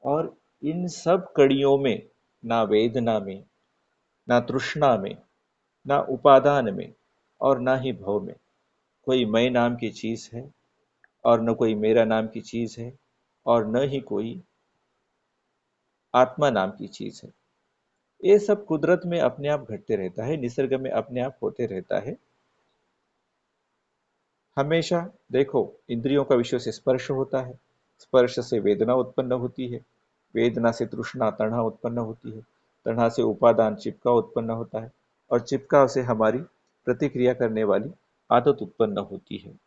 और इन सब कड़ियों में, ना वेदना में, ना तृष्णा में, ना उपादान में और ना ही भव में कोई मैं नाम की चीज है, और न कोई मेरा नाम की चीज है, और न ही कोई आत्मा नाम की चीज है। ये सब कुदरत में अपने आप घटते रहता है, निसर्ग में अपने आप होते रहता है। हमेशा देखो, इंद्रियों का विषय से स्पर्श होता है, स्पर्श से वेदना उत्पन्न होती है, वेदना से तृष्णा तණा उत्पन्न होती है, तणा से उपादान चिपका उत्पन्न होता है, और चिपका से हमारी प्रतिक्रिया करने वाली आदत उत्पन्न होती है।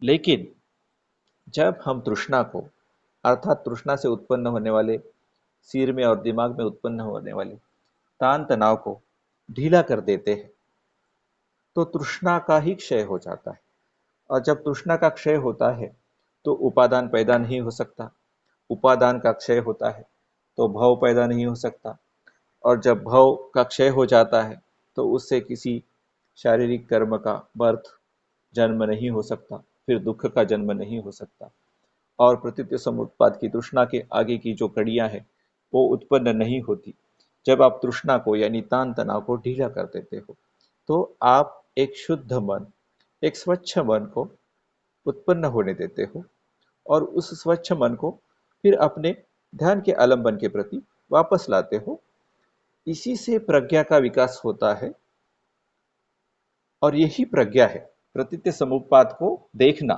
लेकिन जब हम तृष्णा को, अर्थात तृष्णा से उत्पन्न होने वाले, सिर में और दिमाग में उत्पन्न होने वाले तान तनाव को ढीला कर देते हैं, तो तृष्णा का ही क्षय हो जाता है। और जब तृष्णा का क्षय होता है, तो उपादान पैदा नहीं हो सकता, उपादान का क्षय होता है तो भव पैदा नहीं हो सकता, और जब भव का क्षय हो जाता है, तो उससे किसी शारीरिक कर्म का बर्थ, जन्म नहीं हो सकता, फिर दुख का जन्म नहीं हो सकता, और प्रतीत्य समुत्पाद की तृष्णा के आगे की जो कड़ियां हैं, वो उत्पन्न नहीं होती। जब आप तृष्णा को यानी तान तनाव को ढीला कर देते हो, तो आप एक शुद्ध मन, एक स्वच्छ मन को उत्पन्न होने देते हो, और उस स्वच्छ मन को फिर अपने ध्यान के आलंबन के प्रति वापस लाते हो। इसी से प्रज्ञा का विकास होता है, और यही प्रज्ञा है, प्रतीत्य समुत्पाद को देखना,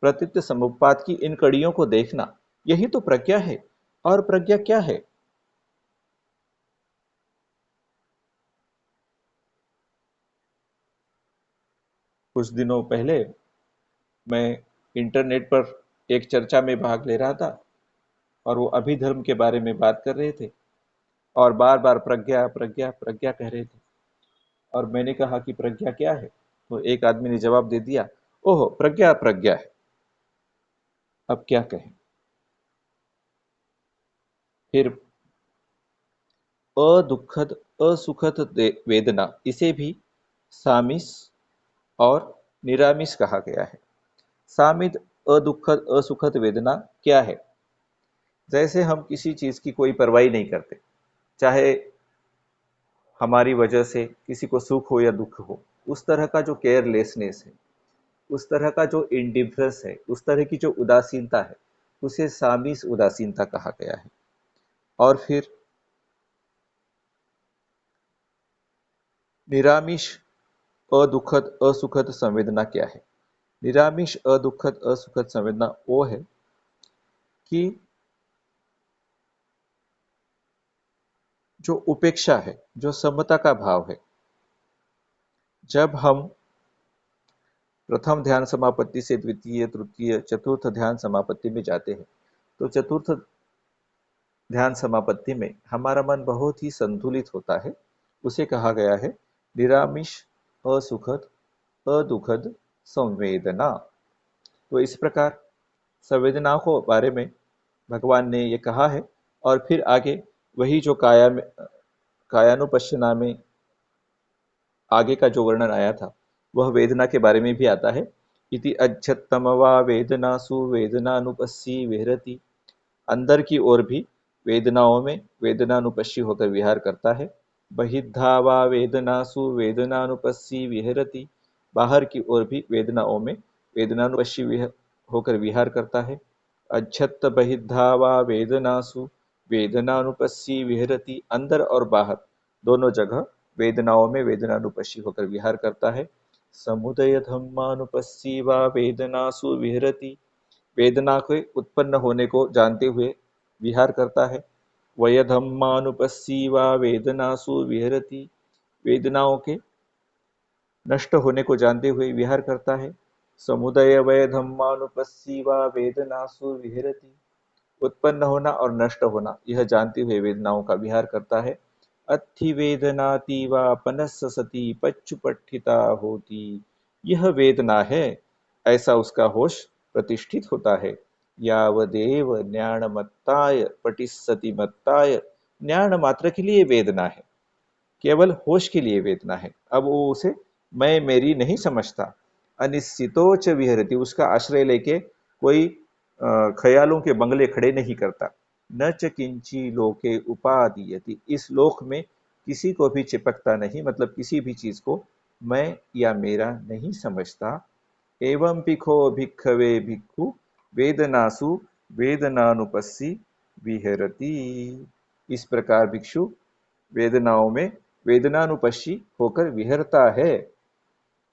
प्रतीत्य समुत्पाद की इन कड़ियों को देखना, यही तो प्रज्ञा है। और प्रज्ञा क्या है? कुछ दिनों पहले मैं इंटरनेट पर एक चर्चा में भाग ले रहा था, और वो अभिधर्म के बारे में बात कर रहे थे, और बार बार प्रज्ञा प्रज्ञा प्रज्ञा कह रहे थे। और मैंने कहा कि प्रज्ञा क्या है? तो एक आदमी ने जवाब दे दिया, ओहो, प्रज्ञा प्रज्ञा है। अब क्या कहें? फिर अदुखद असुखद वेदना, इसे भी सामिस और निरामिष कहा गया है। सामिद अदुखद असुखद वेदना क्या है? जैसे हम किसी चीज की कोई परवाही नहीं करते, चाहे हमारी वजह से किसी को सुख हो या दुख हो, उस तरह का जो केयरलेसनेस है, उस तरह का जो इंडिफरेंस है, उस तरह की जो उदासीनता है, उसे सामीस उदासीनता कहा गया है। और फिर निरामिष अदुखद असुखद संवेदना क्या है? निरामिष अदुखद असुखद संवेदना वो है कि जो उपेक्षा है, जो समता का भाव है, जब हम प्रथम ध्यान समापत्ति से द्वितीय, तृतीय, चतुर्थ ध्यान समापत्ति में जाते हैं, तो चतुर्थ ध्यान समापत्ति में हमारा मन बहुत ही संतुलित होता है। उसे कहा गया है निरामिष असुखद अदुखद संवेदना। तो इस प्रकार संवेदनाओं को बारे में भगवान ने ये कहा है। और फिर आगे वही जो कायानुपश्यना में आगे का जो वर्णन आया था, वह वेदना के बारे में भी आता है। इति अज्झत्तम वा वेदनासु वेदनानुपस्सी विहरति। अंदर की ओर भी वेदनाओं में वेदनानुपस्सी होकर विहार करता है। बहिद्धा वा वेदनासु वेदनानुपस्सी विहरति। बाहर की ओर भी वेदनाओं में वेदनानुपस्सी होकर विहार करता है। अज्झत्त बहिद्धा वा वेदनासु वेदनानुपस्सी विहरति। अंदर और बाहर दोनों जगह वेदनाओं में वेदनानुपस्सी होकर विहार करता है। समुदय धम्मानुपस्सी वा वेदनासु विहरति। वेदना के उत्पन्न होने को जानते हुए विहार करता है। वयधम्मानुपस्सी वा वेदनासु विहरति। वेदनाओं के नष्ट होने को जानते हुए विहार करता है। समुदय वय धम्मानुपस्सी वा वेदनासु विहरति। उत्पन्न होना और नष्ट होना यह जानते हुए वेदनाओं का विहार करता है। अत्थि वेदनाति वा पनस्स सति पच्चुपट्ठिता होती। यह वेदना है, ऐसा उसका होश प्रतिष्ठित होता है। यावदेव ज्ञानमत्ताय पटिस्सति मत्ताय। ज्ञान मात्र के लिए वेदना है, केवल होश के लिए वेदना है। अब वो उसे मैं मेरी नहीं समझता। अनिश्चितो च विहरति। उसका आश्रय लेके कोई ख्यालों के बंगले खड़े नहीं करता। न च किंची लोके उपादीयति। इस लोक में किसी को भी चिपकता नहीं, मतलब किसी भी चीज को मैं या मेरा नहीं समझता। एवं पिखो भिक्खवे भिक्खु वेदनासु वेदनानुपस्सी विहरति। इस प्रकार भिक्षु वेदनाओं में वेदनानुपस्सी होकर विहरता है।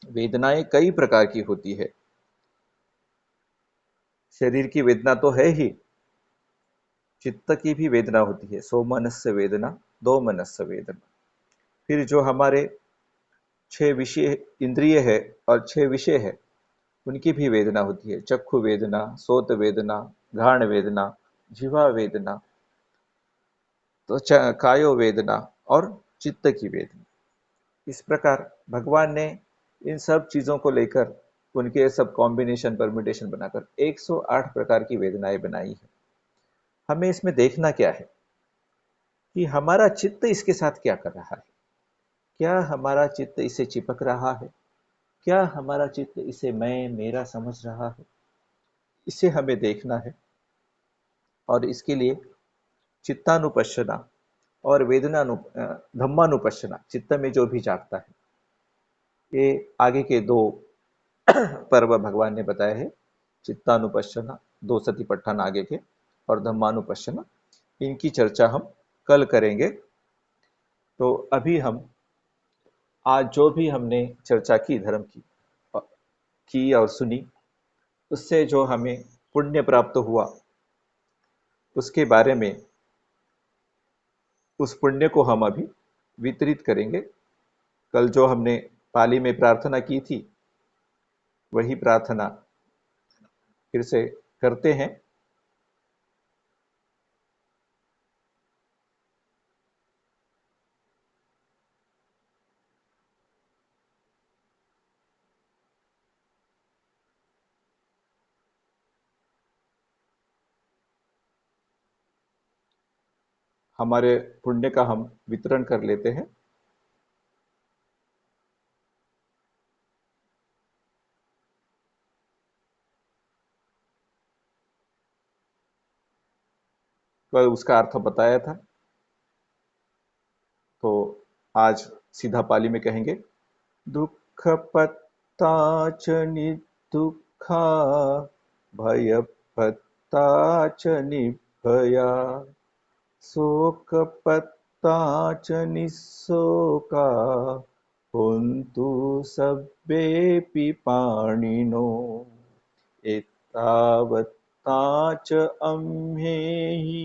वेदनाएं कई प्रकार की होती है। शरीर की वेदना तो है ही, चित्त की भी वेदना होती है। सो मनस्य वेदना, दो मनस्य वेदना। फिर जो हमारे छह विषय इंद्रिय है और छह विषय है, उनकी भी वेदना होती है। चक्षु वेदना, सोत वेदना, घ्राण वेदना, जिह्वा वेदना, तो कायो वेदना और चित्त की वेदना। इस प्रकार भगवान ने इन सब चीजों को लेकर उनके सब कॉम्बिनेशन परम्यूटेशन बनाकर 108 प्रकार की वेदनाएं बनाई है। हमें इसमें देखना क्या है कि हमारा चित्त इसके साथ क्या कर रहा है। क्या हमारा चित्त इसे चिपक रहा है? क्या हमारा चित्त इसे मैं मेरा समझ रहा है? इसे हमें देखना है। और इसके लिए चित्तानुपश्यना और धम्मानुपश्यना, चित्त में जो भी जागता है, ये आगे के दो पर्व भगवान ने बताए हैं। चित्तानुपश्यना, दो सतिपट्ठन आगे के, और धम्मानुपश्यना, इनकी चर्चा हम कल करेंगे। तो अभी हम आज जो भी हमने चर्चा की धर्म की और सुनी, उससे जो हमें पुण्य प्राप्त हुआ उसके बारे में, उस पुण्य को हम अभी वितरित करेंगे। कल जो हमने पाली में प्रार्थना की थी, वही प्रार्थना फिर से करते हैं। हमारे पुण्य का हम वितरण कर लेते हैं। कल उसका अर्थ बताया था, तो आज सीधा पाली में कहेंगे। दुःख पत्ता च दुःखा भयभत्ता च निर्भया शोकपत्ता च निःशोका हन्तु सव्येऽपि पाणिनो एतावत्ता च अम्हेहि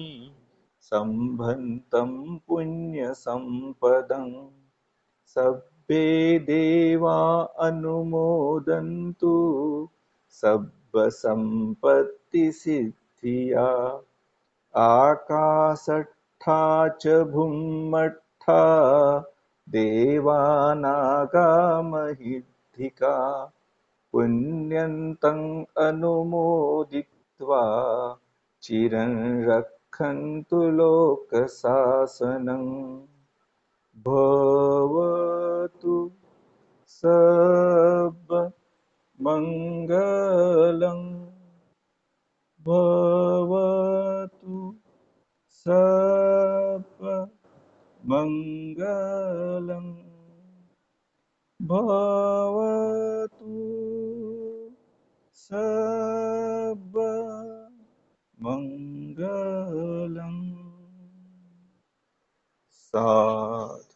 सम्भन्तं पुण्यसम्पदम् सब्बे देवा अनुमोदन्तु सब्बसम्पत्तिसिद्धिया आकाशट्ठा च भुम्मट्ठा देवानागामहिद्धिका पुण्यन्तं अनुमोदित्वा चिरं रक्षन्तु लोकशासनम् भवतु सर्वमङ्गलं भवतु सर्वमङ्गलं भवतु सर्वमङ्गलम् साधु